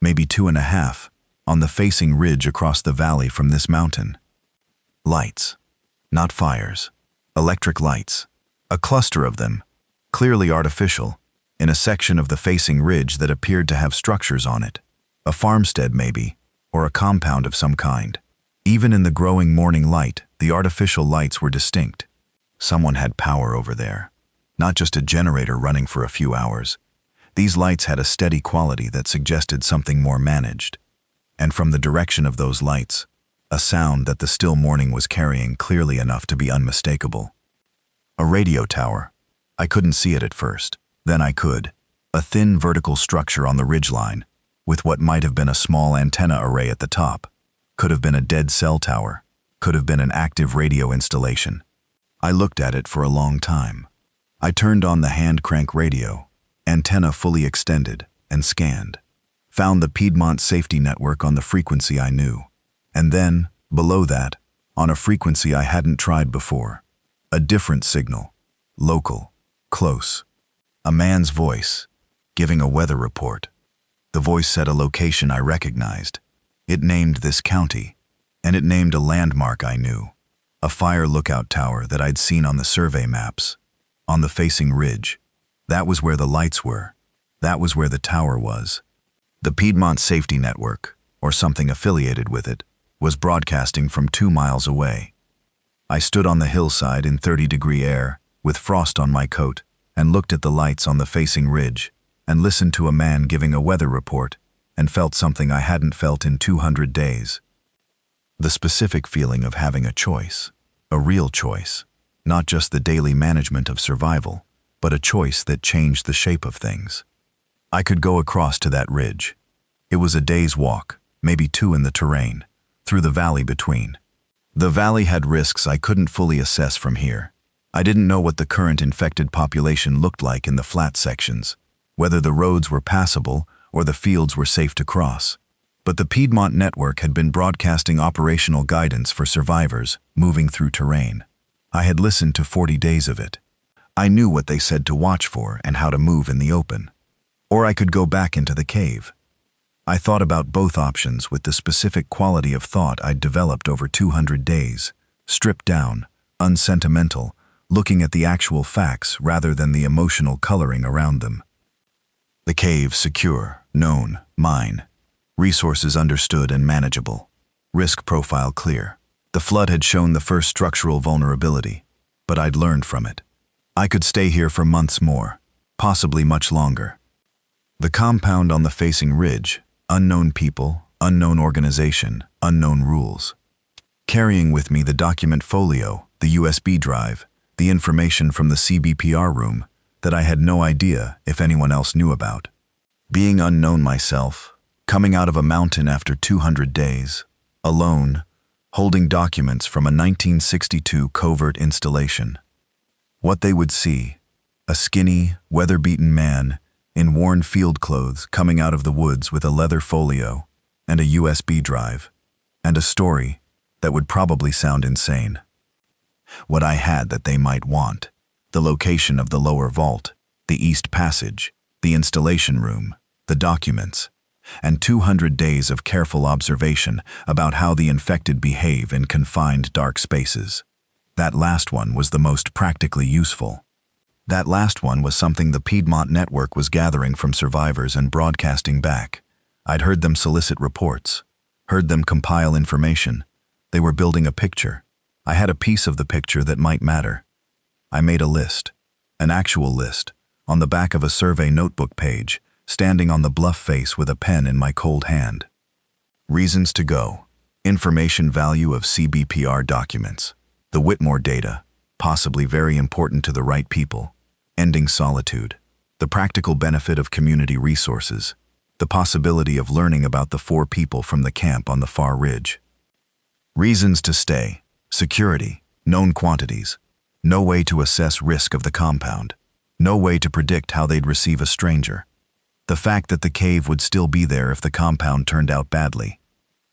maybe 2.5, on the facing ridge across the valley from this mountain. Lights, not fires, electric lights, a cluster of them, clearly artificial, in a section of the facing ridge that appeared to have structures on it. A farmstead maybe, or a compound of some kind. Even in the growing morning light, the artificial lights were distinct. Someone had power over there. Not just a generator running for a few hours. These lights had a steady quality that suggested something more managed. And from the direction of those lights, a sound that the still morning was carrying clearly enough to be unmistakable. A radio tower. I couldn't see it at first. Then I could. A thin vertical structure on the ridgeline, with what might have been a small antenna array at the top. Could have been a dead cell tower. Could have been an active radio installation. I looked at it for a long time. I turned on the hand crank radio, antenna fully extended, and scanned. Found the Piedmont safety network on the frequency I knew. And then, below that, on a frequency I hadn't tried before. A different signal. Local. Close. A man's voice, giving a weather report. The voice said a location I recognized. It named this county, and it named a landmark I knew. A fire lookout tower that I'd seen on the survey maps. On the facing ridge. That was where the lights were. That was where the tower was. The Piedmont Safety Network, or something affiliated with it, was broadcasting from 2 miles away. I stood on the hillside in 30-degree air, with frost on my coat, and looked at the lights on the facing ridge, and listened to a man giving a weather report, and felt something I hadn't felt in 200 days. The specific feeling of having a choice, a real choice, not just the daily management of survival, but a choice that changed the shape of things. I could go across to that ridge. It was a day's walk, maybe 2 in the terrain, through the valley between. The valley had risks I couldn't fully assess from here. I didn't know what the current infected population looked like in the flat sections, whether the roads were passable or the fields were safe to cross. But the Piedmont network had been broadcasting operational guidance for survivors moving through terrain. I had listened to 40 days of it. I knew what they said to watch for and how to move in the open. Or I could go back into the cave. I thought about both options with the specific quality of thought I'd developed over 200 days, stripped down, unsentimental, looking at the actual facts rather than the emotional coloring around them. The cave secure, known, mine. Resources understood and manageable. Risk profile clear. The flood had shown the first structural vulnerability, but I'd learned from it. I could stay here for months more, possibly much longer. The compound on the facing ridge, unknown people, unknown organization, unknown rules. Carrying with me the document folio, the USB drive, the information from the CBPR room that I had no idea if anyone else knew about. Being unknown myself, coming out of a mountain after 200 days, alone, holding documents from a 1962 covert installation. What they would see, a skinny, weather-beaten man in worn field clothes coming out of the woods with a leather folio and a USB drive, and a story that would probably sound insane. What I had that they might want, the location of the lower vault, the east passage, the installation room, the documents, and 200 days of careful observation about how the infected behave in confined dark spaces. That last one was the most practically useful. That last one was something the Piedmont network was gathering from survivors and broadcasting back. I'd heard them solicit reports, heard them compile information. They were building a picture. I had a piece of the picture that might matter. I made a list, an actual list, on the back of a survey notebook page, standing on the bluff face with a pen in my cold hand. Reasons to go. Information value of CBPR documents. The Whitmore data, possibly very important to the right people. Ending solitude. The practical benefit of community resources. The possibility of learning about the 4 people from the camp on the far ridge. Reasons to stay. Security. Known quantities. No way to assess risk of the compound. No way to predict how they'd receive a stranger. The fact that the cave would still be there if the compound turned out badly.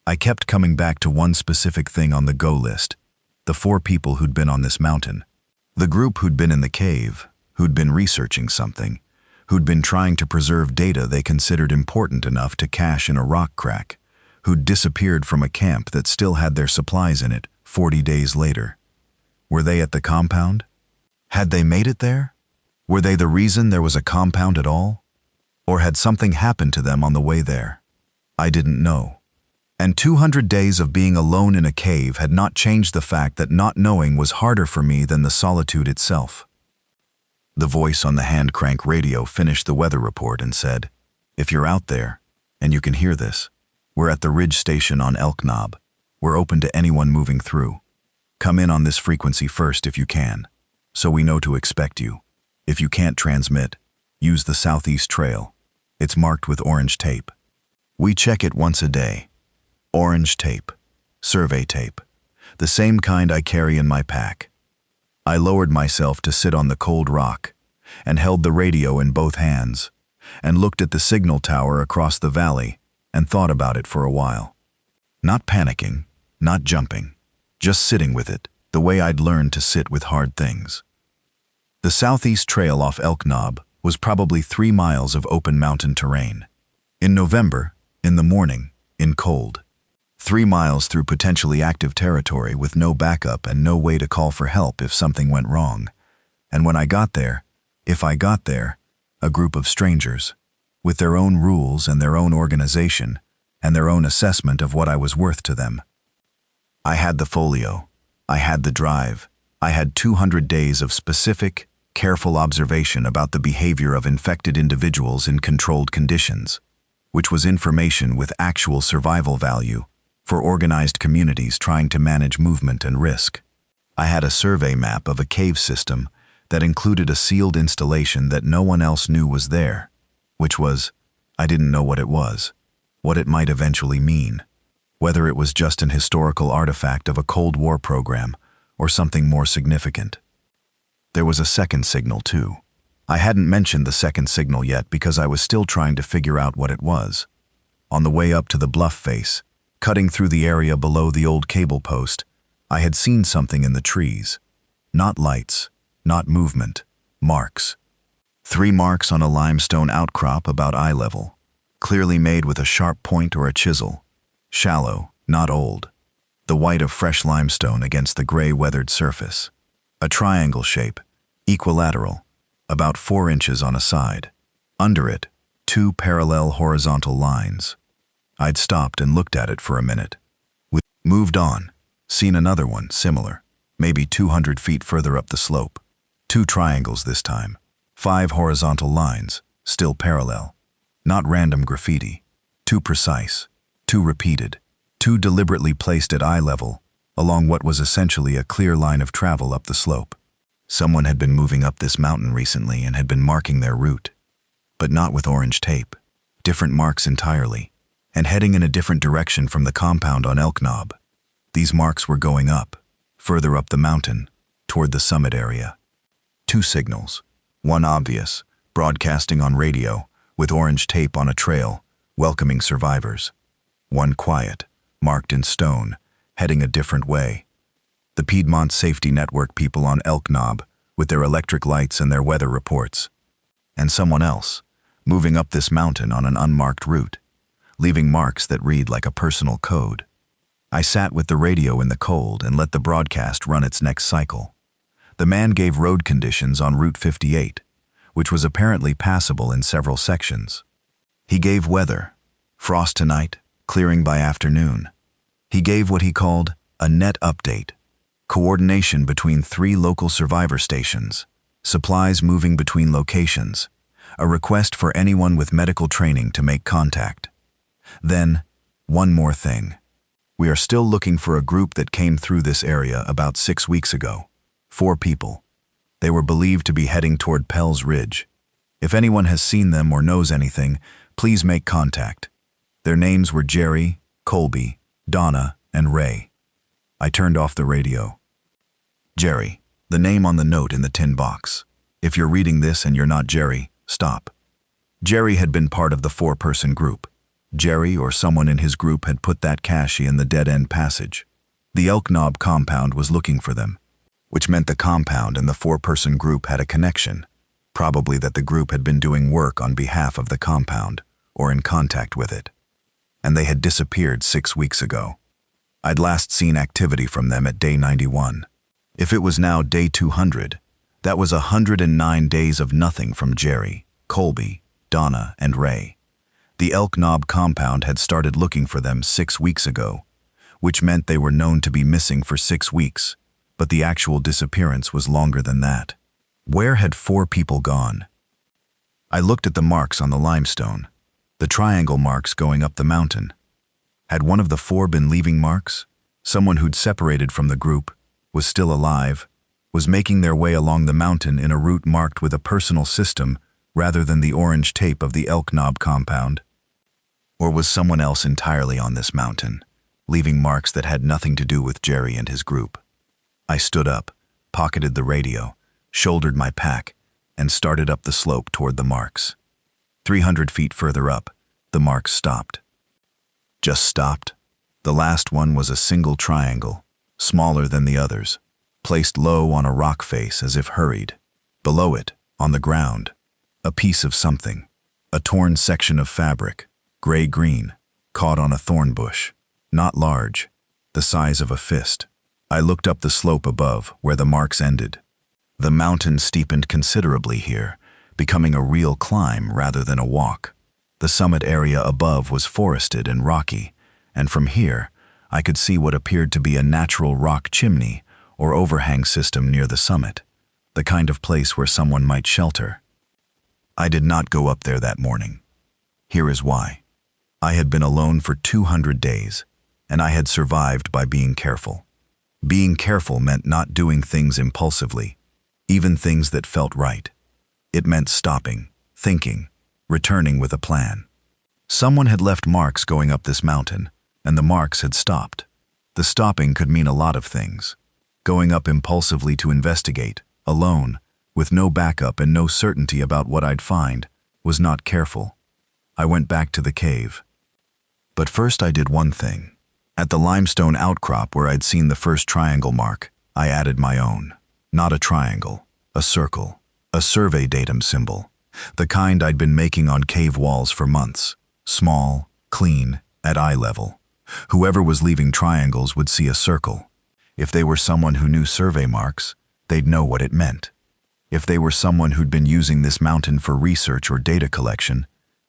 I kept coming back to one specific thing on the go list. The 4 people who'd been on this mountain. The group who'd been in the cave, who'd been researching something, who'd been trying to preserve data they considered important enough to cache in a rock crack, who'd disappeared from a camp that still had their supplies in it 40 days later. Were they at the compound? Had they made it there? Were they the reason there was a compound at all? Or had something happened to them on the way there? I didn't know. And 200 days of being alone in a cave had not changed the fact that not knowing was harder for me than the solitude itself. The voice on the hand crank radio finished the weather report and said, "If you're out there, and you can hear this, we're at the Ridge Station on Elk Knob. We're open to anyone moving through. Come in on this frequency first if you can, so we know to expect you. If you can't transmit, use the Southeast Trail. It's marked with orange tape. We check it once a day. Orange tape. Survey tape. The same kind I carry in my pack." I lowered myself to sit on the cold rock and held the radio in both hands and looked at the signal tower across the valley and thought about it for a while. Not panicking, not jumping, just sitting with it the way I'd learned to sit with hard things. The Southeast Trail off Elk Knob was probably 3 miles of open mountain terrain. In November, in the morning, in cold. 3 miles through potentially active territory with no backup and no way to call for help if something went wrong. And when I got there, if I got there, a group of strangers, with their own rules and their own organization, and their own assessment of what I was worth to them. I had the folio. I had the drive. I had 200 days of specific, careful observation about the behavior of infected individuals in controlled conditions, which was information with actual survival value for organized communities trying to manage movement and risk. I had a survey map of a cave system that included a sealed installation that no one else knew was there, which was, I didn't know what it was, what it might eventually mean, whether it was just an historical artifact of a Cold War program or something more significant. There was a second signal too. I hadn't mentioned the second signal yet because I was still trying to figure out what it was. On the way up to the bluff face, cutting through the area below the old cable post, I had seen something in the trees. Not lights, not movement, marks. 3 marks on a limestone outcrop about eye level, clearly made with a sharp point or a chisel. Shallow, not old. The white of fresh limestone against the gray weathered surface. A triangle shape, equilateral, about 4 inches on a side. Under it, 2 parallel horizontal lines. I'd stopped and looked at it for a minute. We moved on, seen another one, similar, maybe 200 feet further up the slope. 2 triangles this time, 5 horizontal lines, still parallel. Not random graffiti, too precise, too repeated, too deliberately placed at eye level, along what was essentially a clear line of travel up the slope. Someone had been moving up this mountain recently and had been marking their route, but not with orange tape, different marks entirely, and heading in a different direction from the compound on Elk Knob. These marks were going up, further up the mountain, toward the summit area. 2 signals, one obvious, broadcasting on radio, with orange tape on a trail, welcoming survivors. One quiet, marked in stone, heading a different way. The Piedmont Safety Network people on Elk Knob, with their electric lights and their weather reports. And someone else, moving up this mountain on an unmarked route, leaving marks that read like a personal code. I sat with the radio in the cold and let the broadcast run its next cycle. The man gave road conditions on Route 58, which was apparently passable in several sections. He gave weather, frost tonight, clearing by afternoon. He gave what he called a net update, coordination between 3 local survivor stations, supplies moving between locations, a request for anyone with medical training to make contact. Then, one more thing. We are still looking for a group that came through this area about 6 weeks ago. 4 people. They were believed to be heading toward Pell's Ridge. If anyone has seen them or knows anything, please make contact. Their names were Jerry, Colby, Donna, and Ray. I turned off the radio. Jerry, the name on the note in the tin box. If you're reading this and you're not Jerry, stop. Jerry had been part of the 4-person group. Jerry or someone in his group had put that cache in the dead-end passage. The Elk Knob compound was looking for them, which meant the compound and the 4-person group had a connection, probably that the group had been doing work on behalf of the compound or in contact with it. And they had disappeared 6 weeks ago. I'd last seen activity from them at day 91. If it was now day 200, that was 109 days of nothing from Jerry, Colby, Donna, and Ray. The Elk Knob compound had started looking for them 6 weeks ago, which meant they were known to be missing for 6 weeks, but the actual disappearance was longer than that. Where had 4 people gone? I looked at the marks on the limestone, the triangle marks going up the mountain. Had one of the 4 been leaving marks? Someone who'd separated from the group, was still alive, was making their way along the mountain in a route marked with a personal system rather than the orange tape of the Elk Knob compound? Or was someone else entirely on this mountain, leaving marks that had nothing to do with Jerry and his group? I stood up, pocketed the radio, shouldered my pack, and started up the slope toward the marks. 300 feet further up, the marks stopped. Just stopped. The last one was a single triangle, smaller than the others, placed low on a rock face as if hurried. Below it, on the ground, a piece of something, a torn section of fabric, gray-green, caught on a thorn bush, not large, the size of a fist. I looked up the slope above, where the marks ended. The mountain steepened considerably here, becoming a real climb rather than a walk. The summit area above was forested and rocky, and from here, I could see what appeared to be a natural rock chimney or overhang system near the summit, the kind of place where someone might shelter. I did not go up there that morning. Here is why. I had been alone for 200 days, and I had survived by being careful. Being careful meant not doing things impulsively, even things that felt right. It meant stopping, thinking, returning with a plan. Someone had left marks going up this mountain, and the marks had stopped. The stopping could mean a lot of things. Going up impulsively to investigate, alone, with no backup and no certainty about what I'd find, was not careful. I went back to the cave. But first I did one thing. At the limestone outcrop where I'd seen the first triangle mark, I added my own. Not a triangle, a circle, a survey datum symbol, the kind I'd been making on cave walls for months. Small, clean, at eye level. Whoever was leaving triangles would see a circle. If they were someone who knew survey marks, they'd know what it meant. If they were someone who'd been using this mountain for research or data collection,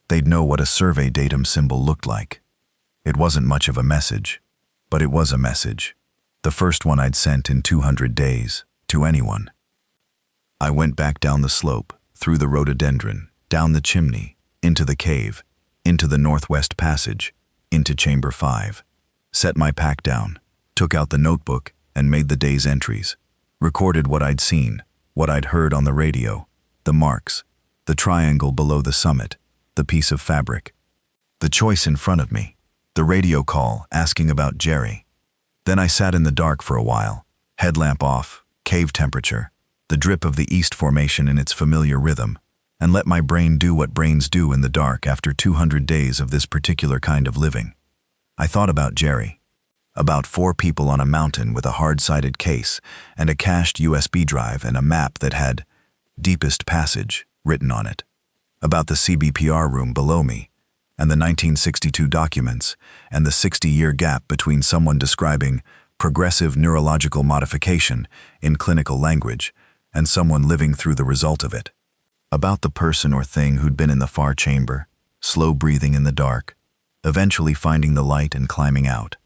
they'd know what a survey datum symbol looked like. It wasn't much of a message, but it was a message. The first one I'd sent in 200 days, to anyone. I went back down the slope, through the rhododendron, down the chimney, into the cave, into the northwest passage, into chamber 5. Set my pack down, took out the notebook, and made the day's entries. Recorded what I'd seen, what I'd heard on the radio, the marks, the triangle below the summit, the piece of fabric. The choice in front of me, the radio call asking about Jerry. Then I sat in the dark for a while, headlamp off, cave temperature, the drip of the east formation in its familiar rhythm, and let my brain do what brains do in the dark after 200 days of this particular kind of living. I thought about Jerry, about 4 people on a mountain with a hard-sided case and a cached USB drive and a map that had "Deepest Passage" written on it, about the CBPR room below me, and the 1962 documents, and the 60-year gap between someone describing progressive neurological modification in clinical language and someone living through the result of it. About the person or thing who'd been in the far chamber, slow breathing in the dark, eventually finding the light and climbing out.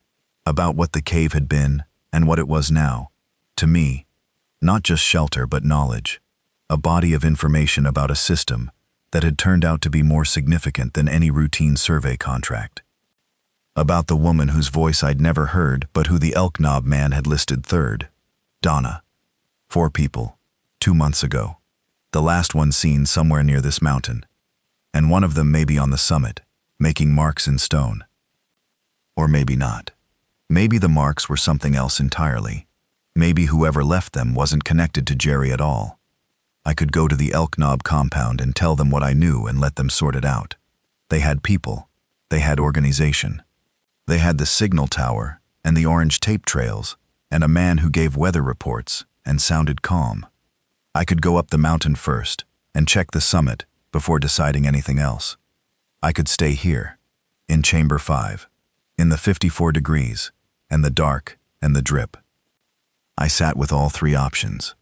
About what the cave had been and what it was now. To me, not just shelter but knowledge. A body of information about a system that had turned out to be more significant than any routine survey contract. About the woman whose voice I'd never heard but who the Elk Knob man had listed third. Donna. 4 people, 2 months ago. The last one seen somewhere near this mountain, and one of them maybe on the summit, making marks in stone. Or maybe not. Maybe the marks were something else entirely. Maybe whoever left them wasn't connected to Jerry at all. I could go to the Elk Knob compound and tell them what I knew and let them sort it out. They had people. They had organization. They had the signal tower and the orange tape trails and a man who gave weather reports and sounded calm. I could go up the mountain first and check the summit before deciding anything else. I could stay here, in chamber 5, in the 54 degrees, and the dark, and the drip. I sat with all 3 options.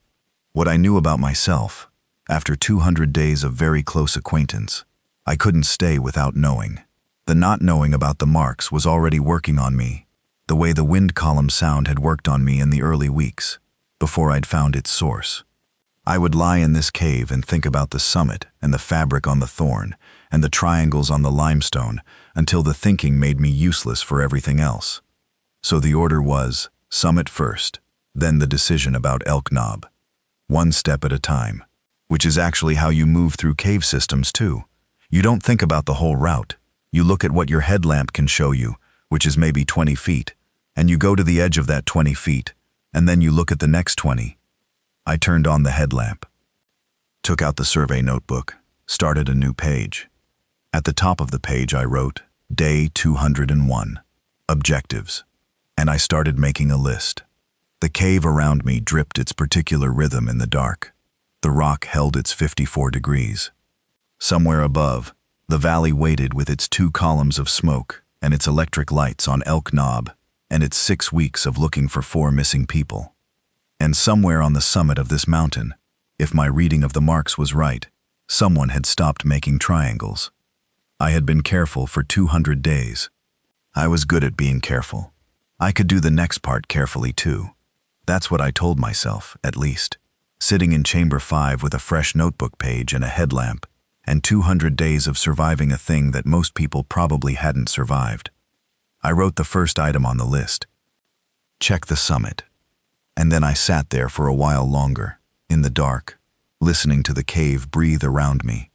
What I knew about myself, after 200 days of very close acquaintance, I couldn't stay without knowing. The not knowing about the marks was already working on me, the way the wind column sound had worked on me in the early weeks, before I'd found its source. I would lie in this cave and think about the summit and the fabric on the thorn and the triangles on the limestone until the thinking made me useless for everything else. So the order was, summit first, then the decision about Elk Knob. 1 step at a time, which is actually how you move through cave systems too. You don't think about the whole route. You look at what your headlamp can show you, which is maybe 20 feet, and you go to the edge of that 20 feet, and then you look at the next 20. I turned on the headlamp, took out the survey notebook, started a new page. At the top of the page I wrote, Day 201, Objectives, and I started making a list. The cave around me dripped its particular rhythm in the dark. The rock held its 54 degrees. Somewhere above, the valley waited with its 2 columns of smoke and its electric lights on Elk Knob and its 6 weeks of looking for 4 missing people. And somewhere on the summit of this mountain, if my reading of the marks was right, someone had stopped making triangles. I had been careful for 200 days. I was good at being careful. I could do the next part carefully too. That's what I told myself, at least. Sitting in chamber 5 with a fresh notebook page and a headlamp, and 200 days of surviving a thing that most people probably hadn't survived. I wrote the first item on the list. Check the summit. And then I sat there for a while longer, in the dark, listening to the cave breathe around me,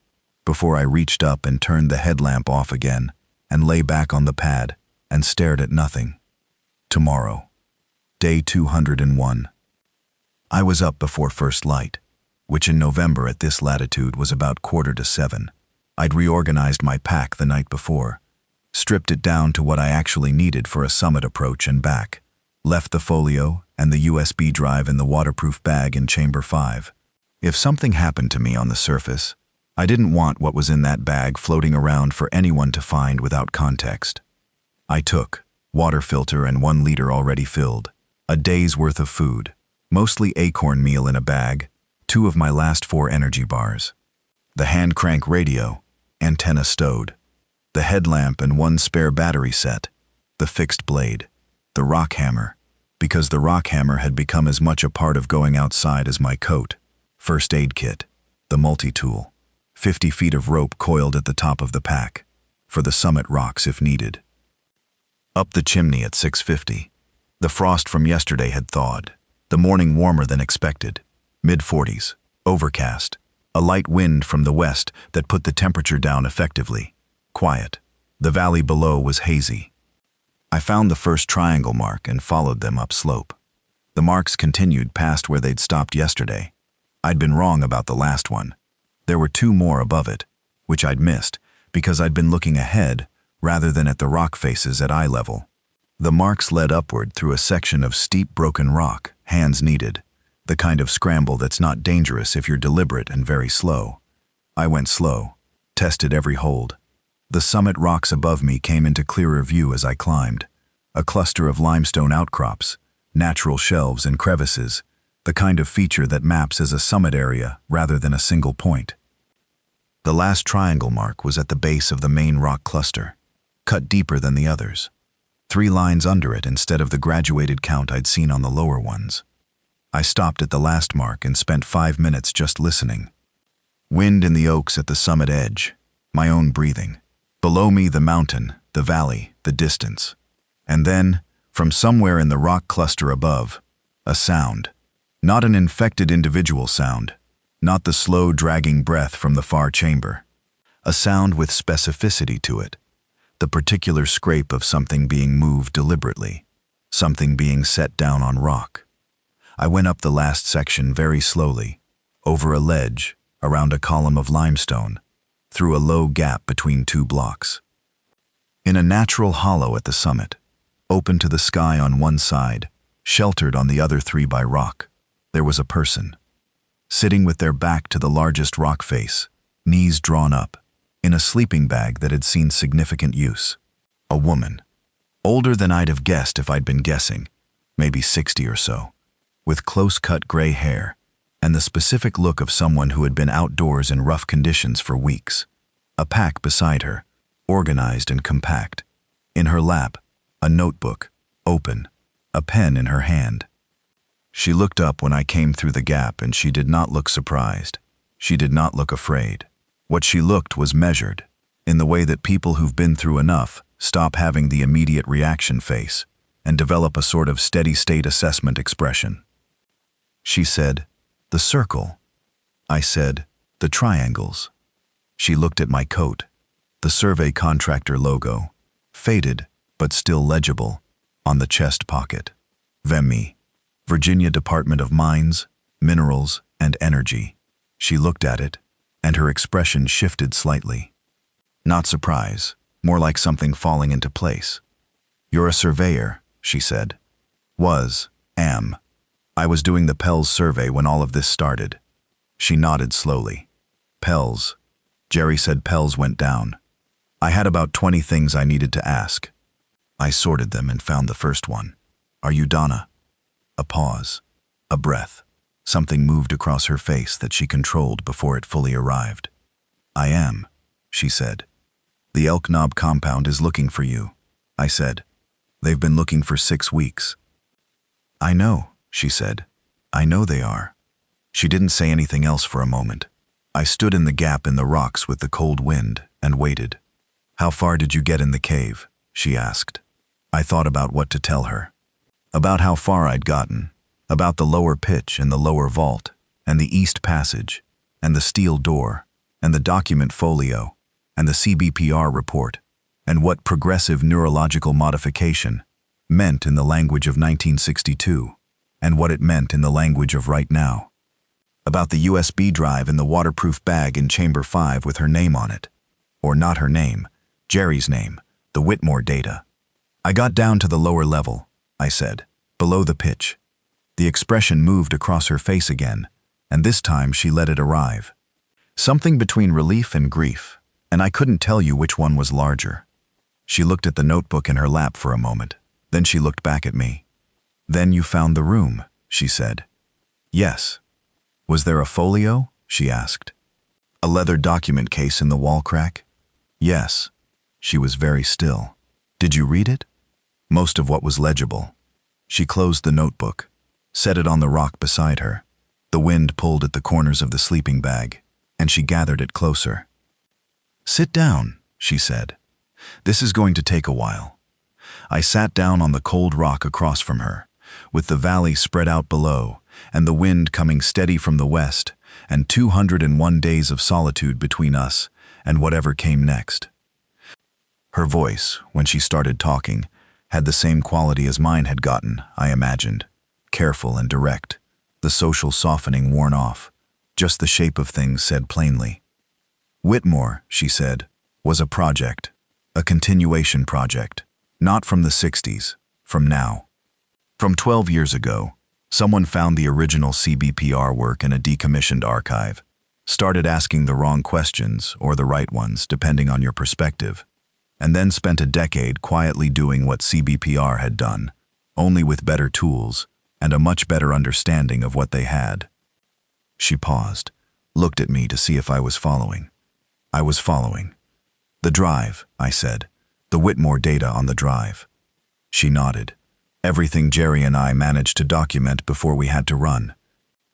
before I reached up and turned the headlamp off again and lay back on the pad and stared at nothing. Tomorrow. Day 201. I was up before first light, which in November at this latitude was about 6:45. I'd reorganized my pack the night before, stripped it down to what I actually needed for a summit approach and back, left the folio and the USB drive in the waterproof bag in Chamber 5. If something happened to me on the surface, I didn't want what was in that bag floating around for anyone to find without context. I took water filter and 1 liter already filled, a day's worth of food, mostly acorn meal in a bag, 2 of my last 4 energy bars, the hand crank radio, antenna stowed, the headlamp and 1 spare battery set, the fixed blade, the rock hammer, because the rock hammer had become as much a part of going outside as my coat, first aid kit, the multi-tool, 50 feet of rope coiled at the top of the pack, for the summit rocks if needed. Up the chimney at 6:50. The frost from yesterday had thawed, the morning warmer than expected, mid-40s, overcast, a light wind from the west that put the temperature down effectively, quiet. The valley below was hazy. I found the first triangle mark and followed them up slope. The marks continued past where they'd stopped yesterday. I'd been wrong about the last one. There were 2 more above it, which I'd missed because I'd been looking ahead rather than at the rock faces at eye level. The marks led upward through a section of steep broken rock, hands needed, the kind of scramble that's not dangerous if you're deliberate and very slow. I went slow, tested every hold. The summit rocks above me came into clearer view as I climbed, a cluster of limestone outcrops, natural shelves and crevices, the kind of feature that maps as a summit area rather than a single point. The last triangle mark was at the base of the main rock cluster, cut deeper than the others, 3 lines under it instead of the graduated count I'd seen on the lower ones. I stopped at the last mark and spent 5 minutes just listening. Wind in the oaks at the summit edge, my own breathing. Below me the mountain, the valley, the distance. And then, from somewhere in the rock cluster above, a sound. Not an infected individual sound, not the slow dragging breath from the far chamber. A sound with specificity to it, the particular scrape of something being moved deliberately, something being set down on rock. I went up the last section very slowly, over a ledge, around a column of limestone, through a low gap between 2 blocks. In a natural hollow at the summit, open to the sky on one side, sheltered on the other 3 by rock, there was a person, sitting with their back to the largest rock face, knees drawn up, in a sleeping bag that had seen significant use. A woman, older than I'd have guessed if I'd been guessing, maybe 60 or so, with close-cut gray hair, and the specific look of someone who had been outdoors in rough conditions for weeks. A pack beside her, organized and compact. In her lap, a notebook, open, a pen in her hand. She looked up when I came through the gap and she did not look surprised. She did not look afraid. What she looked was measured, in the way that people who've been through enough stop having the immediate reaction face and develop a sort of steady-state assessment expression. She said, "The circle." I said, "The triangles." She looked at my coat, the survey contractor logo, faded but still legible, on the chest pocket. VMI, Virginia Department of Mines, Minerals, and Energy. She looked at it, and her expression shifted slightly. Not surprise, more like something falling into place. "You're a surveyor," she said. Am. I was doing the Pels survey when all of this started. She nodded slowly. Pels. Jerry said Pels went down. I had about 20 things I needed to ask. I sorted them and found the first one. "Are you Donna?" A pause. A breath. Something moved across her face that she controlled before it fully arrived. "I am," she said. "The Elk Knob compound is looking for you," I said. "They've been looking for 6 weeks." "I know," she said. "I know they are." She didn't say anything else for a moment. I stood in the gap in the rocks with the cold wind and waited. "How far did you get in the cave?" she asked. I thought about what to tell her. About how far I'd gotten. About the lower pitch and the lower vault, and the east passage, and the steel door, and the document folio, and the CBPR report, and what progressive neurological modification meant in the language of 1962, and what it meant in the language of right now. About the USB drive in the waterproof bag in Chamber 5 with her name on it. Or not her name, Jerry's name, the Whitmore data. I got down to the lower level, I said, below the pitch. The expression moved across her face again, and this time she let it arrive. Something between relief and grief, and I couldn't tell you which one was larger. She looked at the notebook in her lap for a moment, then she looked back at me. Then you found the room, she said. Yes. Was there a folio? She asked. A leather document case in the wall crack? Yes. She was very still. Did you read it? Most of what was legible. She closed the notebook, set it on the rock beside her. The wind pulled at the corners of the sleeping bag, and she gathered it closer. Sit down, she said. This is going to take a while. I sat down on the cold rock across from her, with the valley spread out below, and the wind coming steady from the west, and 201 days of solitude between us and whatever came next. Her voice, when she started talking, had the same quality as mine had gotten, I imagined. Careful and direct, the social softening worn off, just the shape of things said plainly. Whitmore, she said, was a project, a continuation project, not from the 60s, from now. From 12 years ago, someone found the original CBPR work in a decommissioned archive, started asking the wrong questions or the right ones, depending on your perspective, and then spent a decade quietly doing what CBPR had done, only with better tools and a much better understanding of what they had. She paused, looked at me to see if I was following. I was following. The drive, I said, the Whitmore data on the drive. She nodded. Everything Jerry and I managed to document before we had to run.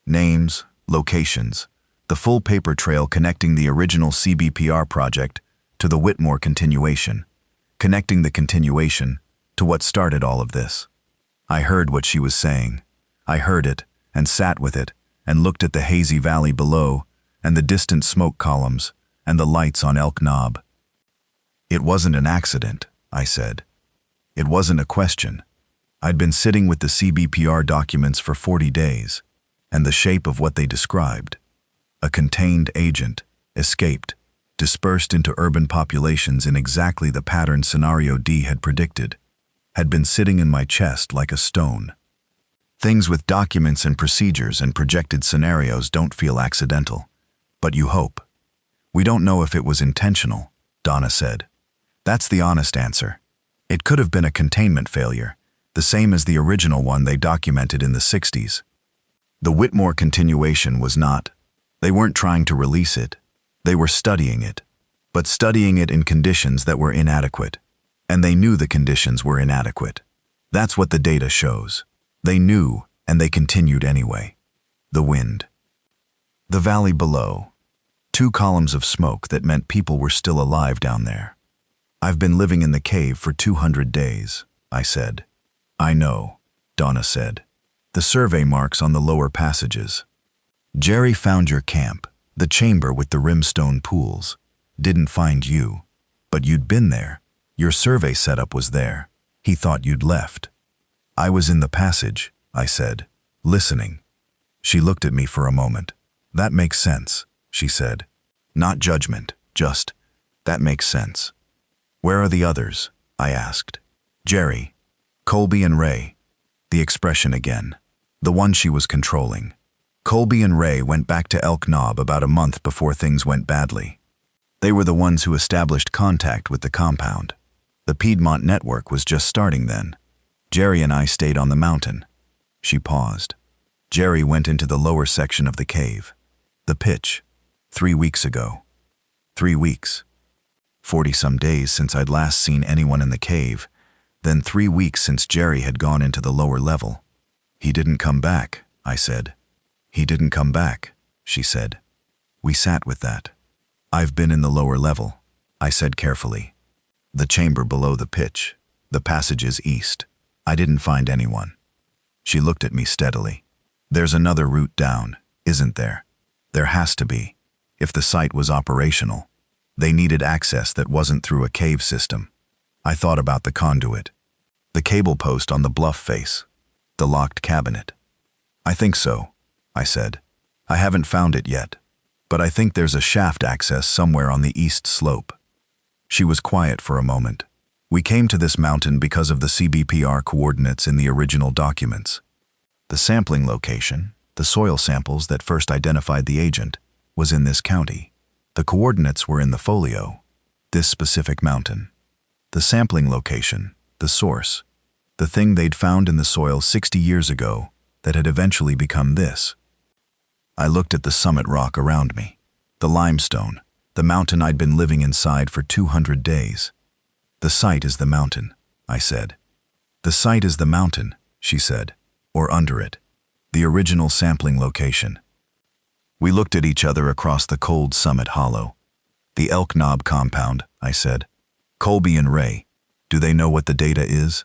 Names, locations, the full paper trail connecting the original CBPR project to the Whitmore continuation, connecting the continuation to what started all of this. I heard what she was saying. I heard it and sat with it and looked at the hazy valley below and the distant smoke columns and the lights on Elk Knob. It wasn't an accident, I said. It wasn't a question. I'd been sitting with the CBPR documents for 40 days, and the shape of what they described. A contained agent, escaped, dispersed into urban populations in exactly the pattern Scenario D had predicted, had been sitting in my chest like a stone. Things with documents and procedures and projected scenarios don't feel accidental, but you hope. We don't know if it was intentional, Donna said. That's the honest answer. It could have been a containment failure, the same as the original one they documented in the 60s. The Whitmore continuation was not. They weren't trying to release it. They were studying it, but studying it in conditions that were inadequate. And they knew the conditions were inadequate. That's what the data shows. They knew, and they continued anyway. The wind. The valley below. 2 columns of smoke that meant people were still alive down there. I've been living in the cave for 200 days, I said. I know, Donna said. The survey marks on the lower passages. Jerry found your camp, the chamber with the rimstone pools. Didn't find you, but you'd been there. Your survey setup was there. He thought you'd left. I was in the passage, I said, listening. She looked at me for a moment. That makes sense, she said. Not judgment, just, that makes sense. Where are the others? I asked. Jerry. Colby and Ray. The expression again. The one she was controlling. Colby and Ray went back to Elk Knob about a month before things went badly. They were the ones who established contact with the compound. The Piedmont network was just starting then. Jerry and I stayed on the mountain. She paused. Jerry went into the lower section of the cave. The pitch. 3 weeks ago. 3 weeks. 40-some days since I'd last seen anyone in the cave. Then 3 weeks since Jerry had gone into the lower level. He didn't come back, I said. He didn't come back, she said. We sat with that. I've been in the lower level, I said carefully. The chamber below the pitch. The passage is east. I didn't find anyone. She looked at me steadily. There's another route down, isn't there? There has to be. If the site was operational, they needed access that wasn't through a cave system. I thought about the conduit, the cable post on the bluff face, the locked cabinet. I think so, I said. I haven't found it yet, but I think there's a shaft access somewhere on the east slope. She was quiet for a moment. We came to this mountain because of the CBPR coordinates in the original documents. The sampling location, the soil samples that first identified the agent, was in this county. The coordinates were in the folio, this specific mountain. The sampling location, the source, the thing they'd found in the soil 60 years ago that had eventually become this. I looked at the summit rock around me, the limestone, the mountain I'd been living inside for 200 days. The site is the mountain, I said. The site is the mountain, she said, or under it, the original sampling location. We looked at each other across the cold summit hollow. The Elk Knob compound, I said. Colby and Ray, do they know what the data is?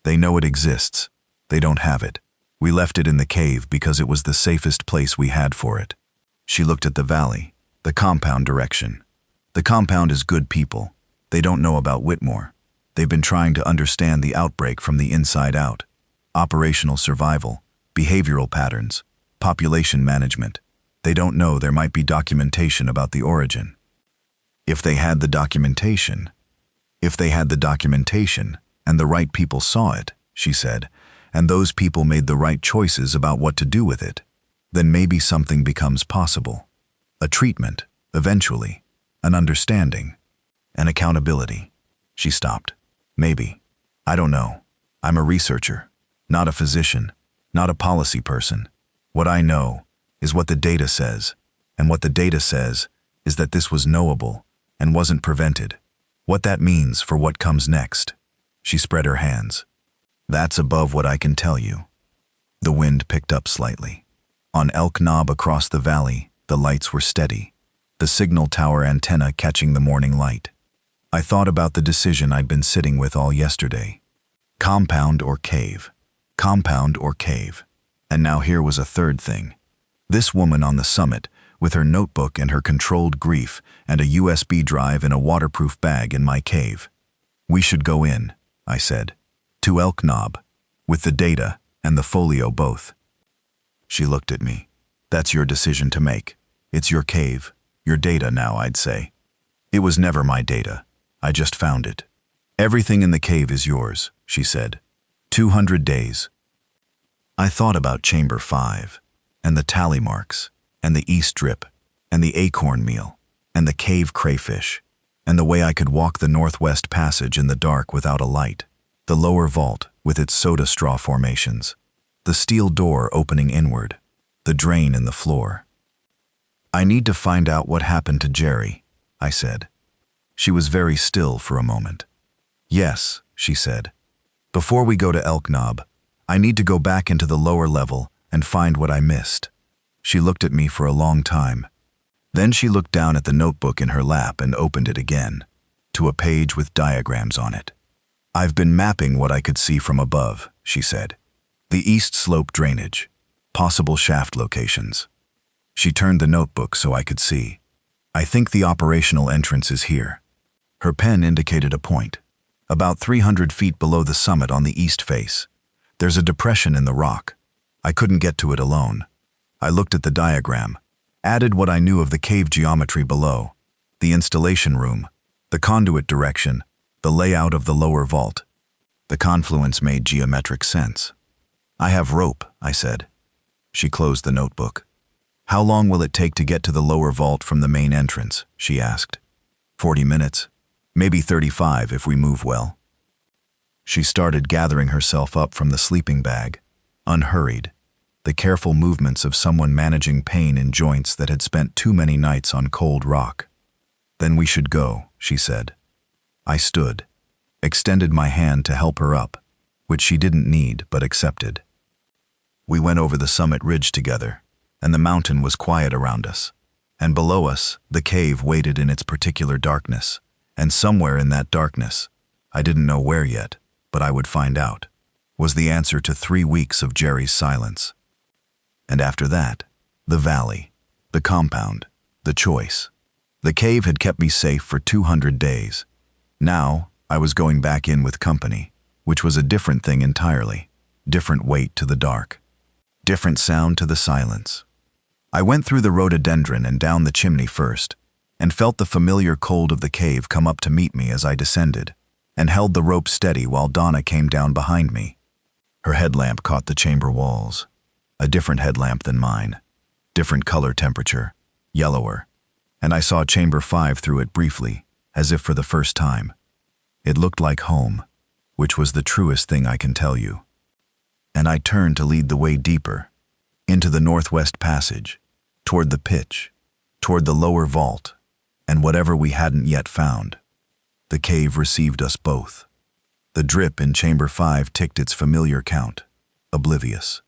They know it exists. They don't have it. We left it in the cave because it was the safest place we had for it. She looked at the valley, the compound direction. The compound is good people. They don't know about Whitmore. They've been trying to understand the outbreak from the inside out. Operational survival, behavioral patterns, population management. They don't know there might be documentation about the origin. If they had the documentation, and the right people saw it, she said, and those people made the right choices about what to do with it, then maybe something becomes possible. A treatment, eventually, an understanding, an accountability. She stopped. Maybe. I don't know. I'm a researcher, not a physician, not a policy person. What I know is what the data says, and what the data says is that this was knowable and wasn't prevented. What that means for what comes next. She spread her hands. That's above what I can tell you. The wind picked up slightly. On Elk Knob across the valley, the lights were steady, the signal tower antenna catching the morning light. I thought about the decision I'd been sitting with all yesterday. Compound or cave? Compound or cave? And now here was a third thing. This woman on the summit, with her notebook and her controlled grief and a USB drive in a waterproof bag in my cave. We should go in, I said, to Elk Knob, with the data and the folio both. She looked at me. That's your decision to make. It's your cave, your data now, I'd say. It was never my data. I just found it. Everything in the cave is yours, she said. 200 days. I thought about Chamber 5, and the tally marks, and the East Strip, and the acorn meal, and the cave crayfish, and the way I could walk the Northwest Passage in the dark without a light, the lower vault with its soda straw formations, the steel door opening inward, the drain in the floor. I need to find out what happened to Jerry, I said. She was very still for a moment. Yes, she said. Before we go to Elk Knob, I need to go back into the lower level and find what I missed. She looked at me for a long time. Then she looked down at the notebook in her lap and opened it again, to a page with diagrams on it. I've been mapping what I could see from above, she said. The east slope drainage, possible shaft locations. She turned the notebook so I could see. I think the operational entrance is here. Her pen indicated a point, about 300 feet below the summit on the east face. There's a depression in the rock. I couldn't get to it alone. I looked at the diagram, added what I knew of the cave geometry below, the installation room, the conduit direction, the layout of the lower vault. The confluence made geometric sense. I have rope, I said. She closed the notebook. How long will it take to get to the lower vault from the main entrance? She asked. 40 minutes, maybe 35 if we move well. She started gathering herself up from the sleeping bag, unhurried, the careful movements of someone managing pain in joints that had spent too many nights on cold rock. Then we should go, she said. I stood, extended my hand to help her up, which she didn't need but accepted. We went over the summit ridge together, and the mountain was quiet around us, and below us, the cave waited in its particular darkness, and somewhere in that darkness, I didn't know where yet, but I would find out, was the answer to 3 weeks of Jerry's silence. And after that, the valley, the compound, the choice. The cave had kept me safe for 200 days. Now, I was going back in with company, which was a different thing entirely. Different weight to the dark. Different sound to the silence. I went through the rhododendron and down the chimney first, and felt the familiar cold of the cave come up to meet me as I descended, and held the rope steady while Donna came down behind me. Her headlamp caught the chamber walls. A different headlamp than mine. Different color temperature. Yellower. And I saw chamber 5 through it briefly, as if for the first time. It looked like home, which was the truest thing I can tell you. And I turned to lead the way deeper, into the northwest passage, toward the pitch, toward the lower vault, and whatever we hadn't yet found. The cave received us both. The drip in chamber 5 ticked its familiar count, oblivious.